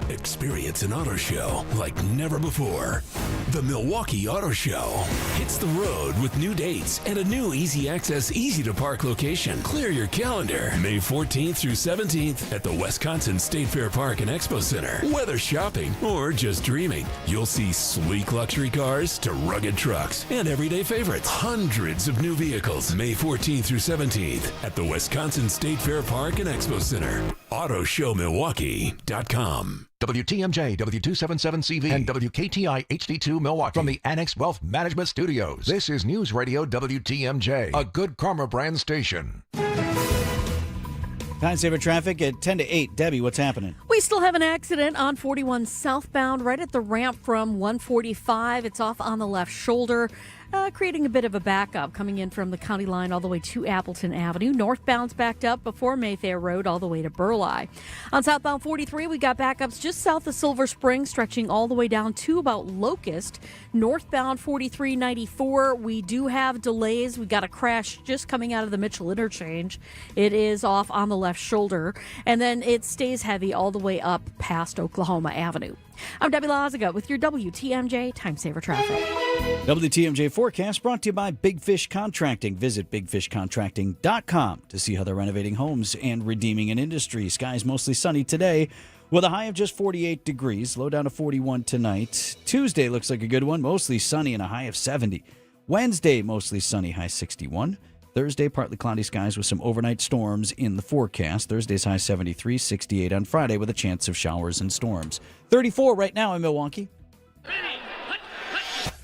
Experience an auto show like never before. The Milwaukee Auto Show hits the road with new dates and a new easy access, easy to park location. Clear your calendar. May 14th through 17th at the Wisconsin State Fair Park and Expo Center. Whether shopping or just dreaming, you'll see sleek luxury cars to rugged trucks and everyday favorites. Hundreds of new vehicles. May 14th through 17th at the Wisconsin State Fair Park and Expo Center. AutoShowMilwaukee.com. WTMJ, W277CV, and WKTI HD2 Milwaukee from the Annex Wealth Management Studios. This is News Radio WTMJ, a Good Karma brand station. Time saver traffic at 10 to 8. Debbie, what's happening? We still have an accident on 41 southbound right at the ramp from 145. It's off on the left shoulder, creating a bit of a backup coming in from the county line all the way to Appleton Avenue. Northbound's backed up before Mayfair Road all the way to Burleigh. On southbound 43, we got backups just south of Silver Spring, stretching all the way down to about Locust. Northbound 4394, we do have delays. We got a crash just coming out of the Mitchell interchange. It is off on the left shoulder, and then it stays heavy all the way up past Oklahoma Avenue. I'm Debbie Lazaga with your WTMJ Time Saver Traffic. WTMJ forecast brought to you by Big Fish Contracting. Visit bigfishcontracting.com to see how they're renovating homes and redeeming an industry. Skies mostly sunny today with a high of just 48 degrees, low down to 41 tonight. Tuesday looks like a good one, mostly sunny and a high of 70. Wednesday, mostly sunny, high 61. Thursday, partly cloudy skies with some overnight storms in the forecast. Thursday's high 73, 68 on Friday with a chance of showers and storms. 34 right now in Milwaukee.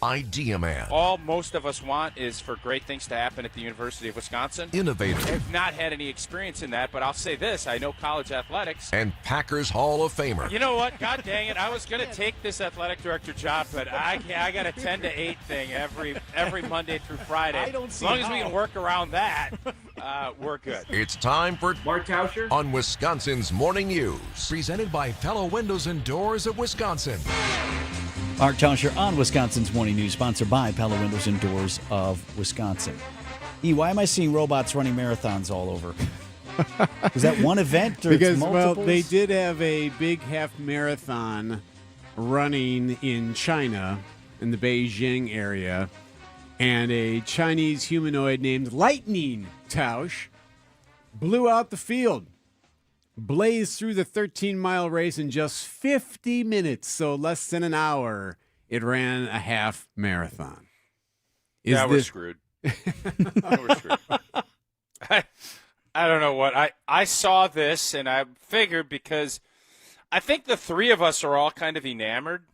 Idea Man. All most of us want is for great things to happen at the University of Wisconsin. Innovator. I've not had any experience in that, but I'll say this. I know college athletics. And Packers Hall of Famer. You know what? God dang it. I was going to take this athletic director job, but I got a 10 to 8 thing every Monday through Friday. I don't see as long as we can work around that, we're good. It's time for Mark Tauscher on Wisconsin's Morning News. Presented by Pella Windows and Doors of Wisconsin. Mark Tauscher on Wisconsin's Morning News, sponsored by Pella Windows and Doors of Wisconsin. Why am I seeing robots running marathons all over? Is that one event or because, it's multiples? Well, they did have a big half marathon running in China, in the Beijing area, and a Chinese humanoid named Lightning Tausch blew out the field. Blazed through the 13-mile race in just 50 minutes, so less than an hour. It ran a half marathon. We're screwed. We're screwed. I don't know what. I saw this, and I figured because I think the three of us are all kind of enamored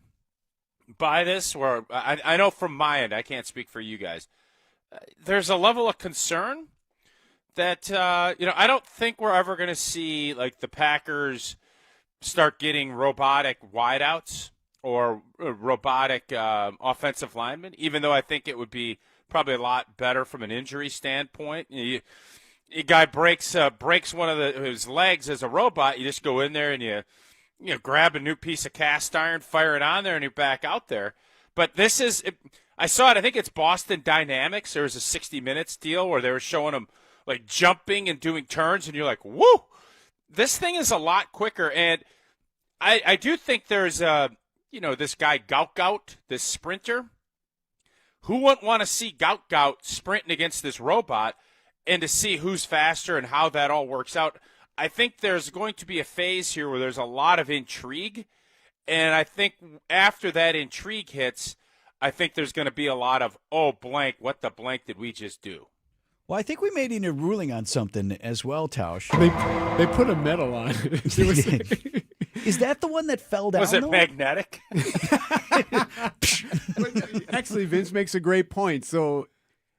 by this. Where I know from my end, I can't speak for you guys. There's a level of concern that, I don't think we're ever going to see, like, the Packers start getting robotic wideouts or robotic offensive linemen, even though I think it would be probably a lot better from an injury standpoint. A guy breaks one of his legs as a robot, you just go in there and you grab a new piece of cast iron, fire it on there, and you're back out there. But this is – I saw it. I think it's Boston Dynamics. There was a 60 Minutes deal where they were showing them – like jumping and doing turns, and you're like, woo! This thing is a lot quicker. And I do think there's this guy Gout, this sprinter. Who wouldn't want to see Gout sprinting against this robot and to see who's faster and how that all works out? I think there's going to be a phase here where there's a lot of intrigue. And I think after that intrigue hits, I think there's going to be a lot of, oh, blank, what the blank did we just do? Well, I think we made a ruling on something as well, Tausch. They put a medal on it. Is that the one that fell down? Was it magnetic? Actually, Vince makes a great point. So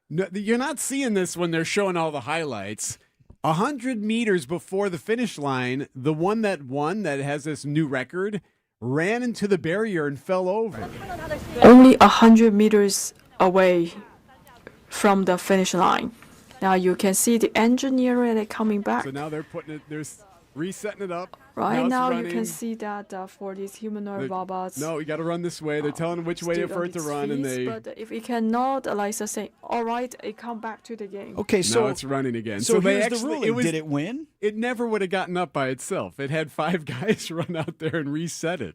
No, you're not seeing this when they're showing all the highlights. 100 meters before the finish line, the one that won, that has this new record, ran into the barrier and fell over. Only 100 meters away from the finish line. Now you can see the engineer and coming back. So now they're resetting it up. Right now you running. can see that for these humanoid robots. No, you got to run this way. They're telling them which way for it to run, and they. But if it cannot, Eliza say, all right, it come back to the game. Okay, so now it's running again. So they here's actually, the ruling. Did it win? It never would have gotten up by itself. It had 5 guys run out there and reset it.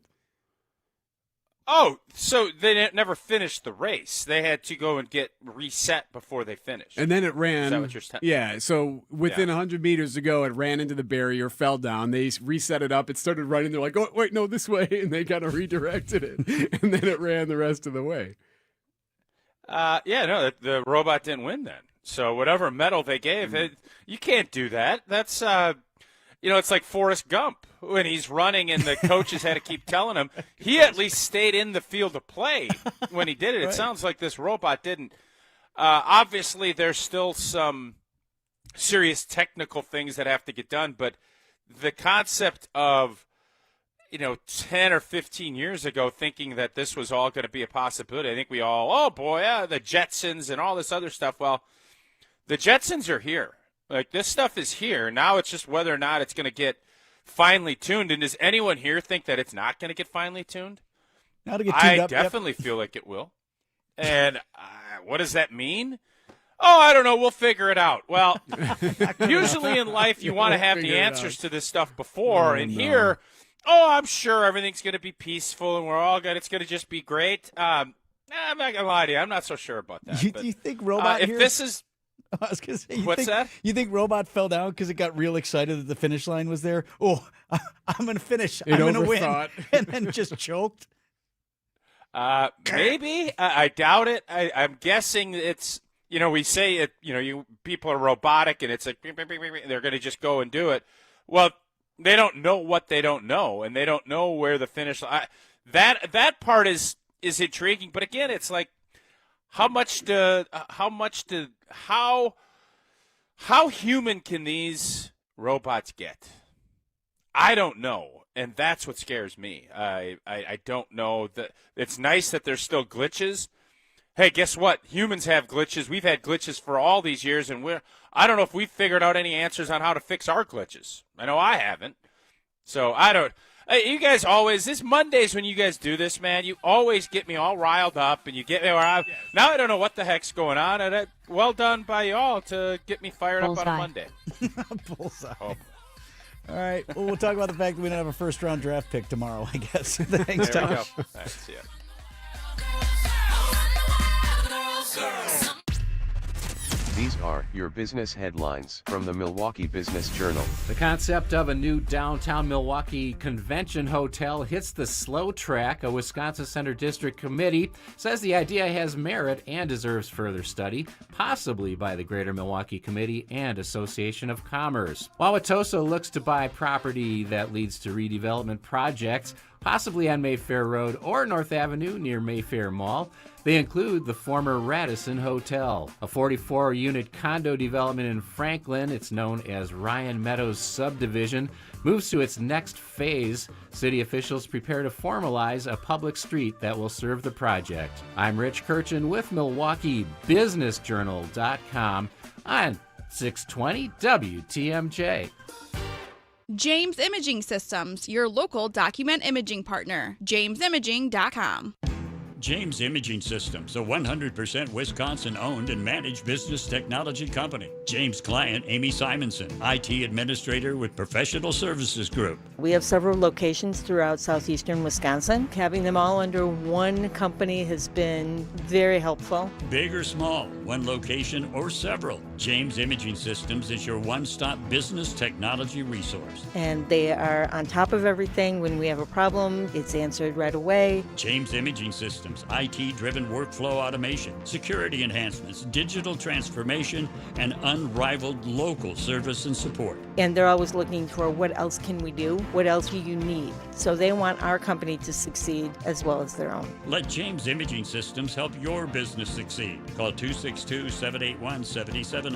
Oh, so they never finished the race. They had to go and get reset before they finished. And then it ran. Is that what you're saying? Yeah, so within 100 meters to go, it ran into the barrier, fell down. They reset it up. It started running. They're like, oh, wait, no, this way. And they kind of redirected it. And then it ran the rest of the way. The robot didn't win then. So whatever medal they gave, you can't do that. That's, it's like Forrest Gump when he's running and the coaches had to keep telling him. He at least stayed in the field of play when he did it. Right. It sounds like this robot didn't. Obviously, there's still some serious technical things that have to get done, but the concept of, 10 or 15 years ago thinking that this was all going to be a possibility, I think we all, the Jetsons and all this other stuff. Well, the Jetsons are here. Like, this stuff is here. Now it's just whether or not it's going to get finely tuned. And does anyone here think that it's not going to get finely tuned? Now to get tuned I up, definitely feel like it will. And what does that mean? Oh, I don't know. We'll figure it out. Well, usually in life you want to have the answers to this stuff before. Here, I'm sure everything's going to be peaceful and we're all good. It's going to just be great. I'm not going to lie to you. I'm not so sure about that. You think robot here? If this is... I was going to say, What's that? You think robot fell down because it got real excited that the finish line was there? Oh, I'm going to finish. I'm going to win. And then just choked? Maybe. I doubt it. I'm guessing it's, we say it, you people are robotic and it's like, they're going to just go and do it. Well, they don't know what they don't know, and they don't know where the finish line. That part is intriguing, but again, it's like, how human can these robots get? I don't know, and that's what scares me. I don't know. That it's nice that there's still glitches. Hey, guess what? Humans have glitches. We've had glitches for all these years, and I don't know if we've figured out any answers on how to fix our glitches. I know I haven't. So I don't. You guys always, this Mondays when you guys do this, man, you always get me all riled up, and you get me where now I don't know what the heck's going on, and well done by you all to get me fired up on a Monday. Bullseye. Oh. All right, well, we'll talk about the fact that we don't have a first-round draft pick tomorrow, I guess. Thanks, there we Tosh. go. All right, see ya. These are your business headlines from the Milwaukee Business Journal. The concept of a new downtown Milwaukee convention hotel hits the slow track. A Wisconsin Center District Committee says the idea has merit and deserves further study, possibly by the Greater Milwaukee Committee and Association of Commerce. Wauwatosa looks to buy property that leads to redevelopment projects, possibly on Mayfair Road or North Avenue near Mayfair Mall. They include the former Radisson Hotel, a 44-unit condo development in Franklin. It's known as Ryan Meadows Subdivision. Moves to its next phase. City officials prepare to formalize a public street that will serve the project. I'm Rich Kirchen with MilwaukeeBusinessJournal.com on 620 WTMJ. James Imaging Systems, your local document imaging partner. JamesImaging.com. James Imaging Systems, a 100% Wisconsin-owned and managed business technology company. James' client, Amy Simonson, IT administrator with Professional Services Group. We have several locations throughout southeastern Wisconsin. Having them all under one company has been very helpful. Big or small, one location or several, James Imaging Systems is your one-stop business technology resource. And they are on top of everything. When we have a problem, it's answered right away. James Imaging Systems, IT-driven workflow automation, security enhancements, digital transformation, and unrivaled local service and support. And they're always looking for what else can we do? What else do you need? So they want our company to succeed as well as their own. Let James Imaging Systems help your business succeed. Call 262-781-7700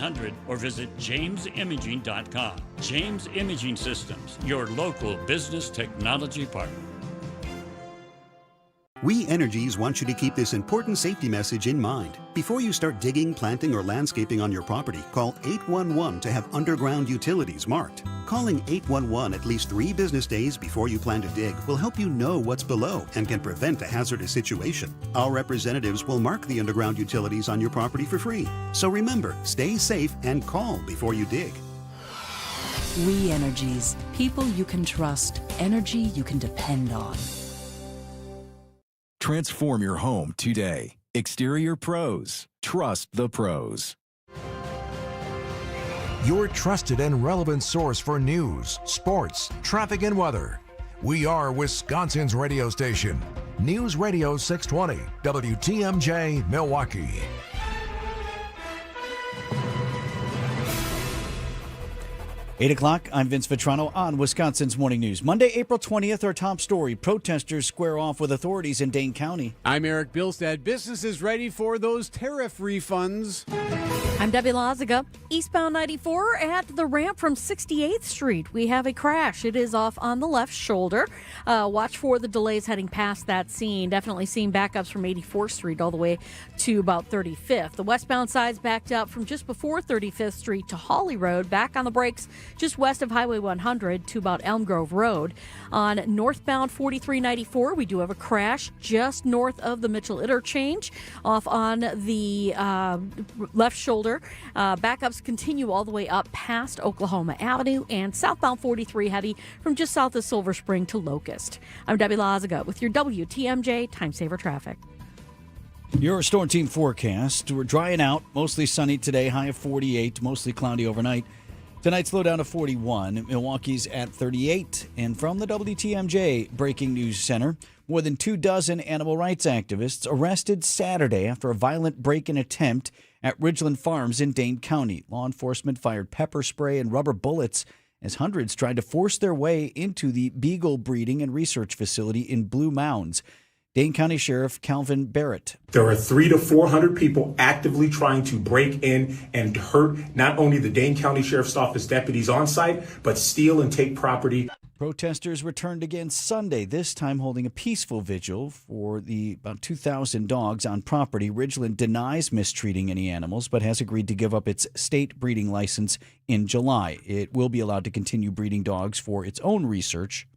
or visit jamesimaging.com. James Imaging Systems, your local business technology partner. We Energies want you to keep this important safety message in mind. Before you start digging, planting, or landscaping on your property, call 811 to have underground utilities marked. Calling 811 at least 3 business days before you plan to dig will help you know what's below and can prevent a hazardous situation. Our representatives will mark the underground utilities on your property for free. So remember, stay safe and call before you dig. We Energies. People you can trust. Energy you can depend on. Transform your home today. Exterior Pros. Trust the pros. Your trusted and relevant source for news, sports, traffic, and weather. We are Wisconsin's radio station. News Radio 620, WTMJ, Milwaukee. Eight o'clock, I'm Vince Vitrano on Wisconsin's Morning News. Monday, April 20th, our top story. Protesters square off with authorities in Dane County. I'm Eric Bilstad. Businesses ready for those tariff refunds. I'm Debbie Lazaga. Eastbound 94 at the ramp from 68th Street. We have a crash. It is off on the left shoulder. Watch for the delays heading past that scene. Definitely seeing backups from 84th Street all the way to about 35th. The westbound side's backed up from just before 35th Street to Hawley Road. Back on the brakes just west of Highway 100 to about Elm Grove Road. On northbound 4394, we do have a crash just north of the Mitchell Interchange off on the left shoulder. Backups continue all the way up past Oklahoma Avenue and southbound 43 heavy from just south of Silver Spring to Locust. I'm Debbie Lazaga with your WTMJ Time Saver Traffic. Your Storm Team forecast. We're drying out. Mostly sunny today. High of 48. Mostly cloudy overnight. Tonight's low down to 41. Milwaukee's at 38. And from the WTMJ Breaking News Center, more than 24 animal rights activists arrested Saturday after a violent break-in attempt at Ridgeland Farms in Dane County. Law enforcement fired pepper spray and rubber bullets as hundreds tried to force their way into the beagle breeding and research facility in Blue Mounds. Dane County Sheriff Calvin Barrett. There are 300 to 400 people actively trying to break in and hurt not only the Dane County Sheriff's Office deputies on site, but steal and take property. Protesters returned again Sunday, this time holding a peaceful vigil for the about 2,000 dogs on property. Ridgeland denies mistreating any animals, but has agreed to give up its state breeding license in July. It will be allowed to continue breeding dogs for its own research.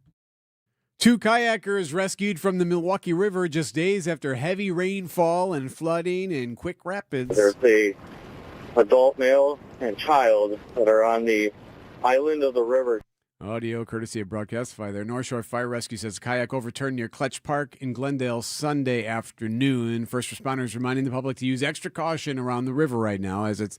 2 kayakers rescued from the Milwaukee River just days after heavy rainfall and flooding in Quick Rapids. There's a adult male and child that are on the island of the river. Audio courtesy of Broadcastify there. North Shore Fire Rescue says kayak overturned near Kletch Park in Glendale Sunday afternoon. First responders reminding the public to use extra caution around the river right now as it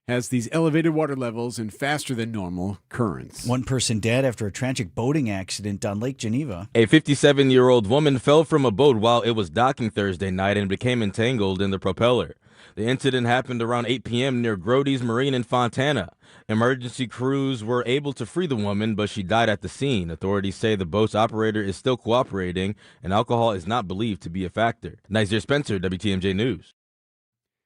has these elevated water levels and faster than normal currents. One person dead after a tragic boating accident on Lake Geneva. A 57-year-old woman fell from a boat while it was docking Thursday night and became entangled in the propeller. The incident happened around 8 p.m. near Grody's Marine in Fontana. Emergency crews were able to free the woman, but she died at the scene. Authorities say the boat's operator is still cooperating, and alcohol is not believed to be a factor. Nazir Spencer, WTMJ News.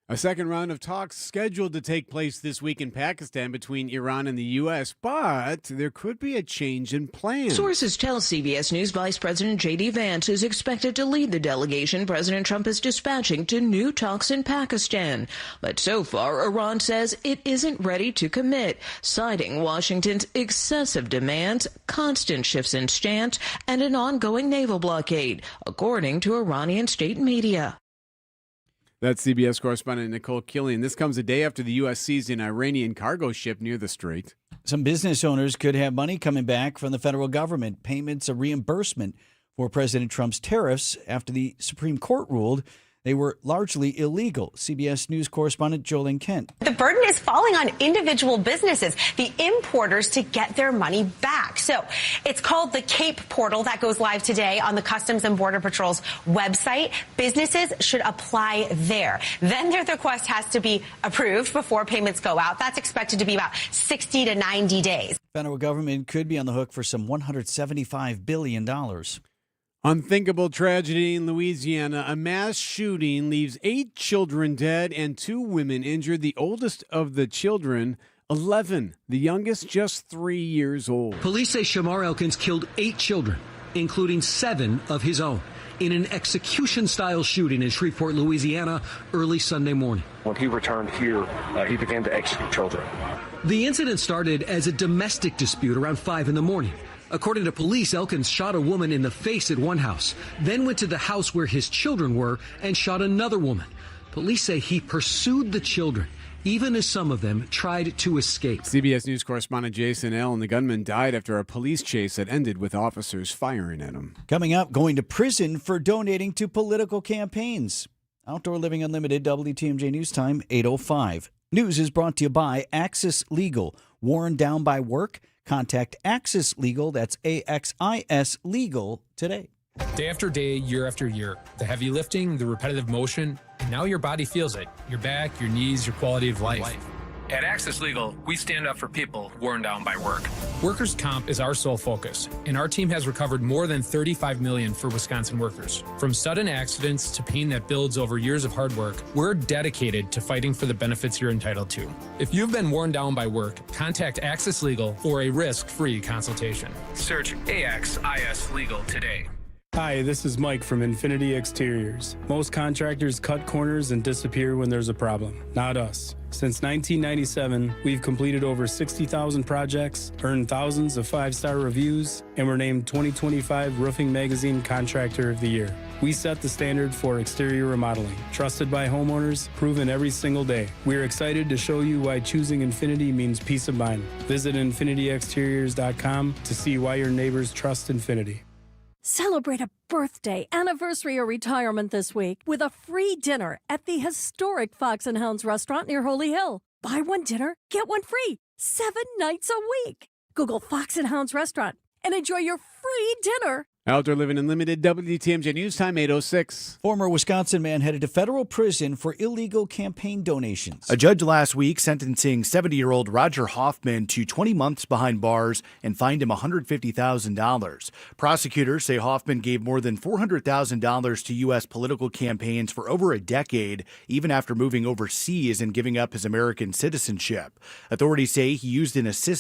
A second round of talks scheduled to take place this week in Pakistan between Iran and the U.S., but there could be a change in plans. Sources tell CBS News Vice President J.D. Vance is expected to lead the delegation President Trump is dispatching to new talks in Pakistan. But so far, Iran says it isn't ready to commit, citing Washington's excessive demands, constant shifts in stance, and an ongoing naval blockade, according to Iranian state media. That's CBS correspondent Nicole Killian. This comes a day after the U.S. seized an Iranian cargo ship near the Strait. Some business owners could have money coming back from the federal government, payments of reimbursement for President Trump's tariffs after the Supreme Court ruled They were largely illegal. CBS News correspondent Jolene Kent. The burden is falling on individual businesses, the importers, to get their money back. So it's called the CAPE portal that goes live today on the Customs and Border Patrol's website. Businesses should apply there. Then their request has to be approved before payments go out. That's expected to be about 60 to 90 days. Federal government could be on the hook for some $175 billion. Unthinkable tragedy in Louisiana. A mass shooting leaves 8 children dead and 2 women injured. The oldest of the children, 11. The youngest, just 3 years old. Police say Shamar Elkins killed 8 children, including 7 of his own, in an execution-style shooting in Shreveport, Louisiana, early Sunday morning. When he returned here, he began to execute children. The incident started as a domestic dispute around 5 in the morning. According to police, Elkins shot a woman in the face at one house, then went to the house where his children were and shot another woman. Police say he pursued the children, even as some of them tried to escape. CBS News correspondent Jason L. and the gunman died after a police chase that ended with officers firing at him. Coming up, going to prison for donating to political campaigns. Outdoor Living Unlimited, WTMJ News Time, 8:05. News is brought to you by Axis Legal. Worn down by work? Contact Axis Legal, that's AXIS Legal, today. Day after day, year after year, the heavy lifting, the repetitive motion, and now your body feels it. Your back, your knees, your quality of life. At Axis Legal, we stand up for people worn down by work. Workers' comp is our sole focus, and our team has recovered more than $35 million for Wisconsin workers. From sudden accidents to pain that builds over years of hard work, we're dedicated to fighting for the benefits you're entitled to. If you've been worn down by work, contact Axis Legal for a risk-free consultation. Search AXIS Legal today. Hi, this is Mike from Infinity Exteriors. Most contractors cut corners and disappear when there's a problem. Not us. Since 1997, we've completed over 60,000 projects, earned thousands of 5-star reviews, and were named 2025 Roofing Magazine Contractor of the Year. We set the standard for exterior remodeling, trusted by homeowners, proven every single day. We're excited to show you why choosing Infinity means peace of mind. Visit infinityexteriors.com to see why your neighbors trust Infinity. Celebrate a birthday, anniversary, or retirement this week with a free dinner at the historic Fox and Hounds restaurant near Holy Hill. Buy one dinner, get one free, 7 nights a week. Google Fox and Hounds restaurant and enjoy your free dinner. Outdoor Living Unlimited, WTMJ News Time, 8:06. Former Wisconsin man headed to federal prison for illegal campaign donations. A judge last week sentencing 70-year-old Roger Hoffman to 20 months behind bars and fined him $150,000. Prosecutors say Hoffman gave more than $400,000 to U.S. political campaigns for over a decade, even after moving overseas and giving up his American citizenship. Authorities say he used an assistant